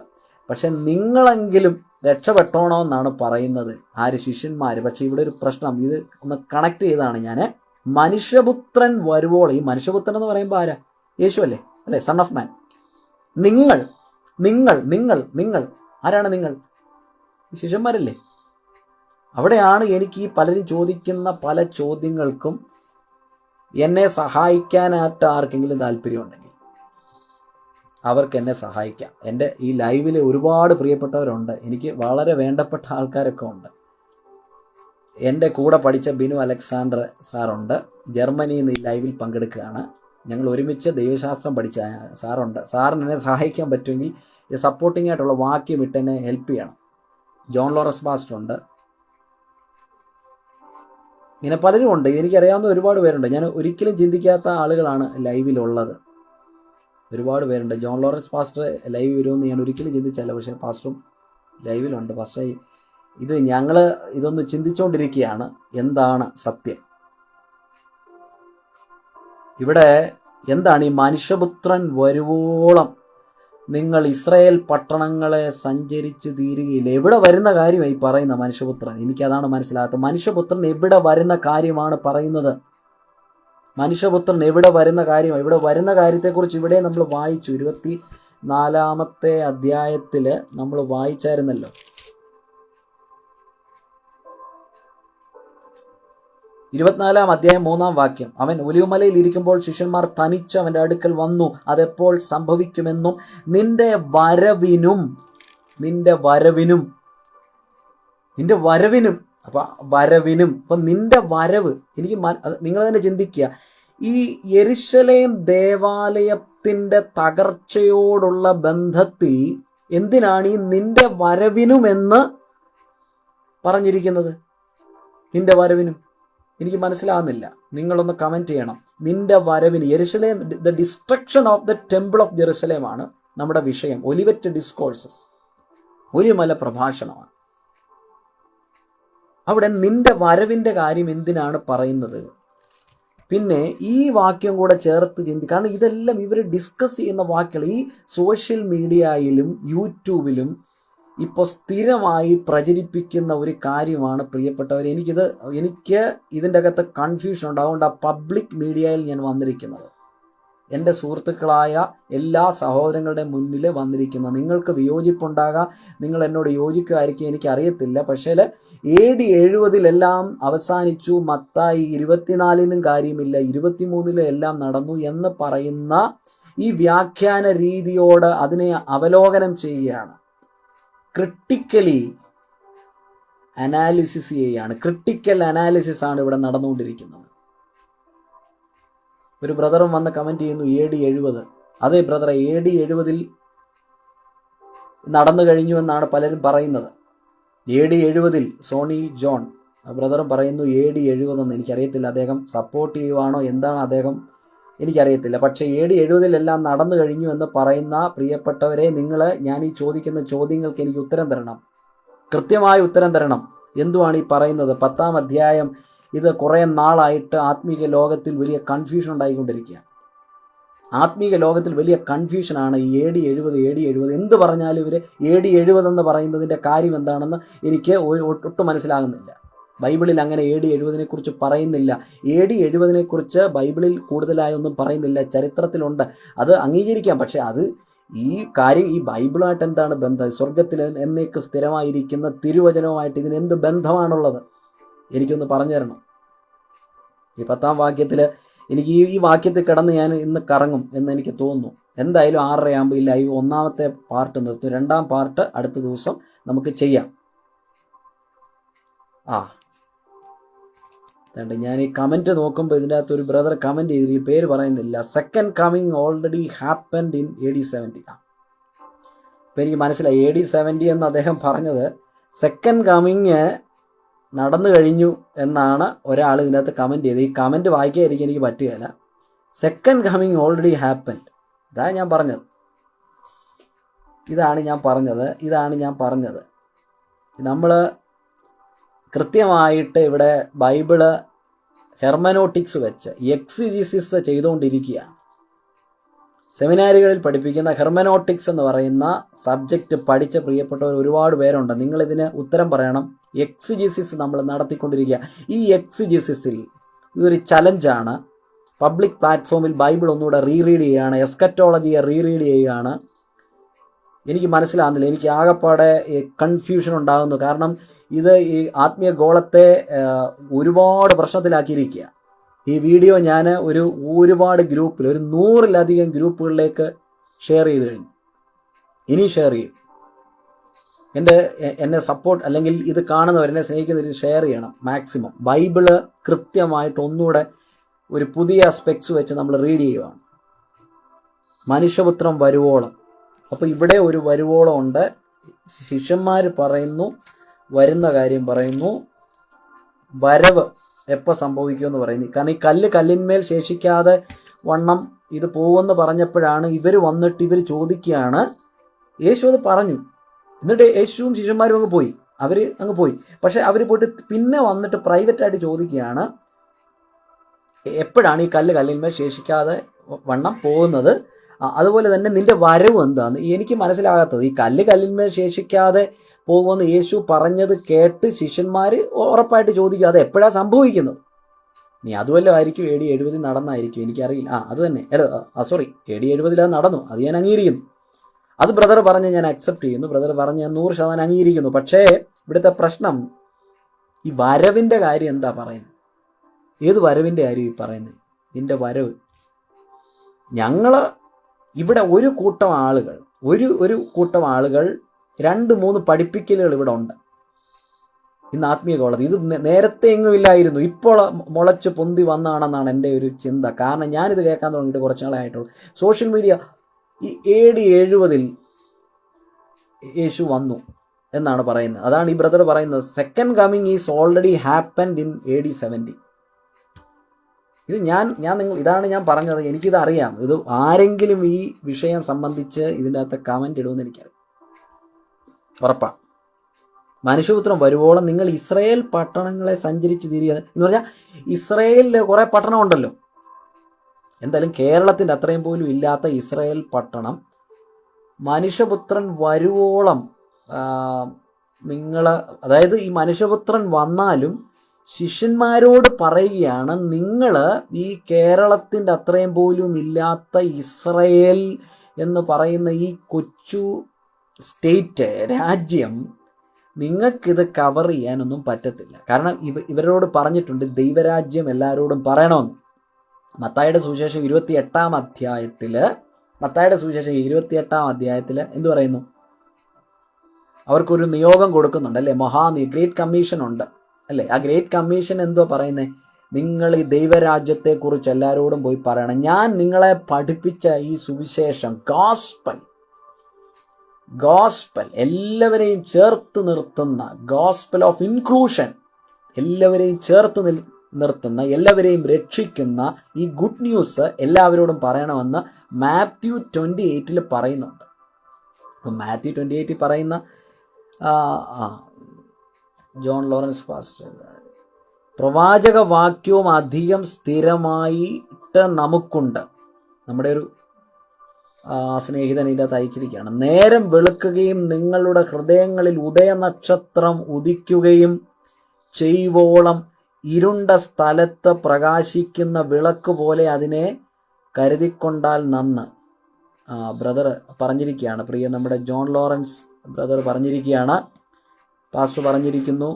പക്ഷെ നിങ്ങളെങ്കിലും രക്ഷപ്പെട്ടോണമെന്നാണ് പറയുന്നത്. ആര്? ശിഷ്യന്മാർ. പക്ഷെ ഇവിടെ ഒരു പ്രശ്നം. ഇത് ഒന്ന് കണക്ട് ചെയ്താണ് ഞാൻ. മനുഷ്യപുത്രൻ വരുവോളം. ഈ മനുഷ്യപുത്രൻ എന്ന് പറയുമ്പോൾ ആരാ? യേശു അല്ലേ? സൺ ഓഫ് മാൻ. നിങ്ങൾ ആരാണ് നിങ്ങൾ? ശിഷ്യന്മാരല്ലേ? അവിടെയാണ് എനിക്ക് ഈ പലരും ചോദിക്കുന്ന പല ചോദ്യങ്ങൾക്കും എന്നെ സഹായിക്കാനായിട്ട് ആർക്കെങ്കിലും താല്പര്യമുണ്ടെങ്കിൽ അവർക്ക് എന്നെ സഹായിക്കാം. എൻ്റെ ഈ ലൈവിൽ ഒരുപാട് പ്രിയപ്പെട്ടവരുണ്ട്. എനിക്ക് വളരെ വേണ്ടപ്പെട്ട ആൾക്കാരൊക്കെ ഉണ്ട്. എൻ്റെ കൂടെ പഠിച്ച ബിനു അലക്സാണ്ടർ സാറുണ്ട്. ജർമ്മനിയിൽ നിന്ന് ഈ ലൈവിൽ പങ്കെടുക്കുകയാണ്. ഞങ്ങൾ ഒരുമിച്ച് ദൈവശാസ്ത്രം പഠിച്ച സാറുണ്ട്. സാറിന് എന്നെ സഹായിക്കാൻ പറ്റുമെങ്കിൽ ഈ സപ്പോർട്ടിംഗ് ആയിട്ടുള്ള വാക്യം ഇട്ട് എന്നെ ഹെൽപ്പ് ചെയ്യണം. ജോൺ ലോറൻസ് പാസ്റ്റർ ഉണ്ട്. ഇങ്ങനെ പലരും ഉണ്ട്. എനിക്കറിയാവുന്ന ഒരുപാട് പേരുണ്ട്. ഞാൻ ഒരിക്കലും ചിന്തിക്കാത്ത ആളുകളാണ് ലൈവിലുള്ളത്. ഒരുപാട് പേരുണ്ട്. ജോൺ ലോറൻസ് പാസ്റ്റർ ലൈവ് വരുമെന്ന് ഞാൻ ഒരിക്കലും ചിന്തിച്ചല്ല. പക്ഷേ പാസ്റ്ററും ലൈവിലുണ്ട്. പാസ്റ്റർ ഞങ്ങൾ ഇതൊന്ന് ചിന്തിച്ചുകൊണ്ടിരിക്കുകയാണ്. എന്താണ് സത്യം? ഇവിടെ എന്താണ് ഈ മനുഷ്യപുത്രൻ വരുവോളം നിങ്ങൾ ഇസ്രായേൽ പട്ടണങ്ങളെ സഞ്ചരിച്ച് തീരുകയില്ല? എവിടെ വരുന്ന കാര്യമായി പറയുന്ന മനുഷ്യപുത്രൻ? എനിക്കതാണ് മനസ്സിലാകാത്തത്. മനുഷ്യപുത്രൻ എവിടെ വരുന്ന കാര്യമാണ് പറയുന്നത്? മനുഷ്യപുത്രൻ എവിടെ വരുന്ന കാര്യമാണ്? ഇവിടെ വരുന്ന കാര്യത്തെക്കുറിച്ച് ഇവിടെ നമ്മൾ വായിച്ചു. 24-ാമത്തെ അധ്യായത്തിൽ നമ്മൾ വായിച്ചായിരുന്നല്ലോ. 24-ാം അധ്യായം 3-ാം വാക്യം. അവൻ ഒലിവുമലയിൽ ഇരിക്കുമ്പോൾ ശിഷ്യന്മാർ തനിച്ച് അവൻ്റെ അടുക്കൽ വന്നു. അതെപ്പോൾ സംഭവിക്കുമെന്നും നിന്റെ വരവിനും അപ്പം നിന്റെ വരവ്. എനിക്ക് നിങ്ങൾ തന്നെ ചിന്തിക്കുക. ഈ യെരുശലേം ദേവാലയത്തിൻ്റെ തകർച്ചയോടുള്ള ബന്ധത്തിൽ എന്തിനാണ് ഈ നിന്റെ വരവിനുമെന്ന് പറഞ്ഞിരിക്കുന്നത്? നിന്റെ വരവിനും എനിക്ക് മനസ്സിലാകുന്നില്ല. നിങ്ങളൊന്ന് കമൻറ്റ് ചെയ്യണം. നിന്റെ വരവിന് യെരുശലേം, the destruction of the temple of ജെറുസലേമാണ് നമ്മുടെ വിഷയം. ഒലിവറ്റ് ഡിസ്കോഴ്സസ്, ഒലിമല പ്രഭാഷണമാണ്. അവിടെ നിന്റെ വരവിൻ്റെ കാര്യം എന്തിനാണ് പറയുന്നത്? പിന്നെ ഈ വാക്യം കൂടെ ചേർത്ത് കാരണം ഇതെല്ലാം ഇവർ ഡിസ്കസ് ചെയ്യുന്ന വാക്കുകൾ ഈ സോഷ്യൽ മീഡിയയിലും യൂട്യൂബിലും ഇപ്പോൾ സ്ഥിരമായി പ്രചരിപ്പിക്കുന്ന ഒരു കാര്യമാണ് പ്രിയപ്പെട്ടവർ. എനിക്ക് ഇതിൻ്റെ അകത്ത് കൺഫ്യൂഷൻ ഉണ്ട്. അതുകൊണ്ട് ആ പബ്ലിക് മീഡിയയിൽ ഞാൻ വന്നിരിക്കുന്നത്, എൻ്റെ സുഹൃത്തുക്കളായ എല്ലാ സഹോദരങ്ങളുടെ മുന്നിൽ വന്നിരിക്കുന്നത്. നിങ്ങൾക്ക് വിയോജിപ്പുണ്ടാകാം, നിങ്ങൾ എന്നോട് യോജിക്കുമായിരിക്കും, എനിക്കറിയത്തില്ല. പക്ഷേ AD 70 അവസാനിച്ചു, മത്തായി 24 കാര്യമില്ല, 23 എല്ലാം നടന്നു എന്ന് പറയുന്ന ഈ വ്യാഖ്യാന രീതിയോട് അതിനെ അവലോകനം ചെയ്യുകയാണ്. ക്രിട്ടിക്കലി അനാലിസിസ് ചെയ്യുകയാണ്. ക്രിട്ടിക്കൽ അനാലിസിസ് ആണ് ഇവിടെ നടന്നുകൊണ്ടിരിക്കുന്നത്. ഒരു ബ്രദറും വന്ന് കമൻറ്റ് ചെയ്യുന്നു AD 70. അതേ ബ്രദറെ, AD 70 നടന്നു കഴിഞ്ഞു എന്നാണ് പലരും പറയുന്നത്. AD 70 സോണി ജോൺ ബ്രദറും പറയുന്നു AD 70 എന്ന്. എനിക്കറിയത്തില്ല അദ്ദേഹം സപ്പോർട്ട് ചെയ്യുവാണോ എന്താണ് അദ്ദേഹം, എനിക്കറിയത്തില്ല. പക്ഷേ AD 70 എല്ലാം നടന്നു കഴിഞ്ഞു എന്ന് പറയുന്ന പ്രിയപ്പെട്ടവരെ, ഞാൻ ഈ ചോദിക്കുന്ന ചോദ്യങ്ങൾക്ക് എനിക്ക് ഉത്തരം തരണം, കൃത്യമായ ഉത്തരം തരണം. എന്തുവാണ് ഈ പറയുന്നത്? 10-ാം അധ്യായം ഇത് കുറേ നാളായിട്ട് ആത്മീക ലോകത്തിൽ വലിയ കൺഫ്യൂഷൻ ഉണ്ടായിക്കൊണ്ടിരിക്കുകയാണ്. ആത്മീക ലോകത്തിൽ വലിയ കൺഫ്യൂഷനാണ് ഈ AD 70 എന്ത് പറഞ്ഞാലും ഇവർ AD 70 എന്ന് പറയുന്നതിൻ്റെ കാര്യം എന്താണെന്ന് എനിക്ക് ഒട്ടും മനസ്സിലാകുന്നില്ല. ബൈബിളിൽ അങ്ങനെ AD 70 പറയുന്നില്ല. AD 70 ബൈബിളിൽ കൂടുതലായി ഒന്നും പറയുന്നില്ല. ചരിത്രത്തിലുണ്ട്, അത് അംഗീകരിക്കാം. പക്ഷേ അത് ഈ കാര്യം ഈ ബൈബിളുമായിട്ട് എന്താണ് ബന്ധം? സ്വർഗത്തിൽ എന്നേക്ക് സ്ഥിരമായിരിക്കുന്ന തിരുവചനവുമായിട്ട് ഇതിനെന്ത് ബന്ധമാണുള്ളത്? എനിക്കൊന്ന് പറഞ്ഞു തരണം. ഈ 10-ാം വാക്യത്തിൽ എനിക്ക് ഈ വാക്യത്തിൽ കിടന്ന് ഞാൻ ഇന്ന് കറങ്ങും എന്ന് എനിക്ക് തോന്നുന്നു. എന്തായാലും 6:30 ആകുമ്പോൾ ഈ ലൈവ് 1-ാമത്തെ പാർട്ട് നിർത്തും. 2-ാം പാർട്ട് അടുത്ത ദിവസം നമുക്ക് ചെയ്യാം. ഞാൻ ഈ കമൻറ്റ് നോക്കുമ്പോൾ ഇതിൻ്റെ അകത്ത് ഒരു ബ്രദർ കമൻറ്റ് ചെയ്തിട്ട് ഈ പേര് പറയുന്നില്ല. Second coming already happened in AD 70. അപ്പോൾ എനിക്ക് മനസ്സിലായി AD 70 എന്ന് അദ്ദേഹം പറഞ്ഞത് സെക്കൻഡ് കമ്മിങ് നടന്നു കഴിഞ്ഞു എന്നാണ് ഒരാൾ ഇതിനകത്ത് കമൻറ്റ് ചെയ്ത്. ഈ കമൻറ്റ് വായിക്കാതിരിക്കാൻ എനിക്ക് പറ്റുകയില്ല. സെക്കൻഡ് കമ്മിങ് ഓൾറെഡി ഹാപ്പൻഡ്, ഇതാണ് ഞാൻ പറഞ്ഞത്. നമ്മൾ കൃത്യമായിട്ട് ഇവിടെ ബൈബിള് ഹെർമനോട്ടിക്സ് വെച്ച് എക്സിജിസിസ് ചെയ്തുകൊണ്ടിരിക്കുകയാണ്. സെമിനാറുകളിൽ പഠിപ്പിക്കുന്ന ഹെർമനോട്ടിക്സ് എന്ന് പറയുന്ന സബ്ജക്റ്റ് പഠിച്ച പ്രിയപ്പെട്ടവർ ഒരുപാട് പേരുണ്ട്. നിങ്ങളിതിന് ഉത്തരം പറയണം. എക്സിജിസിസ് നമ്മൾ നടത്തിക്കൊണ്ടിരിക്കുക. ഈ എക്സിജിസിസിൽ ഇതൊരു ചലഞ്ചാണ്. പബ്ലിക് പ്ലാറ്റ്ഫോമിൽ ബൈബിൾ ഒന്നുകൂടെ റീറീഡ് ചെയ്യുകയാണ്, എസ്കറ്റോളജിയെ റീറീഡ് ചെയ്യുകയാണ്. എനിക്ക് മനസ്സിലാകുന്നില്ല, എനിക്ക് ആകെപ്പാടെ കൺഫ്യൂഷൻ ഉണ്ടാകുന്നു. കാരണം ഇത് ഈ ആത്മീയ ഗോളത്തെ ഒരുപാട് പ്രശ്നത്തിലാക്കിയിരിക്കുക. ഈ വീഡിയോ ഞാൻ ഒരുപാട് ഗ്രൂപ്പിൽ, 100-ലധികം ഗ്രൂപ്പുകളിലേക്ക് ഷെയർ ചെയ്ത് കഴിഞ്ഞു. ഇനി ഷെയർ ചെയ്യും. എന്നെ സപ്പോർട്ട്, അല്ലെങ്കിൽ ഇത് കാണുന്നവർ, എന്നെ സ്നേഹിക്കുന്നവർ ഇത് ഷെയർ ചെയ്യണം മാക്സിമം. ബൈബിള് കൃത്യമായിട്ട് ഒന്നുകൂടെ ഒരു പുതിയ സ്പെക്സ് വെച്ച് നമ്മൾ റീഡ് ചെയ്യുകയാണ്. മനുഷ്യപുത്രം വരുവോളം. അപ്പോൾ ഇവിടെ ഒരു വരുവോളം ഉണ്ട്. ശിഷ്യന്മാർ പറയുന്നു, വരുന്ന കാര്യം പറയുന്നു, വരവ് എപ്പോൾ സംഭവിക്കുമെന്ന് പറയുന്നു. കാരണം ഈ കല്ലിന്മേൽ ശേഷിക്കാതെ വണ്ണം ഇത് പോകുമെന്ന് പറഞ്ഞപ്പോഴാണ് ഇവർ ചോദിക്കുകയാണ്. യേശു അത് പറഞ്ഞു. എന്നിട്ട് യേശുവും ശിഷ്യന്മാരും അങ്ങ് പോയി. പക്ഷെ അവർ പോയിട്ട് പിന്നെ വന്നിട്ട് പ്രൈവറ്റായിട്ട് ചോദിക്കുകയാണ്, എപ്പോഴാണ് ഈ കല്ലിന്മേൽ ശേഷിക്കാതെ വണ്ണം പോകുന്നത്? അതുപോലെ തന്നെ നിന്റെ വരവ് എന്താണ്? എനിക്ക് മനസ്സിലാകാത്തത്, ഈ കല്ലിന്മേൽ ശേഷിക്കാതെ പോകുമെന്ന് യേശു പറഞ്ഞത് കേട്ട് ശിഷ്യന്മാർ ഉറപ്പായിട്ട് ചോദിക്കും, അത് എപ്പോഴാണ് സംഭവിക്കുന്നത്? നീ അതുവല്ലോ ആയിരിക്കും AD 70 നടന്നായിരിക്കും, എനിക്കറിയില്ല. അത് തന്നെ, സോറി, AD 70 അത് നടന്നു, അത് ഞാൻ അംഗീകരിക്കുന്നു. അത് ബ്രദർ പറഞ്ഞ് ഞാൻ അക്സെപ്റ്റ് ചെയ്യുന്നു, ബ്രദർ പറഞ്ഞ് ഞാൻ 100% അംഗീകരിക്കുന്നു. പക്ഷേ ഇവിടുത്തെ പ്രശ്നം ഈ വരവിൻ്റെ കാര്യം എന്താ പറയുന്നത്? ഏത് വരവിൻ്റെ കാര്യം ഈ പറയുന്നത്? ഇതിൻ്റെ വരവ് ഞങ്ങൾ ഇവിടെ ഒരു കൂട്ടം ആളുകൾ 2-3 പഠിപ്പിക്കലുകൾ ഇവിടെ ഉണ്ട് ഇന്ന് ആത്മീയ കോളത്തിൽ. ഇത് നേരത്തെ എങ്ങും ഇല്ലായിരുന്നു, ഇപ്പോൾ മുളച്ച് പൊന്തി വന്നാണെന്നാണ് എൻ്റെ ഒരു ചിന്ത. കാരണം ഞാനിത് കേൾക്കാൻ തുടങ്ങിയിട്ട് കുറച്ച് നാളായിട്ടുള്ളൂ. സോഷ്യൽ മീഡിയ ഈ AD 70 യേശു വന്നു എന്നാണ് പറയുന്നത്. അതാണ് ഈ ബ്രദർ പറയുന്നത്. Second coming is already happened in AD 70. ഇത് ഇതാണ് ഞാൻ പറഞ്ഞത്. എനിക്കിത് അറിയാം. ഇത് ആരെങ്കിലും ഈ വിഷയം സംബന്ധിച്ച് ഇതിൻ്റെ അകത്ത് കമൻ്റ് ഇടുമെന്ന് എനിക്കറിയാം, ഉറപ്പാണ്. മനുഷ്യപുത്രം വരുവോളം നിങ്ങൾ ഇസ്രായേൽ പട്ടണങ്ങളെ സഞ്ചരിച്ച് തിരിയുക എന്ന് പറഞ്ഞാൽ ഇസ്രായേലിൽ കുറേ പട്ടണമുണ്ടല്ലോ. എന്തായാലും കേരളത്തിൻ്റെ അത്രയും പോലും ഇല്ലാത്ത ഇസ്രായേൽ പട്ടണം മനുഷ്യപുത്രൻ വരുവോളം അതായത് ഈ മനുഷ്യപുത്രൻ വന്നാലും ശിഷ്യന്മാരോട് പറയുകയാണ്, നിങ്ങൾ ഈ കേരളത്തിൻ്റെ അത്രയും പോലും ഇല്ലാത്ത ഇസ്രായേൽ എന്ന് പറയുന്ന ഈ കൊച്ചു സ്റ്റേറ്റ് രാജ്യം നിങ്ങൾക്കിത് കവർ ചെയ്യാനൊന്നും പറ്റത്തില്ല. കാരണം ഇവരോട് പറഞ്ഞിട്ടുണ്ട് ദൈവരാജ്യം എല്ലാവരോടും പറയണമെന്ന്. മത്തായിയുടെ സുവിശേഷം 28-ാം അധ്യായത്തിൽ എന്ത് പറയുന്നു? അവർക്കൊരു നിയോഗം കൊടുക്കുന്നുണ്ട് അല്ലേ, ഗ്രേറ്റ് കമ്മീഷൻ ഉണ്ട് അല്ലേ. ആ ഗ്രേറ്റ് കമ്മീഷൻ എന്തോ പറയുന്നത്? നിങ്ങൾ ഈ ദൈവരാജ്യത്തെക്കുറിച്ച് എല്ലാവരോടും പോയി പറയണം. ഞാൻ നിങ്ങളെ പഠിപ്പിച്ച ഈ സുവിശേഷം ഗോസ്പൽ എല്ലാവരെയും ചേർത്ത് നിർത്തുന്ന ഗോസ്പൽ ഓഫ് ഇൻക്ലൂഷൻ, എല്ലാവരെയും ചേർത്ത് നിർത്തുന്ന, എല്ലാവരെയും രക്ഷിക്കുന്ന ഈ ഗുഡ് ന്യൂസ് എല്ലാവരോടും പറയണമെന്ന് മാത്യു 28 പറയുന്നുണ്ട്. അപ്പം മാത്യു 28 പറയുന്ന ജോൺ ലോറൻസ് പാസ്റ്റർ പ്രവാചക വാക്യവും അധികം സ്ഥിരമായിട്ട് നമുക്കുണ്ട്. നമ്മുടെ ഒരു സ്നേഹിതൻ ഇതിൻ്റെ അകത്ത് അയച്ചിരിക്കുകയാണ്. നേരം വെളുക്കുകയും നിങ്ങളുടെ ഹൃദയങ്ങളിൽ ഉദയനക്ഷത്രം ഉദിക്കുകയും ചെയ്യുവോളം ഇരുണ്ട സ്ഥലത്ത് പ്രകാശിക്കുന്ന വിളക്ക് പോലെ അതിനെ കരുതിക്കൊണ്ടാൽ നന്ന്. ബ്രദർ പറഞ്ഞിരിക്കുകയാണ്, പ്രിയ നമ്മുടെ ജോൺ ലോറൻസ് ബ്രദർ പറഞ്ഞിരിക്കുകയാണ്, പാസ്റ്റർ പറഞ്ഞിരിക്കുന്നു,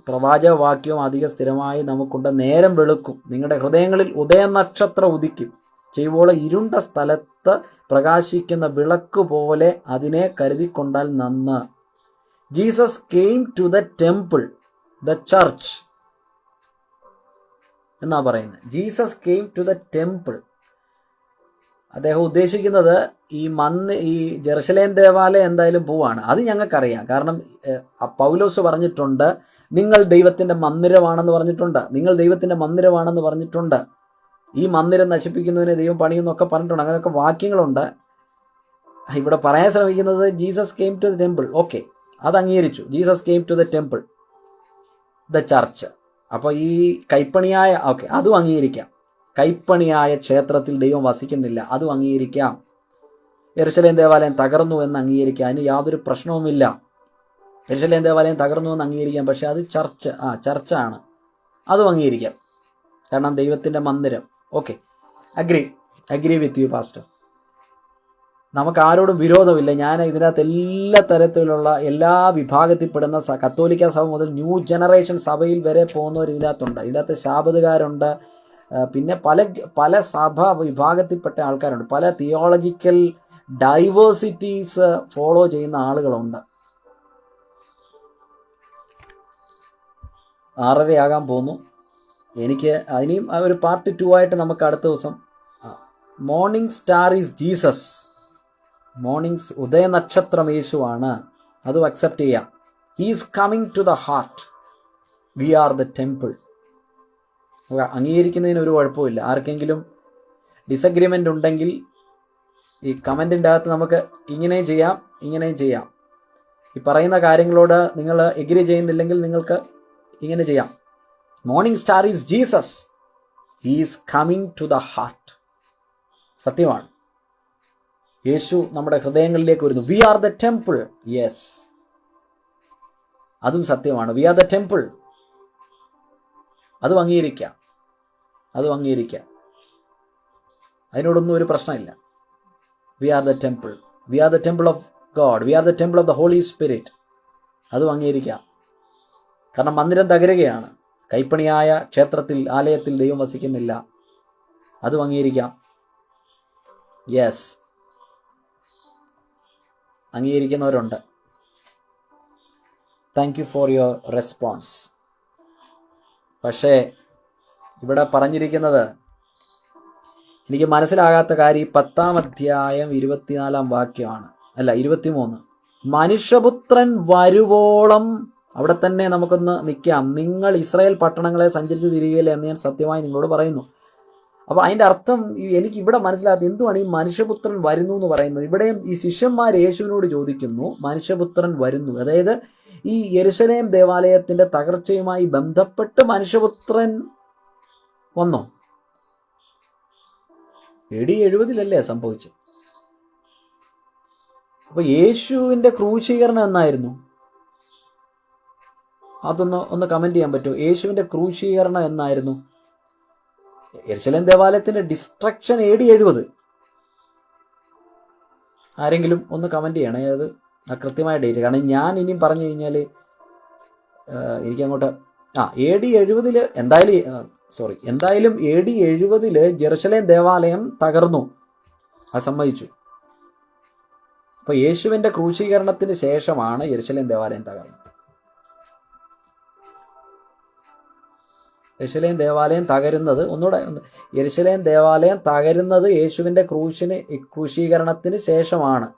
പ്രവാചക വാക്യവും അധിക സ്ഥിരമായി നമുക്കുണ്ട്. നേരം വെളുക്കും, നിങ്ങളുടെ ഹൃദയങ്ങളിൽ ഉദയനക്ഷത്രം ഉദിക്കും, ചെയ്യുവോളം ഇരുണ്ട സ്ഥലത്ത് പ്രകാശിക്കുന്ന വിളക്ക് പോലെ അതിനെ കരുതിക്കൊണ്ടാൽ നന്ന്. Jesus came to the temple, the church എന്നാ പറയുന്നത്. Jesus came to the temple. അദ്ദേഹം ഉദ്ദേശിക്കുന്നത് ഈ ജെറുസലേം ദേവാലയം എന്തായാലും പോവാണ്. അത് ഞങ്ങൾക്കറിയാം. കാരണം പൗലോസ് പറഞ്ഞിട്ടുണ്ട്, നിങ്ങൾ ദൈവത്തിൻ്റെ മന്ദിരമാണെന്ന് പറഞ്ഞിട്ടുണ്ട്. നിങ്ങൾ ദൈവത്തിൻ്റെ മന്ദിരമാണെന്ന് പറഞ്ഞിട്ടുണ്ട്. ഈ മന്ദിരം നശിപ്പിക്കുന്നതിന് ദൈവം പണിയെന്നൊക്കെ പറഞ്ഞിട്ടുണ്ട്. അങ്ങനെയൊക്കെ വാക്യങ്ങളുണ്ട്. ഇവിടെ പറയാൻ ശ്രമിക്കുന്നത് Jesus came to the temple. Okay, അത് അംഗീകരിച്ചു. Jesus came to the temple, the church. അപ്പോൾ ഈ കൈപ്പണിയായ അതും അംഗീകരിക്കാം. കൈപ്പണിയായ ക്ഷേത്രത്തിൽ ദൈവം വസിക്കുന്നില്ല, അതും അംഗീകരിക്കാം. യെരുശലേം ദേവാലയം തകർന്നു എന്ന് അംഗീകരിക്കാം, അതിന് യാതൊരു പ്രശ്നവുമില്ല. യെരുശലേം ദേവാലയം തകർന്നു എന്ന് അംഗീകരിക്കാം. പക്ഷെ അത് ചർച്ചാണ്, അതും അംഗീകരിക്കാം. കാരണം ദൈവത്തിൻ്റെ മന്ദിരം. Okay, agree with you pastor. നമുക്ക് ആരോടും വിരോധമില്ല. ഞാൻ ഇതിനകത്ത് എല്ലാ തരത്തിലുള്ള എല്ലാ വിഭാഗത്തിൽപ്പെടുന്ന കത്തോലിക്ക സഭ മുതൽ ന്യൂ ജനറേഷൻ സഭയിൽ വരെ പോകുന്നവർ ഇതിനകത്തുണ്ട്. ഇതിനകത്ത് ശാബതുകാരുണ്ട്, പിന്നെ പല സഭ വിഭാഗത്തിൽപ്പെട്ട ആൾക്കാരുണ്ട്, പല തിയോളജിക്കൽ ഡൈവേഴ്സിറ്റീസ് ഫോളോ ചെയ്യുന്ന ആളുകളുണ്ട്. 6:30 പോകുന്നു. എനിക്ക് അതിനെയും ഒരു പാർട്ട് 2 ആയിട്ട് നമുക്ക് അടുത്ത ദിവസം. Morning star is Jesus. ഉദയനക്ഷത്രം യേശുവാണ്, അതും അക്സെപ്റ്റ് ചെയ്യാം. He is coming to the heart, we are the temple. അംഗീകരിക്കുന്നതിന് ഒരു കുഴപ്പമില്ല. ആർക്കെങ്കിലും ഡിസഗ്രിമെൻ്റ് ഉണ്ടെങ്കിൽ ഈ കമൻറ്റിൻ്റെ അകത്ത് നമുക്ക് ഇങ്ങനെയും ചെയ്യാം. ഈ പറയുന്ന കാര്യങ്ങളോട് നിങ്ങൾ എഗ്രി ചെയ്യുന്നില്ലെങ്കിൽ നിങ്ങൾക്ക് ഇങ്ങനെ ചെയ്യാം. Morning star is Jesus, he is coming to the heart. സത്യമാണ്, യേശു നമ്മുടെ ഹൃദയങ്ങളിലേക്ക് വരുന്നു. We are the temple. Yes, അതും സത്യമാണ്. വി ആർ ദ ടെമ്പിൾ, അതും അംഗീകരിക്കാം. അതിനോടൊന്നും ഒരു പ്രശ്നമില്ല. We are the temple of God, we are the temple of the Holy Spirit, അതും അംഗീകരിക്കാം. കാരണം മന്ദിരം തകരുകയാണ്. കൈപ്പണിയായ ക്ഷേത്രത്തിൽ, ആലയത്തിൽ ദൈവം വസിക്കുന്നില്ല, അതും അംഗീകരിക്കാം. യെസ്, അംഗീകരിക്കുന്നവരുണ്ട്. Thank you for your response. പക്ഷേ ഇവിടെ പറഞ്ഞിരിക്കുന്നത് എനിക്ക് മനസ്സിലാകാത്ത കാര്യം 10-ാം അധ്യായം 24-ാം വാക്യമാണ്. 23. മനുഷ്യപുത്രൻ വരുവോളം അവിടെ തന്നെ നമുക്കൊന്ന് നിൽക്കാം. നിങ്ങൾ ഇസ്രായേൽ പട്ടണങ്ങളെ സഞ്ചരിച്ച് തിരികയില്ല എന്ന് ഞാൻ സത്യമായി നിങ്ങളോട് പറയുന്നു. അപ്പോൾ അതിൻ്റെ അർത്ഥം എനിക്ക് ഇവിടെ മനസ്സിലാകാത്ത എന്തുവാണ് ഈ മനുഷ്യപുത്രൻ വരുന്നു എന്ന് പറയുന്നത്. ഇവിടെയും ഈ ശിഷ്യന്മാർ യേശുവിനോട് ചോദിക്കുന്നു, മനുഷ്യപുത്രൻ വരുന്നു, അതായത് ഈ യെരുശലേം ദേവാലയത്തിൻ്റെ തകർച്ചയുമായി ബന്ധപ്പെട്ട് മനുഷ്യപുത്രൻ വന്നോ? AD 70 സംഭവിച്ചത്. അപ്പോൾ യേശുവിൻ്റെ ക്രൂശീകരണം എന്നായിരുന്നു? ഒന്ന് കമൻറ്റ് ചെയ്യാൻ പറ്റുമോ? യേശുവിൻ്റെ ക്രൂശീകരണം എന്നായിരുന്നു? യെരുശലേം ദേവാലയത്തിൻ്റെ ഡിസ്ട്രക്ഷൻ AD 70. ആരെങ്കിലും ഒന്ന് കമൻറ്റ് ചെയ്യണേ അത് കൃത്യമായ ഡേറ്റ്. കാരണം ഞാൻ ഇനിയും പറഞ്ഞു കഴിഞ്ഞാൽ എനിക്കങ്ങോട്ട് AD 70 എന്തായാലും AD 70 ജെറുസലേം ദേവാലയം തകർന്നു, അത് സമ്മതിച്ചു. അപ്പോൾ യേശുവിൻ്റെ ക്രൂശീകരണത്തിന് ശേഷമാണ് യെരുശലേം ദേവാലയം തകർന്നത്. യെരുശലേം ദേവാലയം തകരുന്നത് യെരുശലേം ദേവാലയം തകരുന്നത് യേശുവിൻ്റെ ക്രൂശീകരണത്തിന് ശേഷമാണ്.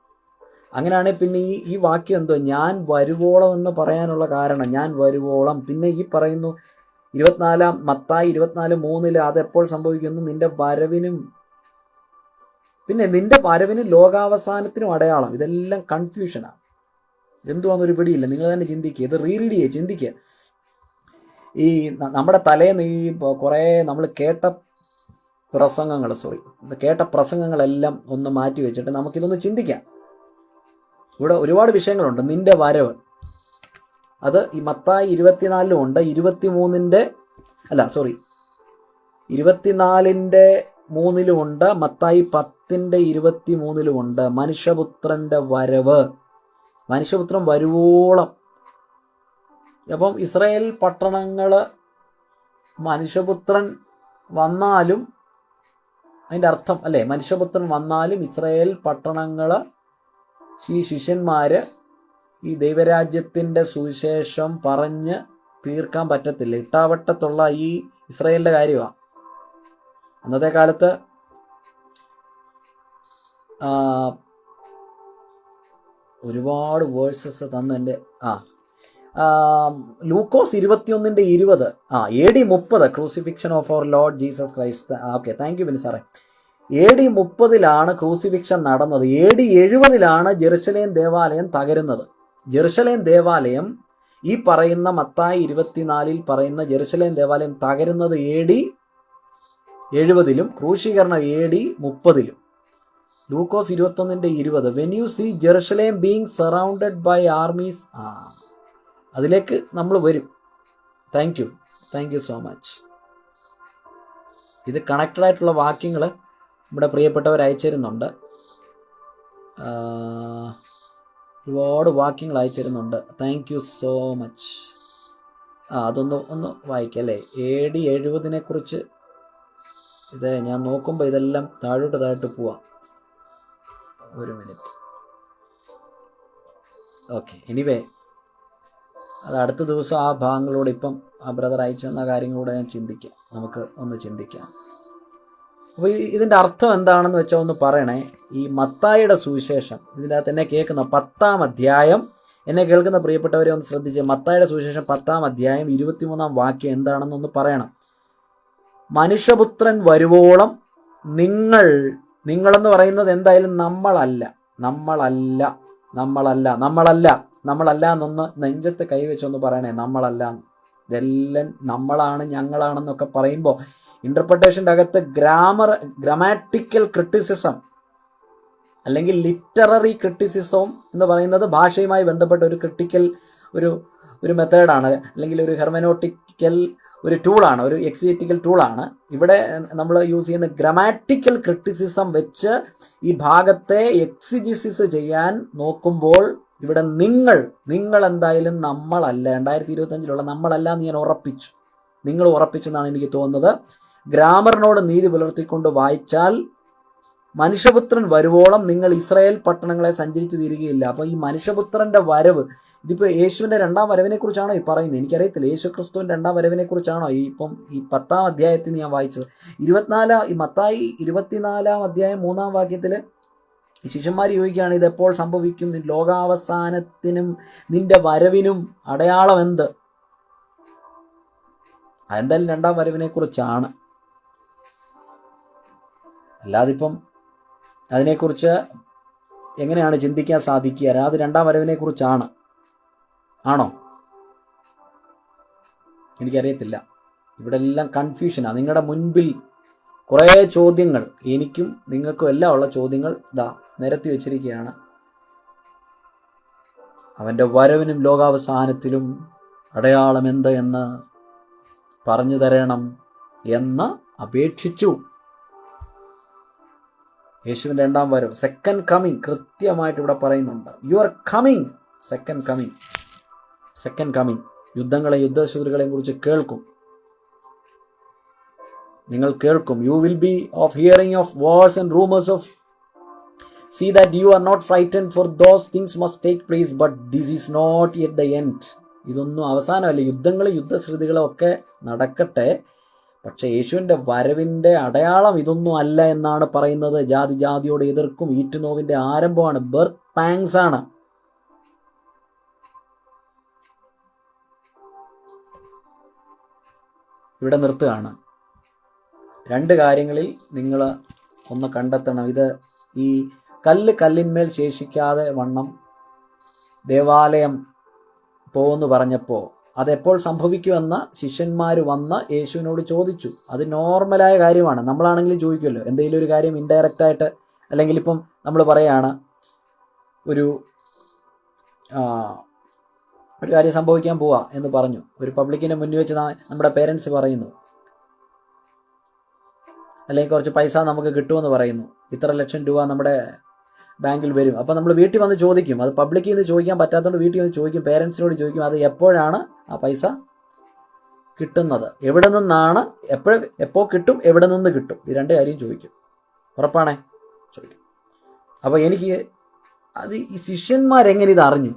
അങ്ങനെയാണെങ്കിൽ പിന്നെ ഈ വാക്യം എന്തോ, ഞാൻ വരുവോളം എന്ന് പറയാനുള്ള കാരണം, ഞാൻ വരുവോളം. പിന്നെ ഈ പറയുന്നു മത്തായി 24:3 അതെപ്പോൾ സംഭവിക്കുന്നു? നിന്റെ വരവിനും ലോകാവസാനത്തിനും അടയാളം. ഇതെല്ലാം കൺഫ്യൂഷനാണ്. എന്തുവാന്നൊരു പിടിയില്ല. നിങ്ങൾ തന്നെ ചിന്തിക്കുക, ഇത് റീഡ് ചെയ്യുക, ചിന്തിക്കുക. ഈ നമ്മുടെ തലേന്ന് ഈ കുറേ നമ്മൾ കേട്ട പ്രസംഗങ്ങളെല്ലാം ഒന്ന് മാറ്റി വെച്ചിട്ട് നമുക്കിതൊന്ന് ചിന്തിക്കാം. ഇവിടെ ഒരുപാട് വിഷയങ്ങളുണ്ട്. നിന്റെ വരവ് അത് ഈ മത്തായി 24 ഉണ്ട്, 24:3 ഉണ്ട്, മത്തായി 10:23 മനുഷ്യപുത്രൻ്റെ വരവ്, മനുഷ്യപുത്രൻ വരുവോളം. അപ്പം ഇസ്രായേൽ പട്ടണങ്ങൾ മനുഷ്യപുത്രൻ വന്നാലും അതിൻ്റെ അർത്ഥം അല്ലേ, മനുഷ്യപുത്രൻ വന്നാലും ഇസ്രായേൽ പട്ടണങ്ങൾ ഈ ശിഷ്യന്മാർ ഈ ദൈവരാജ്യത്തിൻ്റെ സുവിശേഷം പറഞ്ഞ് തീർക്കാൻ പറ്റത്തില്ല. ഇട്ടാവട്ടത്തുള്ള ഈ ഇസ്രായേലിൻ്റെ കാര്യമാണ്. അന്നത്തെ കാലത്ത് ഒരുപാട് വേഴ്സസ് തന്ന് എൻ്റെ Lukose 21:20 AD 30 crucifixion of our Lord Jesus Christ. Okay, thank you Bini സാറേ. AD 30 ക്രൂസിഫിക്ഷൻ നടന്നത്. AD 70 ജെറുസലേം ദേവാലയം തകരുന്നത്. ജെറുസലേം ദേവാലയം ഈ പറയുന്ന മത്തായി 24 പറയുന്ന ജെറുസലേം ദേവാലയം തകരുന്നത് AD 70 ക്രൂശീകരണം AD 30. ലൂക്കോസ് 21:20 when you see Jerusalem being surrounded by armies. അതിലേക്ക് നമ്മൾ വരും. Thank you so much. ഇത് കണക്റ്റഡ് ആയിട്ടുള്ള വാക്യങ്ങൾ ഇവിടെ പ്രിയപ്പെട്ടവർ അയച്ചിരുന്നുണ്ട്. ഒരുപാട് വാക്യങ്ങൾ അയച്ചിരുന്നുണ്ട്. Thank you so much. ഒന്ന് വായിക്കാം അല്ലേ. AD 70 ഇത് ഞാൻ നോക്കുമ്പോൾ ഇതെല്ലാം താഴോട്ട് പോവാം. ഒരു മിനിറ്റ്. ഓക്കെ, എനിവേ അത് അടുത്ത ദിവസം ആ ഭാഗങ്ങളോട് ഇപ്പം ആ ബ്രദർ അയച്ചെന്ന കാര്യങ്ങളൂടെ ഞാൻ നമുക്ക് ഒന്ന് ചിന്തിക്കാം. അപ്പോൾ ഇതിൻ്റെ അർത്ഥം എന്താണെന്ന് വെച്ചാൽ ഒന്ന് പറയണേ. ഈ മത്തായിയുടെ സുവിശേഷം ഇതിൻ്റെ അകത്ത് എന്നെ കേൾക്കുന്ന 10-ാം അധ്യായം, എന്നെ കേൾക്കുന്ന പ്രിയപ്പെട്ടവരെ ഒന്ന് ശ്രദ്ധിച്ച്. മത്തായിയുടെ സുവിശേഷം 10-ാം അധ്യായം 23-ാം വാക്യം എന്താണെന്നൊന്ന് പറയണം. മനുഷ്യപുത്രൻ വരുവോളം നിങ്ങളെന്ന് പറയുന്നത് എന്തായാലും നമ്മളല്ല എന്നൊന്ന് നെഞ്ചത്ത് കൈവച്ചൊന്ന് പറയണേ. നമ്മളല്ല, ഇതെല്ലാം നമ്മളാണ്, ഞങ്ങളാണെന്നൊക്കെ പറയുമ്പോൾ ഇൻ്റർപ്രിട്ടേഷൻ്റെ അകത്ത് ഗ്രാമാറ്റിക്കൽ ക്രിറ്റിസിസം അല്ലെങ്കിൽ ലിറ്റററി ക്രിറ്റിസിസം എന്ന് പറയുന്നത് ഭാഷയുമായി ബന്ധപ്പെട്ട ഒരു ക്രിട്ടിക്കൽ ഒരു മെത്തേഡാണ്, അല്ലെങ്കിൽ ഒരു ഹെർമനോട്ടിക്കൽ ഒരു ടൂളാണ്, ഒരു എക്സിറ്റിക്കൽ ടൂളാണ്. ഇവിടെ നമ്മൾ യൂസ് ചെയ്യുന്ന ഗ്രാമാറ്റിക്കൽ ക്രിറ്റിസിസം വെച്ച് ഈ ഭാഗത്തെ എക്സിജിസിസ് ചെയ്യാൻ നോക്കുമ്പോൾ ഇവിടെ നിങ്ങൾ എന്തായാലും നമ്മളല്ല, 2025 നമ്മളല്ല എന്ന് ഞാൻ നിങ്ങൾ ഉറപ്പിച്ചെന്നാണ് എനിക്ക് തോന്നുന്നത്. ഗ്രാമറിനോട് നീതി പുലർത്തിക്കൊണ്ട് വായിച്ചാൽ മനുഷ്യപുത്രൻ വരുവോളം നിങ്ങൾ ഇസ്രായേൽ പട്ടണങ്ങളെ സഞ്ചരിച്ച് തീരുകയില്ല. അപ്പോൾ ഈ മനുഷ്യപുത്രൻ്റെ വരവ് ഇതിപ്പോൾ യേശുവിൻ്റെ 2ാം വരവിനെ കുറിച്ചാണോ ഈ പറയുന്നത്? എനിക്കറിയത്തില്ല. യേശു ക്രിസ്തുവിൻ്റെ 2ാം വരവിനെ കുറിച്ചാണോ ഈ 10-ാം അധ്യായത്തിൽ ഞാൻ വായിച്ചത്? മത്തായി 24-ാം അധ്യായം 3-ാം വാക്യത്തിൽ ഈ ശിഷ്യന്മാർ ചോദിക്കുകയാണ്, ഇതെപ്പോൾ സംഭവിക്കും? ലോകാവസാനത്തിനും നിന്റെ വരവിനും അടയാളം എന്ത്? അതെന്തായാലും രണ്ടാം വരവിനെ കുറിച്ചാണ്. അല്ലാതിപ്പം അതിനെക്കുറിച്ച് എങ്ങനെയാണ് ചിന്തിക്കാൻ സാധിക്കുക? അത് രണ്ടാം വരവിനെ കുറിച്ചാണ്. ആണോ? എനിക്കറിയത്തില്ല. ഇവിടെ എല്ലാം കൺഫ്യൂഷനാണ്. നിങ്ങളുടെ മുൻപിൽ കുറേ ചോദ്യങ്ങൾ, എനിക്കും നിങ്ങൾക്കും എല്ലാം ഉള്ള ചോദ്യങ്ങൾ നിരത്തി വെച്ചിരിക്കുകയാണ്. അവൻ്റെ വരവിനും ലോകാവസാനത്തിലും അടയാളം എന്ത് എന്ന് പറഞ്ഞു തരണം എന്ന് അപേക്ഷിച്ചു. യേശുവിൻ്റെ രണ്ടാം വരവ്, സെക്കൻഡ് കമ്മിങ്, കൃത്യമായിട്ട് ഇവിടെ പറയുന്നുണ്ട്. You are coming, second coming, second coming. യുദ്ധങ്ങളെയും യുദ്ധശൂരുകളെയും കുറിച്ച് കേൾക്കും, നിങ്ങൾ കേൾക്കും. You will be of hearing of wars and rumours of see that you are not frightened for those things must take place but this is not yet the end. ഇതൊന്നും അവസാനമല്ല. യുദ്ധങ്ങളും യുദ്ധശ്രുതികളും ഒക്കെ നടക്കട്ടെ, പക്ഷെ യേശുവിൻ്റെ വരവിൻ്റെ അടയാളം ഇതൊന്നും അല്ല എന്നാണ് പറയുന്നത്. ജാതി ജാതിയോട് എതിർക്കും, ഈറ്റുനോവിൻ്റെ ആരംഭമാണ്, ബർത്ത് പാങ്സ് ആണ്. ഇവിടെ നിർത്തുകയാണ്. രണ്ട് കാര്യങ്ങളിൽ നിങ്ങൾ ഒന്ന് കണ്ടെത്തണം. ഇത് ഈ കല്ല് കല്ലിന്മേൽ ശേഷിക്കാതെ വണ്ണം ദേവാലയം പോകുമെന്ന് പറഞ്ഞപ്പോൾ അതെപ്പോൾ സംഭവിക്കുമെന്ന് ശിഷ്യന്മാർ വന്ന് യേശുവിനോട് ചോദിച്ചു. അത് നോർമലായ കാര്യമാണ്. നമ്മളാണെങ്കിലും ചോദിക്കുമല്ലോ എന്തെങ്കിലും ഒരു കാര്യം ഇൻഡയറക്റ്റായിട്ട്. അല്ലെങ്കിൽ ഇപ്പം നമ്മൾ പറയുകയാണ് ഒരു കാര്യം സംഭവിക്കാൻ പോവാ എന്ന് പറഞ്ഞു, ഒരു പബ്ലിക്കിൻ്റെ മുന്നിൽ വെച്ച് നമ്മുടെ പേരൻസ് പറയുന്നു, അല്ലെങ്കിൽ കുറച്ച് പൈസ നമുക്ക് കിട്ടുമെന്ന് പറയുന്നു, ഇത്ര ലക്ഷം രൂപ നമ്മുടെ ബാങ്കിൽ വരും. അപ്പോൾ നമ്മൾ വീട്ടിൽ വന്ന് ചോദിക്കും. അത് പബ്ലിക്കിൽ നിന്ന് ചോദിക്കാൻ പറ്റാത്തതുകൊണ്ട് വീട്ടിൽ വന്ന് ചോദിക്കും, പേരൻസിനോട് ചോദിക്കും, അത് എപ്പോഴാണ് ആ പൈസ കിട്ടുന്നത്, എവിടെ നിന്നാണ്, എപ്പോൾ കിട്ടും, എവിടെ നിന്ന് കിട്ടും, ഈ രണ്ട് കാര്യം ചോദിക്കും. ഉറപ്പാണേ ചോദിക്കും. അപ്പോൾ എനിക്ക് അത് ഈ ശിഷ്യന്മാരെങ്ങനെ ഇത് അറിഞ്ഞു?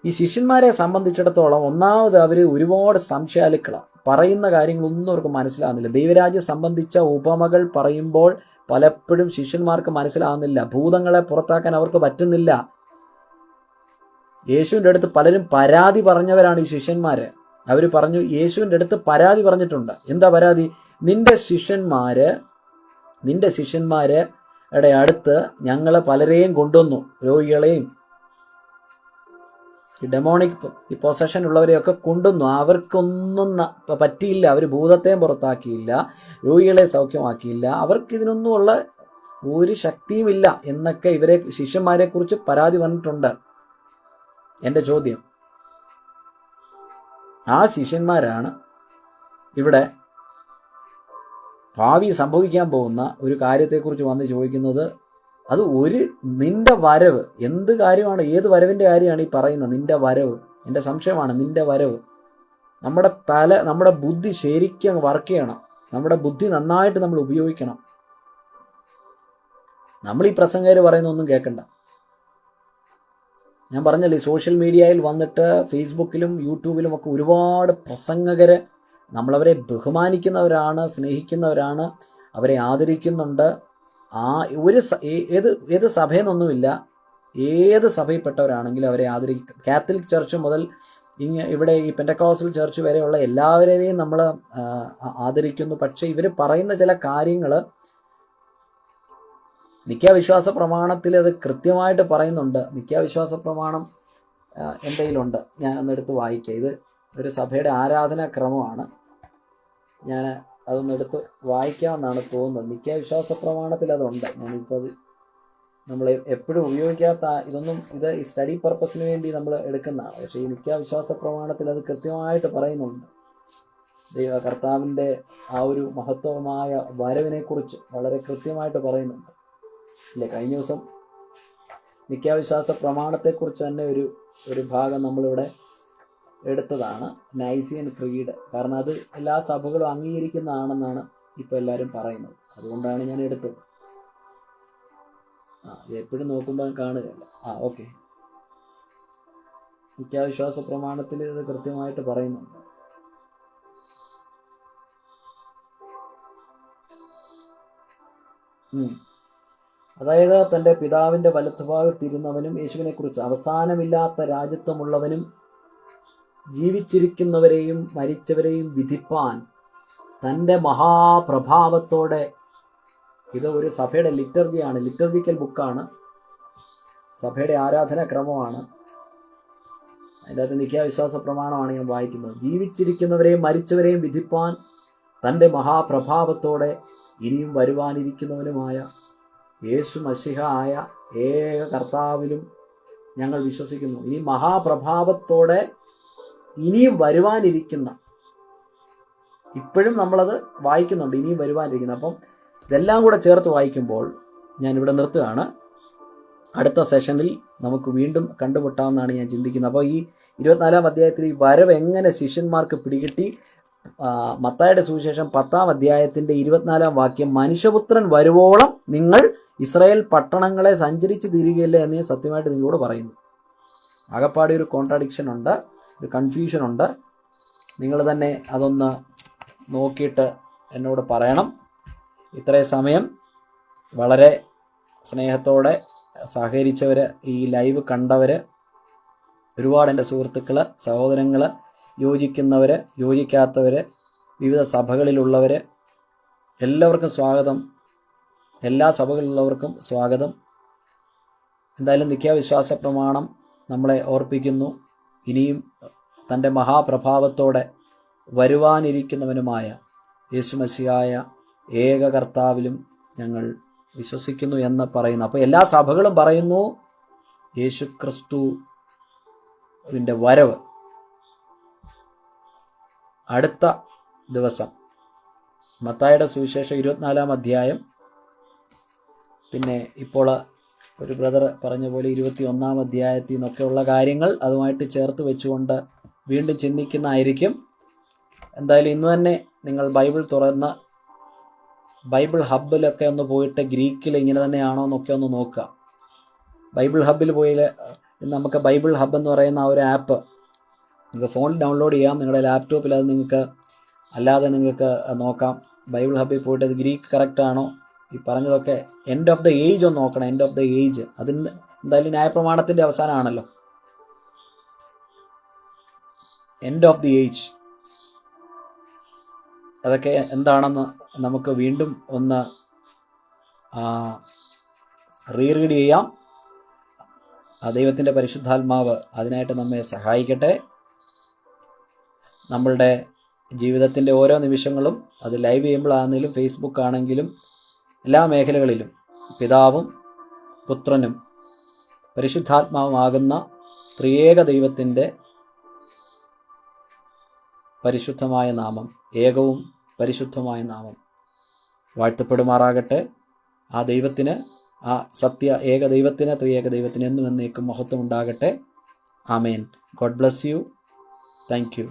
ഈ ശിഷ്യന്മാരെ സംബന്ധിച്ചിടത്തോളം ഒന്നാമത് അവർ ഒരുപാട് സംശയാലുക്കളാണ്. പറയുന്ന കാര്യങ്ങളൊന്നും അവർക്ക് മനസ്സിലാകുന്നില്ല. ദൈവരാജ്യം സംബന്ധിച്ച ഉപമകൾ പറയുമ്പോൾ പലപ്പോഴും ശിഷ്യന്മാർക്ക് മനസ്സിലാകുന്നില്ല. ഭൂതങ്ങളെ പുറത്താക്കാൻ അവർക്ക് പറ്റുന്നില്ല. യേശുവിൻ്റെ അടുത്ത് പലരും പരാതി പറഞ്ഞവരാണ് ഈ ശിഷ്യന്മാർ. അവർ പറഞ്ഞു, യേശുവിൻ്റെ അടുത്ത് പരാതി പറഞ്ഞിട്ടുണ്ട്. എന്താ പരാതി? നിന്റെ ശിഷ്യന്മാരുടെ അടുത്ത് ഞങ്ങൾ പലരെയും കൊണ്ടുവന്നു, രോഗികളെയും ഈ ഡെമോണിക് ഈ പൊസഷൻ ഉള്ളവരെയൊക്കെ കൊണ്ടുവന്നു, അവർക്കൊന്നും പറ്റിയില്ല. അവർ ഭൂതത്തെയും പുറത്താക്കിയില്ല, രോഗികളെ സൗഖ്യമാക്കിയില്ല, അവർക്കിതിനൊന്നുമുള്ള ഒരു ശക്തിയുമില്ല എന്നൊക്കെ ഇവരെ ശിഷ്യന്മാരെ കുറിച്ച് പരാതി പറഞ്ഞിട്ടുണ്ട്. എൻ്റെ ചോദ്യം, ആ ശിഷ്യന്മാരാണ് ഇവിടെ ഭാവി സംഭവിക്കാൻ പോകുന്ന ഒരു കാര്യത്തെക്കുറിച്ച് വന്ന് ചോദിക്കുന്നത്. അത് നിന്റെ വരവ് എന്ത് കാര്യമാണ്? ഏത് വരവിൻ്റെ കാര്യമാണ് ഈ പറയുന്നത്? നിന്റെ വരവ്, എൻ്റെ സംശയമാണ്. നിന്റെ വരവ്, നമ്മുടെ ബുദ്ധി ശരിക്കും വർക്ക് ചെയ്യണം. നമ്മുടെ ബുദ്ധി നന്നായിട്ട് നമ്മൾ ഉപയോഗിക്കണം. നമ്മൾ ഈ പ്രസംഗകർ പറയുന്ന ഒന്നും കേൾക്കണ്ട. ഞാൻ പറഞ്ഞല്ലേ, സോഷ്യൽ മീഡിയയിൽ വന്നിട്ട് ഫേസ്ബുക്കിലും യൂട്യൂബിലും ഒക്കെ ഒരുപാട് പ്രസംഗകർ, നമ്മളവരെ ബഹുമാനിക്കുന്നവരാണ്, സ്നേഹിക്കുന്നവരാണ്, അവരെ ആദരിക്കുന്നുണ്ട്. ഏത് സഭയെന്നൊന്നുമില്ല, ഏത് സഭയിൽപ്പെട്ടവരാണെങ്കിലും അവരെ ആദരിക്കും. കാത്തലിക് ചർച്ച് മുതൽ ഇവിടെ ഈ പെന്റക്കോസ്റ്റൽ ചർച്ച് വരെയുള്ള എല്ലാവരെയും നമ്മൾ ആദരിക്കുന്നു. പക്ഷേ ഇവർ പറയുന്ന ചില കാര്യങ്ങൾ നിത്യാവിശ്വാസ പ്രമാണത്തിൽ അത് കൃത്യമായിട്ട് പറയുന്നുണ്ട്. നിത്യാവിശ്വാസ പ്രമാണം എൻ്റെ കയ്യിലുണ്ട്, ഞാൻ അന്നെടുത്ത് വായിക്കാം. ഇത് ഒരു സഭയുടെ ആരാധനാക്രമമാണ്. ഞാൻ അതൊന്നെടുത്ത് വായിക്കാമെന്നാണ് തോന്നുന്നത്. നിത്യാവിശ്വാസ പ്രമാണത്തിൽ അതുണ്ട്. ഞാനിപ്പോൾ അത് നമ്മൾ എപ്പോഴും ഉപയോഗിക്കാത്ത ഇത് ഈ സ്റ്റഡി പർപ്പസിന് വേണ്ടി നമ്മൾ എടുക്കുന്നതാണ്. പക്ഷേ ഈ നിത്യാവിശ്വാസ പ്രമാണത്തിൽ അത് കൃത്യമായിട്ട് പറയുന്നുണ്ട്. കർത്താവിൻ്റെ ആ ഒരു മഹത്വമായ വരവിനെക്കുറിച്ച് വളരെ കൃത്യമായിട്ട് പറയുന്നുണ്ട്. ഇല്ലേ, കഴിഞ്ഞ ദിവസം നിത്യാവിശ്വാസ പ്രമാണത്തെക്കുറിച്ച് തന്നെ ഒരു ഭാഗം നമ്മളിവിടെ എടുത്തതാണ്, നൈസിയൻ ക്രീഡ്. കാരണം അത് എല്ലാ സഭകളും അംഗീകരിക്കുന്നതാണെന്നാണ് ഇപ്പോൾ എല്ലാവരും പറയുന്നത്. അതുകൊണ്ടാണ് ഞാൻ എടുത്തത്. ഇത് എപ്പോഴും നോക്കുമ്പോൾ കാണുകയല്ല. ഓക്കെ, നിത്യാവിശ്വാസ പ്രമാണത്തിൽ ഇത് കൃത്യമായിട്ട് പറയുന്നുണ്ട്. അതായത് തൻ്റെ പിതാവിൻ്റെ വലത്തുഭാഗത്തിരുന്നവനും യേശുവിനെക്കുറിച്ച് അവസാനമില്ലാത്ത രാജ്യത്വമുള്ളവനും ജീവിച്ചിരിക്കുന്നവരെയും മരിച്ചവരെയും വിധിപ്പാൻ തൻ്റെ മഹാപ്രഭാവത്തോടെ, ഇത് ഒരു സഭയുടെ ലിറ്റർജിയാണ്, ലിറ്റർജിക്കൽ ബുക്കാണ്, സഭയുടെ ആരാധനാക്രമമാണ്. അതിൻ്റെ അകത്ത് നിഖ്യാവിശ്വാസ പ്രമാണമാണ് ഞാൻ വായിക്കുന്നത്. ജീവിച്ചിരിക്കുന്നവരെയും മരിച്ചവരെയും വിധിപ്പാൻ തൻ്റെ മഹാപ്രഭാവത്തോടെ ഇനിയും വരുവാനിരിക്കുന്നവനുമായ യേശു മശിഹ ആയ ഏക കർത്താവിലും ഞങ്ങൾ വിശ്വസിക്കുന്നു. ഇനി മഹാപ്രഭാവത്തോടെ ഇനിയും വരുവാനിരിക്കുന്ന, ഇപ്പോഴും നമ്മളത് വായിക്കുന്നുണ്ട്, ഇനിയും വരുവാനിരിക്കുന്ന. അപ്പം ഇതെല്ലാം കൂടെ ചേർത്ത് വായിക്കുമ്പോൾ ഞാനിവിടെ നിർത്തുകയാണ്. അടുത്ത സെഷനിൽ നമുക്ക് വീണ്ടും കണ്ടുമുട്ടാമെന്നാണ് ഞാൻ ചിന്തിക്കുന്നത്. അപ്പോൾ ഈ 24-ാം അധ്യായത്തിൽ ഈ വരവ് എങ്ങനെ ശിഷ്യന്മാർക്ക് പിടികിട്ടി? മത്തായിയുടെ സുവിശേഷം 10-ാം അധ്യായത്തിൻ്റെ 24-ാം വാക്യം, മനുഷ്യപുത്രൻ വരുവോളം നിങ്ങൾ ഇസ്രായേൽ പട്ടണങ്ങളെ സഞ്ചരിച്ച് തീരുകയില്ല എന്ന് ഞാൻ സത്യമായിട്ട് നിങ്ങളോട് പറയുന്നു. ആകപ്പാടെ ഒരു കോൺട്രാഡിക്ഷൻ ഉണ്ട്, ഒരു കൺഫ്യൂഷൻ ഉണ്ട്. നിങ്ങൾ തന്നെ അതൊന്ന് നോക്കിയിട്ട് എന്നോട് പറയണം. ഇത്രയും സമയം വളരെ സ്നേഹത്തോടെ സഹകരിച്ചവർ, ഈ ലൈവ് കണ്ടവർ, ഒരുപാട് എൻ്റെ സുഹൃത്തുക്കൾ, സഹോദരങ്ങൾ, യോജിക്കുന്നവർ, യോജിക്കാത്തവർ, വിവിധ സഭകളിലുള്ളവർ, എല്ലാവർക്കും സ്വാഗതം. എല്ലാ സഭകളിലുള്ളവർക്കും സ്വാഗതം. എന്തായാലും നിഖ്യാവിശ്വാസ പ്രമാണം നമ്മളെ ഓർപ്പിക്കുന്നു, ഇനിയും തൻ്റെ മഹാപ്രഭാവത്തോടെ വരുവാനിരിക്കുന്നവനുമായ യേശുമശിഹായ ഏക കർത്താവിലും ഞങ്ങൾ വിശ്വസിക്കുന്നു എന്ന് പറയുന്നു. അപ്പോൾ എല്ലാ സഭകളും പറയുന്നു യേശു ക്രിസ്തുവിൻ്റെ വരവ് അടുത്ത ദിവസം. മത്തായിയുടെ സുവിശേഷം 24-ാം അധ്യായം, പിന്നെ ഇപ്പോൾ ഒരു ബ്രദർ പറഞ്ഞ പോലെ 21-ാം അധ്യായത്തിൽ നിന്നൊക്കെയുള്ള കാര്യങ്ങൾ അതുമായിട്ട് ചേർത്ത് വെച്ചുകൊണ്ട് വീണ്ടും ചിന്തിക്കുന്നതായിരിക്കും. എന്തായാലും ഇന്ന് തന്നെ നിങ്ങൾ ബൈബിൾ തുറന്ന് ബൈബിൾ ഹബ്ബിലൊക്കെ ഒന്ന് പോയിട്ട് ഗ്രീക്കിൽ ഇങ്ങനെ തന്നെയാണോ എന്നൊക്കെ ഒന്ന് നോക്കുക. ബൈബിൾ ഹബ്ബിൽ പോയി നമുക്ക് ബൈബിൾ ഹബ്ബ് എന്ന് പറയുന്ന ആ ഒരു ആപ്പ് നിങ്ങൾക്ക് ഫോണിൽ ഡൗൺലോഡ് ചെയ്യാം. നിങ്ങളുടെ ലാപ്ടോപ്പിൽ അത് നിങ്ങൾക്ക് അല്ലാതെ നിങ്ങൾക്ക് നോക്കാം. ബൈബിൾ ഹബ്ബിൽ പോയിട്ട് അത് ഗ്രീക്ക് കറക്റ്റാണോ, ഈ പറഞ്ഞതൊക്കെ എൻഡ് ഓഫ് ദ ഏജ് ഒന്ന് നോക്കണം. എൻഡ് ഓഫ് ദ ഏജ് അതിന് എന്തായാലും ന്യായപ്രമാണത്തിൻ്റെ അവസാനമാണല്ലോ. എൻഡ് ഓഫ് ദി ഏജ് അതൊക്കെ എന്താണെന്ന് നമുക്ക് വീണ്ടും ഒന്ന് റീറീഡ് ചെയ്യാം. ദൈവത്തിൻ്റെ പരിശുദ്ധാത്മാവ് അതിനായിട്ട് നമ്മെ സഹായിക്കട്ടെ. നമ്മളുടെ ജീവിതത്തിൻ്റെ ഓരോ നിമിഷങ്ങളും, അത് ലൈവ് ചെയ്യുമ്പോഴാണെങ്കിലും ഫേസ്ബുക്ക് ആണെങ്കിലും എല്ലാ മേഖലകളിലും പിതാവും പുത്രനും പരിശുദ്ധാത്മാവുമാകുന്ന ത്രിയേക ദൈവത്തിൻ്റെ പരിശുദ്ധമായ നാമം, ഏകവും പരിശുദ്ധമായ നാമം വാഴ്ത്തപ്പെടുമാറാകട്ടെ. ആ ദൈവത്തിന്, ആ സത്യ ഏക ദൈവത്തിന്, ത്രിയേക ദൈവത്തിന് എന്നും എന്നേക്കും മഹത്വം ഉണ്ടാകട്ടെ. ആമേൻ. God bless you. Thank U.